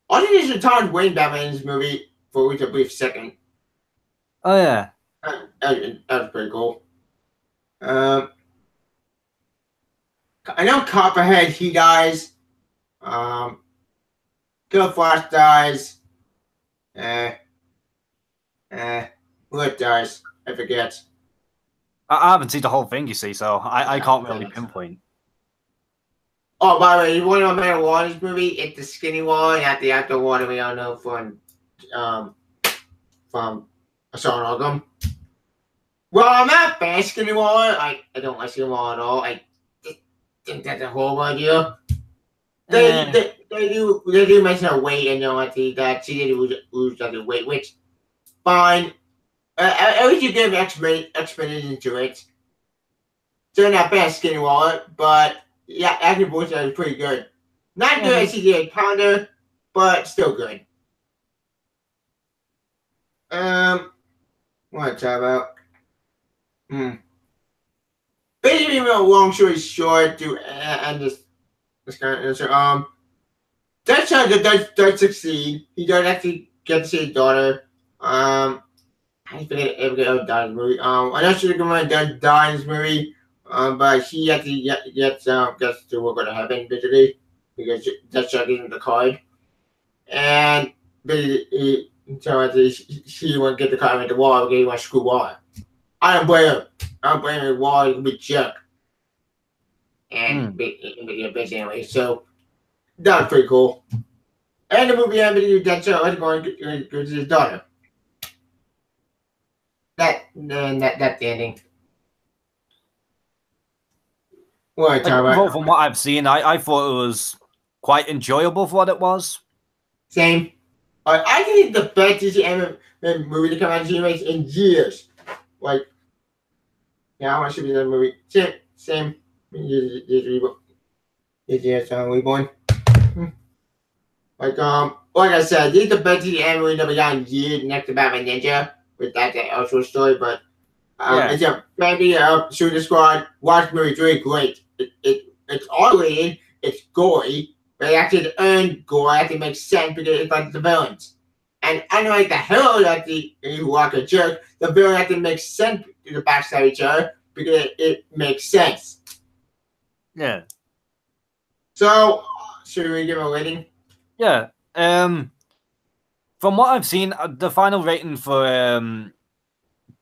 Also, there's a Thomas Wayne Batman in this movie for a brief second. Oh yeah, that was pretty cool. I know Copperhead, he dies. Killer Flash dies. What dies? I forget. I haven't seen the whole thing, you see, so I can't really pinpoint. Oh, by the way, you want to know about Warner's movie? It's the skinny one, not the actor one we all know from Assault on Arkham. Well, I'm not a fan of skinny one. I don't like skinny one at all. I think that's a horrible idea. They do mention her weight and that she did lose the weight, which fine. At least you give explanation to it. So not bad skinny wallet, but yeah, acting voice is pretty good. Not good as CGI Pounder, but still good. What to talk about? Basically, long story short, to end this kind of answer. Deadshot does succeed. He does actually get to see his daughter. I forget her daughter's movie. I'm not sure the does die in this movie. But he actually gets to work on heaven basically because Deadshot gives him the card, and basically she won't get the card in the wall because he wants to screw Waller. I don't blame him. I don't blame him. Waller can be a jerk, and be a bitch anyway. So that was pretty cool. And the movie ended with Deadshot going to his daughter. That's the ending. From what I've seen, I thought it was quite enjoyable for what it was. Same. I think it's the best DC movie to come out of GMH in years. Like, yeah, I want to see the movie. Same. Reborn. Like I said, this is the best DC movie that we got in years next to Batman Ninja, with that actual story, but it's a family Suicide Squad. Watch the movie, it's really great. It's R-rated, it's gory, but it actually earned gore. It actually makes sense because it's like the villains. And unlike the hero that who like a jerk, the villain actually makes sense to the backstab each other because it makes sense. Yeah. So, should we give a rating? Yeah. From what I've seen, the final rating for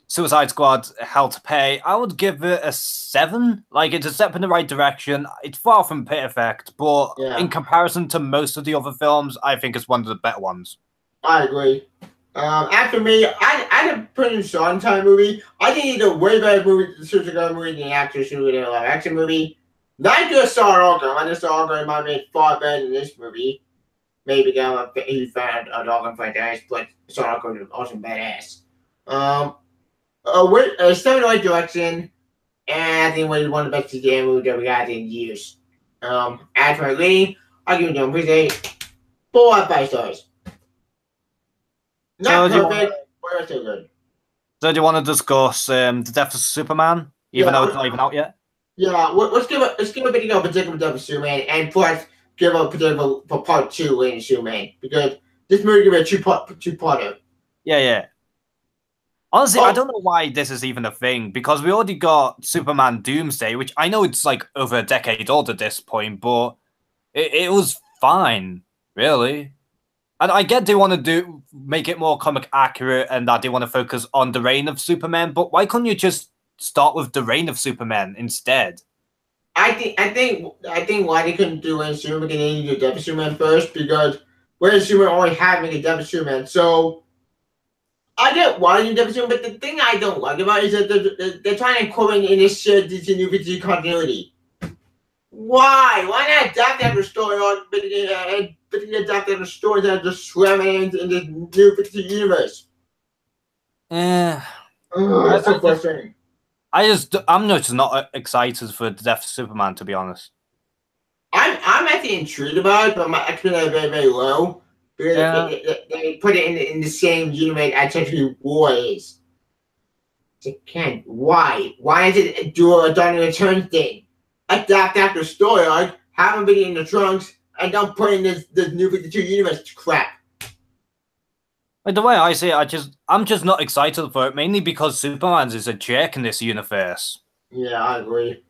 Suicide Squad Hell to Pay, I would give it a 7. Like, it's a step in the right direction. It's far from perfect, but in comparison to most of the other films, I think it's one of the better ones. I agree. After me, I'd put in Sondheim movie. I think it's a way better movie, the Suicide Squad movie, than the actress movie than a live action movie. Not just Star Arkham. I just Star Arkham might be far better than this movie. Maybe he found a Arkham franchise, but Star Arkham is awesome badass. A step in the right direction, and I think it was one of the best CGI movies that we got in years. As for my rating, I'll give it to him. Appreciate 4 out of 5 stars. Not perfect, but still good. So do you want to discuss the Death of Superman, even though it's not even out yet? Yeah, let's give a bit of particular Death of Superman, and plus give a particular for part 2 in Superman, because this movie give it a two-parter. Yeah. Honestly, I don't know why this is even a thing, because we already got Superman Doomsday, which I know it's like over a decade old at this point, but it was fine, really. And I get they want to make it more comic accurate and that they want to focus on the reign of Superman, but why couldn't you just start with the reign of Superman instead? I think why they couldn't do it in Superman, because they needed to do Death of Superman first, because whereas Superman already having a Death of Superman, so I get why you Death of Superman, but the thing I don't like about it is that they're trying to incorporate in this shared DC New 52 continuity. Why? Why not adapt that story on and adapt that story that just swam in the New 52 universe? Yeah. That's so frustrating. I'm just not excited for the Death of Superman, to be honest. I'm actually intrigued about it, but my expectations are very, very low. Because they put it in the same universe as Century War is. Why? Why is it do a Dark Knight Returns thing? Adapt after story arc, have them be in the trunks, and don't put in this new 52 universe crap. Like the way I see it, I'm just not excited for it, mainly because Superman is a jerk in this universe. Yeah, I agree.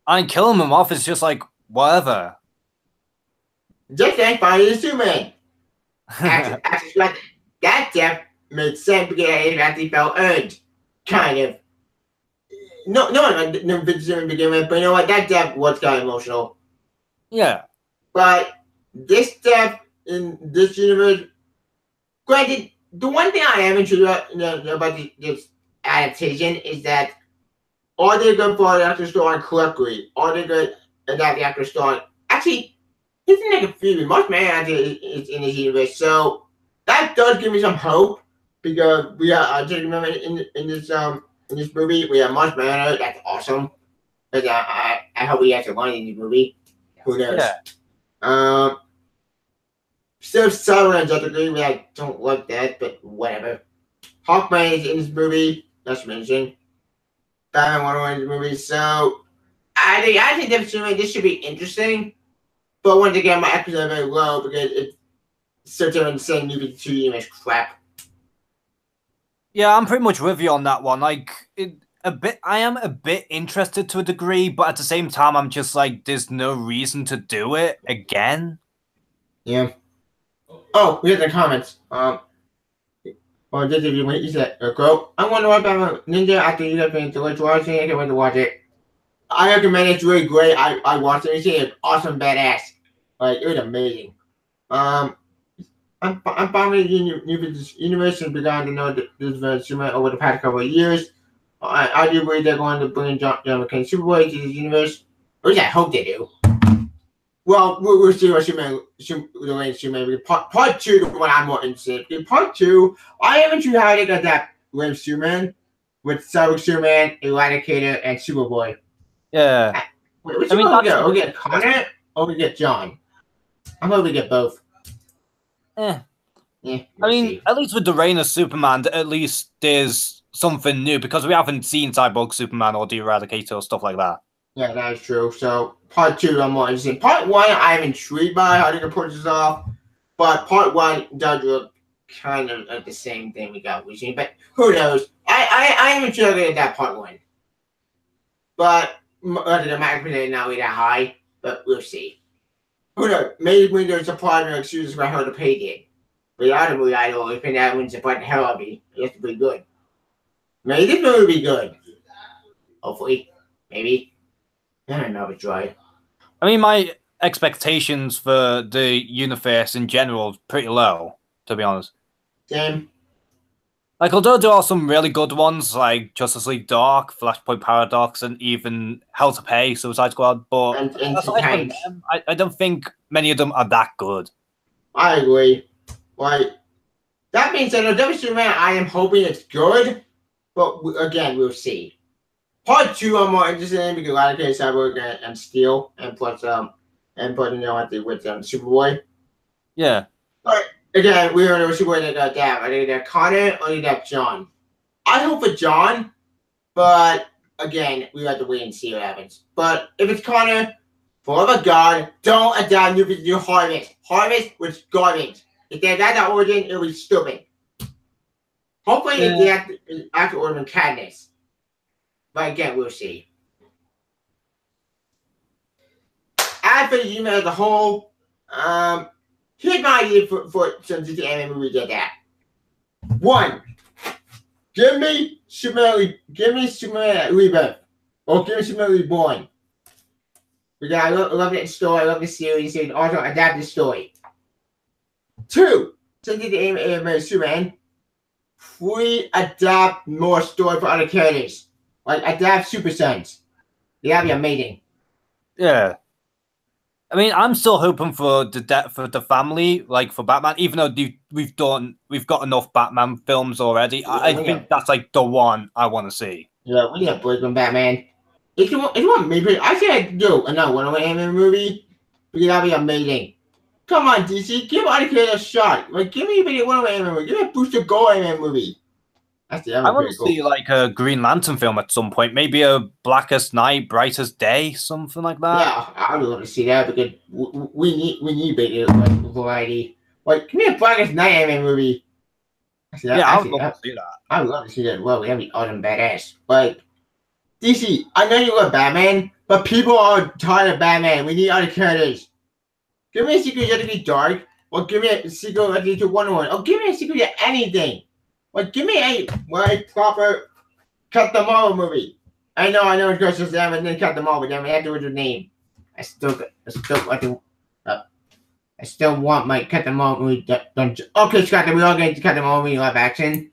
And killing him off is just like whatever. Just like Fire Superman. Actually, that death made sense because it actually felt earned, kind of. No one never been to begin with, but you know what? That death was kind of emotional. Yeah. But this death in this universe, granted, the one thing I am intrigued about this adaptation is that are they going for the actor story correctly? Are they going to adapt the actor story? Actually, isn't like a few much man is in this universe, so that does give me some hope because we are. I just remember in this movie we have Marsh Manhunter. That's awesome. I hope he has a line in this movie. Who knows? Yeah. Still Southern Justice League. I don't like that, but whatever. Hawkman is in this movie. That's mentioned. Batman Wonder Woman in this movie. So I think this should be interesting. But once again, my episodes are very low because it's such an insane new 52 universe crap. Yeah, I'm pretty much with you on that one. Like, I am a bit interested to a degree, but at the same time, I'm just like, there's no reason to do it again. Yeah. Oh, we have the comments. Just if you wait, you said, "Go." I wonder what about Ninja after you have been to watching it. I can't wait to watch it. I recommend it. It's really great. I watched it. It's awesome, badass. Like, it was amazing. I'm finally in new universe and begun to know this Superman over the past couple of years. I do believe they're going to bring John McClane Superboy to this universe. Or at least I hope they do. Well, we'll see what Superman part 2 is what I'm more interested in. Part 2, I haven't sure how they got that Lame Superman with Cyborg Superman, Eradicator, and Superboy. Yeah. Wait, which one we get? We get Connor or we get John? I'm hoping we get both. Yeah, we'll I mean, see. at least with the reign of Superman, at least there's something new because we haven't seen Cyborg Superman or the Eradicator or stuff like that. Yeah, that is true. So, part 2, I'm more interested in. Part 1, I'm intrigued by how they can pull this off. But part 1 does look kind of like the same thing we got recently. But who knows? I am intrigued at that part 1. But my expectation not really that high. But we'll see. Who knows? Maybe when there's a partner excuses for how to pay it. But the other movie I always think that wins the part the hell out of me. It has to be good. Maybe this movie will be good. Hopefully. Maybe. I don't know if it's right. I mean, my expectations for the universe in general is pretty low, to be honest. Same. Like, although there are some really good ones, like Justice League Dark, Flashpoint Paradox, and even Hell to Pay, Suicide Squad, but and aside from them, I don't think many of them are that good. I agree. Like, that being said, the Superman, I am hoping it's good, but again, we'll see. Part 2, I'm more interested in because I like Cyborg and Steel, and plus, with Superboy. Yeah. But again, we don't know Superboy they got that. I think they're Connor or they got John. I hope for John, but again, we have to wait and see what happens. But if it's Connor, for the God, don't adapt new Harvest. Harvest was garbage. If they adapt that origin, it'll be stupid. Hopefully, if they actual origin Cadmus. But again, we'll see. As for the email as a whole, here's my idea for some DC anime movie get that. 1, give me Superman Rebirth, or give me Superman Reborn. Because I love that story, I love the series, and also adapt the story. 2, since it's the anime Superman, please adapt more story for other characters. Like, adapt Super Sons. That'd be amazing. Yeah. I mean, I'm still hoping for the family, like for Batman, even though we've got enough Batman films already. Yeah, I think that's like the one I want to see. Yeah, we got Blake from Batman. If you want maybe I said do another Wonder Woman anime movie because that'd be amazing. Come on, DC, give other kids a shot. Like, give me a Wonder Woman anime movie. Give me a Booster Gold anime movie. That I was want pretty to cool. see like a Green Lantern film at some point. Maybe a Blackest Night, Brightest Day, something like that. Yeah, I would love to see that because we need bigger like variety. Like, give me a Blackest Night anime movie. Yeah, I would Actually, love to see that. I would love to see that. Well, that'd be awesome, badass. Like DC, I know you love Batman, but people are tired of Batman. We need other characters. Give me a Secret Identity Dark, or give me a Secret Identity Wonder Woman, or give me a Secret of anything. Like, give me a proper Captain Marvel movie. I know, it's just them and then Captain Marvel, then we have to with the name. I still want my Captain Marvel movie done. Okay, Scott, then we all get to Captain Marvel movie live action.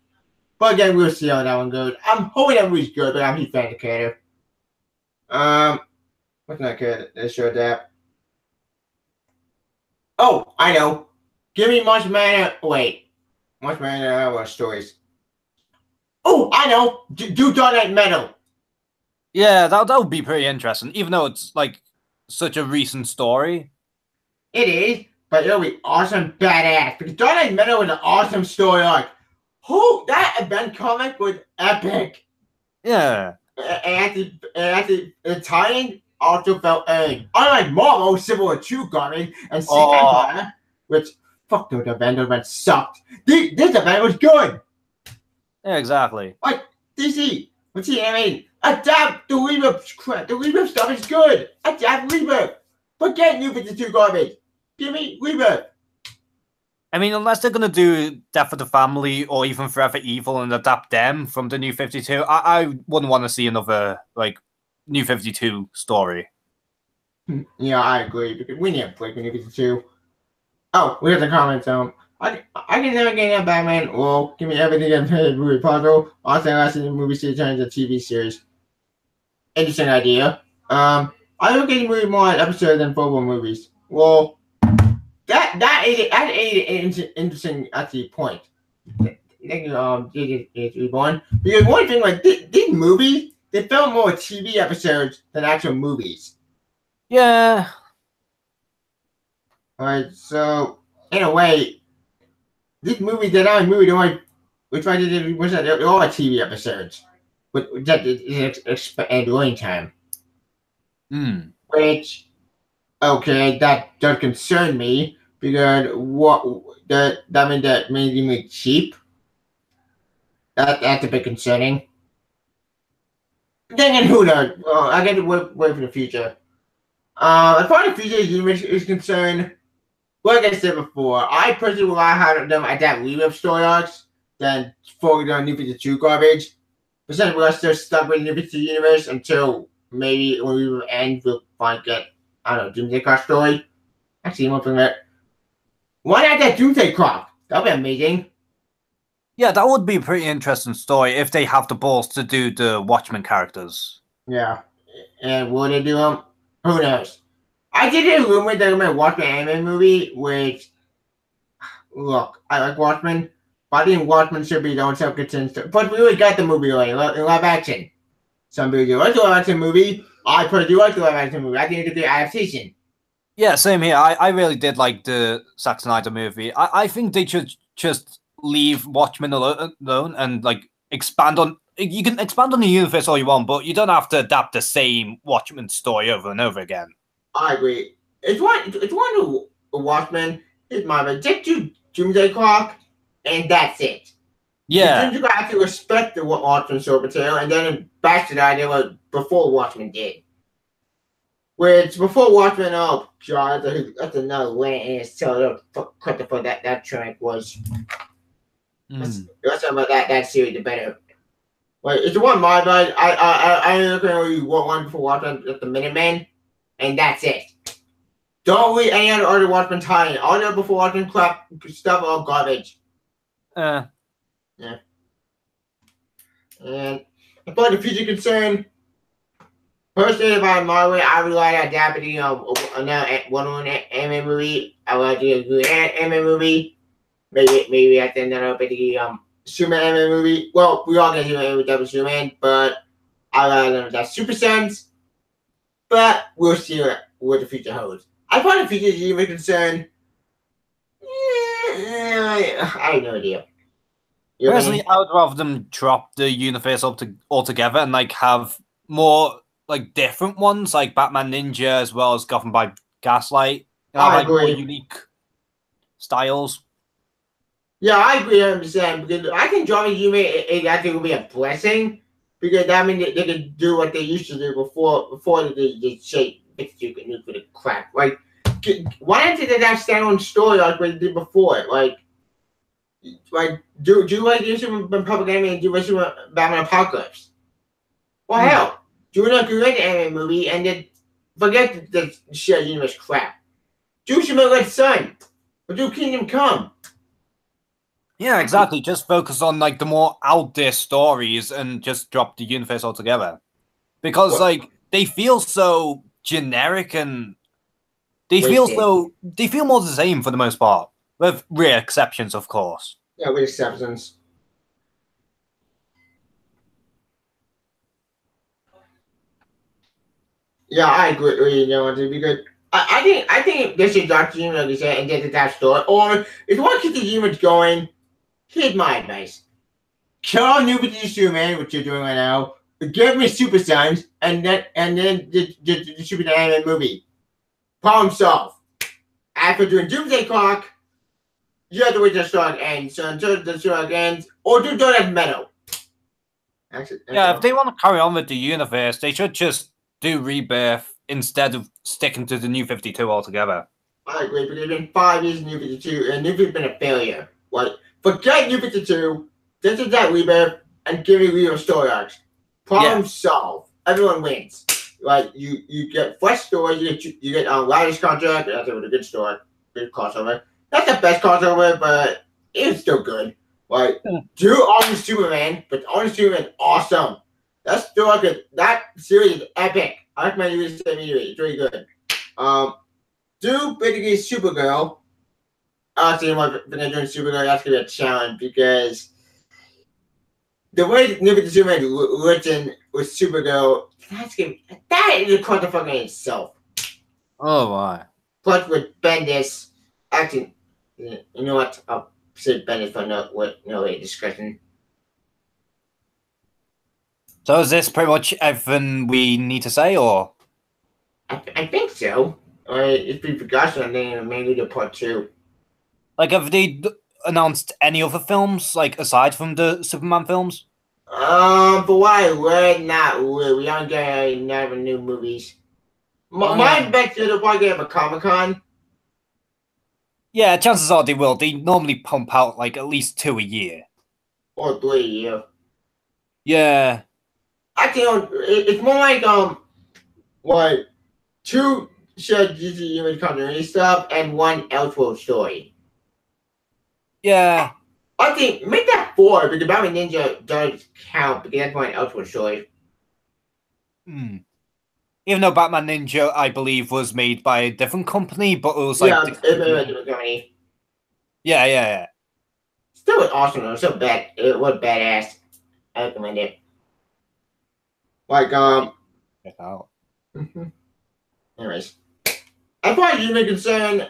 But again, we'll see how that one goes. I'm hoping that movie's good, but I'm a huge fan of the character. What's that character that showed that? Oh, I know. Give me March Manor. Wait. March Manor stories. Oh, I know. Do Dark Knight Metal. Yeah, that would be pretty interesting, even though it's like such a recent story. It is, but it'll be awesome, badass. Because Dark Knight Metal was an awesome story arc. That event comic was epic. Yeah. And the tie-in also felt earned. Unlike Marvel, Civil War 2 garbage, and Secret Empire, which, fuck those events sucked. This event was good. Yeah, exactly. Like, DC, what's the anime? Adapt the Rebirth crap. The Rebirth stuff is good. Adapt Rebirth. Forget New 52 garbage. Give me Rebirth. I mean, unless they're gonna do Death of the Family or even Forever Evil and adapt them from the New 52, I wouldn't want to see another like New 52 story. Yeah, I agree. Because we need a break New 52. Oh, we have the comments. I can never get into Batman. Well, give me everything in the movie puzzle. Also, last in the movie series turns into TV series. Interesting idea. I look at the movie more an episode than football movies. Well, that's an interesting actually point. Thank you, reborn. Because one thing, like these movies, they film more TV episodes than actual movies. Yeah. Alright, so in a way, these movies, they're not a movie. They're like, which one did it? They're all TV episodes, but that is expand running time. Which, okay, that does concern me because that means that made me cheap. That's a bit concerning. Then again, who knows? Well, I get to wait for the future. As far as the future universe is concerned, like I said before, I personally would rather have them adapt Rebirth story arcs than focus on New 52 garbage. But since we're still stuck with the New 52 universe until maybe when we end, we'll find get, I don't know, Doomsday Clock story. Actually, one thing that. Why not that Doomsday Clock? That'd be amazing. Yeah, that would be a pretty interesting story if they have the balls to do the Watchmen characters. Yeah. And will they do them? Who knows? I did hear a rumor that they're going to Watchmen anime movie, which, look, I like Watchmen, but I think Watchmen should be their own self-contained story. But we already got the movie like, in live action. Some people do like the live action movie. I personally do like the live action movie. I think it's a good adaptation. Yeah, same here. I really did like the Zack Snyder movie. I think they should just leave Watchmen alone and like expand on. You can expand on the universe all you want, but you don't have to adapt the same Watchmen story over and over again. I agree. It's one of Watchmen. It's my just do Doomsday Clock, and that's it. Yeah. You have to respect the Watchmen source material, and then back to the idea what before Watchmen did. Which before Watchmen, oh god, that's another way in itself. Cut the fuck that track was. Let's talk about that series the better. Like it's the one my bad. I look at one before Watchmen at the Minutemen, and that's it. Don't read any other Watchmen tie-in. All the before Watchmen crap stuff all garbage. Yeah. And as far as the future concerned, personally, about Marvel, I would like to adapt another Wonder Woman anime movie. I would like to do a good anime movie. Maybe at the end of the Superman anime movie. Well, we all gonna do an with double Superman, but I like that Super Sons. But we'll see what the future holds. I find the future is even concerned. I have no idea. You know what I Personally, mean? I would rather them drop the universe altogether and like have more like different ones, like Batman Ninja as well as Gotham by Gaslight, and have I like more agree. unique styles. Yeah, I agree 100% because I think dropping Yumi it actually would be a blessing because that means they could do what they used to do before they shape you can do for the crap. Like, why don't they do that standalone story like they did before? Like do like you see when Public Enemy and do what you want Batman Apocalypse. Well, Hmm. hell, do a great anime movie and then forget the shared universe crap. Do Shima Red Sun, or do Kingdom Come. Yeah, exactly. Just focus on like the more out there stories and just drop the universe altogether. Because What? like they feel so generic and Wasted. they feel more the same for the most part. With rare exceptions, of course. Yeah, with exceptions. Yeah, I agree with you, Jonesy, because I think they should drop Demon, like you said, and get to that story. Or if you want to keep the demons going, here's my advice. Kill New 52 Superman, which you're doing right now. Give me Super Sons, and then the Super Anime movie. Problem solved. After doing Doomsday Clock, you have to wait till the story ends. So until the story ends, or do Donut Meadow. Actually, Yeah, if they want to carry on with the universe, they should just do Rebirth instead of sticking to the New 52 altogether. I agree, but it's been 5 years in New 52, and New 52 has been a failure. Like, forget New 52, this is that Rebirth, and give me real story arcs. Problem solved. Everyone wins. Like, you get fresh stories, you get Riders Contract, that's a good story, good crossover. Not the best crossover, but it's still good. Like, do Honest Superman, but Honest Superman awesome. That story, that series is epic. I recommend you read it immediately. It's really good. Do basically Supergirl. Honestly, when they're doing Supergirl, that's gonna be a challenge because the way Nick Superman written with Supergirl, that is a clusterfuck in itself. Oh my. Plus with Bendis, actually, you know what? I'll say Bendis for no discussion. So is this pretty much everything we need to say, or? I think so. It's been forgotten, and then maybe the part two. Like, have they announced any other films, like, aside from the Superman films? But what I read, not really. We don't get any other new movies. My bet they'll probably have a Comic Con. Yeah, chances are they will. They normally pump out, like, at least 2 a year. Or 3 a year. Yeah. I think it's more like 2 shared DC image continuity stuff and 1 Elseworld story. Yeah. I think make that 4 because Batman Ninja does count because that's 1 Elseworld story. Hmm. Even though Batman Ninja, I believe, was made by a different company, but it was like yeah, it's a different company. Yeah. Still was awesome though. So bad. It was badass. I recommend it. Like Check out. Anyways, as far as human concern,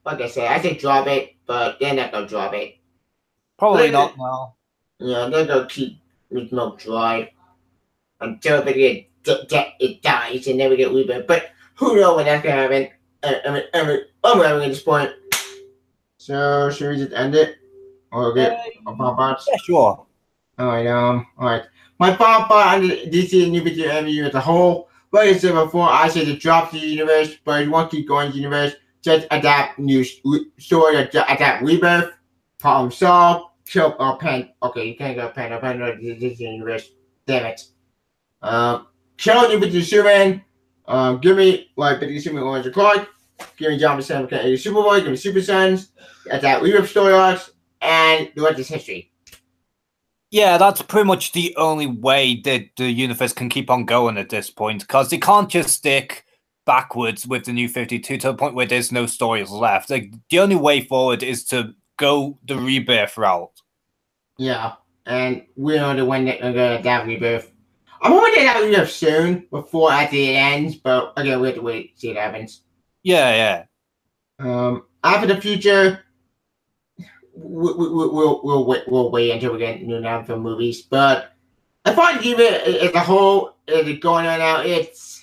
like I said, I say drop it, but they're not gonna drop it. Probably not now. Yeah, they're gonna keep Meat Milk dry until they it dies and then we get rebirth. But who knows when that's gonna happen? I'm having at this point. So should we just end it or get a pop outs? Yeah, sure. Alright. My pop out on the DC New 52 MU as a whole. Like I said before, I said to drop the universe, but if you want to keep going to the universe, just adapt new story, adapt rebirth, problem solved, kill or pen. Okay, you can't go pen or this universe. Damn it. Kill New 52 Superman. Give me like 50 Superman Orange Clark. Give me John Sam 80 Superboy. Give me Super Sons. Adapt rebirth story arcs and the rest is history. Yeah, that's pretty much the only way that the universe can keep on going at this point, because they can't just stick backwards with the New 52 to the point where there's no stories left. Like, the only way forward is to go the rebirth route. Yeah, and we know the one that are gonna adapt rebirth. I'm hoping they adapt rebirth soon, before after it ends, but again, we have to wait see what happens. Yeah. After the future, we'll wait until we get new Marvel movies. But I thought even as a whole, as it's going on now, it's.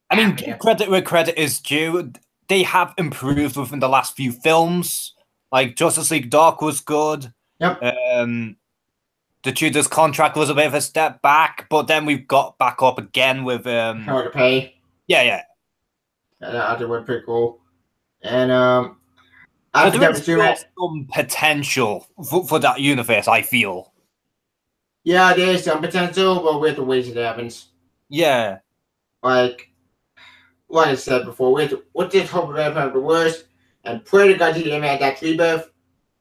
I mean, credit where credit is due. They have improved within the last few films. Like Justice League Dark was good. Yep. The Tudors contract was a bit of a step back, but then we've got back up again with How to Pay. Yeah. I think was pretty cool. And I think there's still some potential for that universe, I feel. Yeah, there's some potential, but we have to wait till it happens. Yeah. Like I said before, we'll just hope for the worst and pray to God to get at that rebirth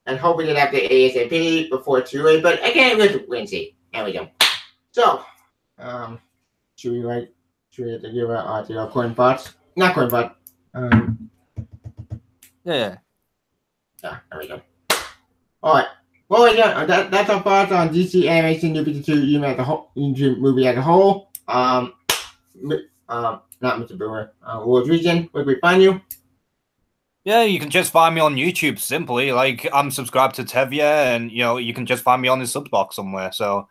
and hoping it after ASAP before it's too late. But again, we'll wait and see. There we go. So, should we have to give our coin thoughts? Not coin thoughts. Yeah. There we go. Alright. Well, yeah, that's our thoughts on DC Animation New 52 movie as a whole. Not Mr. Brewer. World Region, where can we find you? Yeah, you can just find me on YouTube simply. Like, I'm subscribed to Tevye, and you can just find me on his subbox somewhere. So,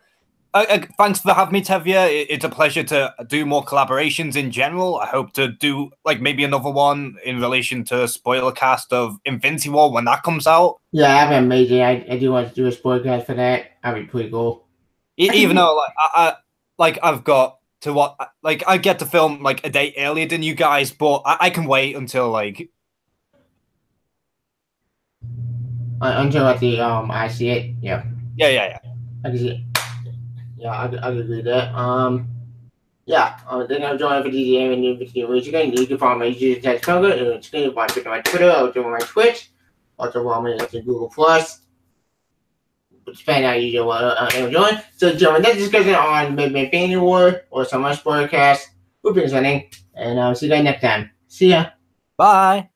thanks for having me, Tevye. It's a pleasure to do more collaborations in general. I hope to do like maybe another one in relation to spoiler cast of Infinity War when that comes out. Yeah, I haven't made it. I do want to do a spoiler cast for that. That'd be pretty cool. Even though I've got to I get to film like a day earlier than you guys, but I can wait until like. Until I see it. Yeah. Yeah. I can see it. Yeah, I agree with that. Yeah. Then I'm joining for DDM and new video again. You can follow my YouTube text cover and it's going to find me on my Twitter, or on my Twitch, also follow me on Google Plus. Depending on how you join. So join that discussion on Midnight Infinity War or some other spoiler cast. We'll be presenting. And I'll see you guys next time. See ya. Bye.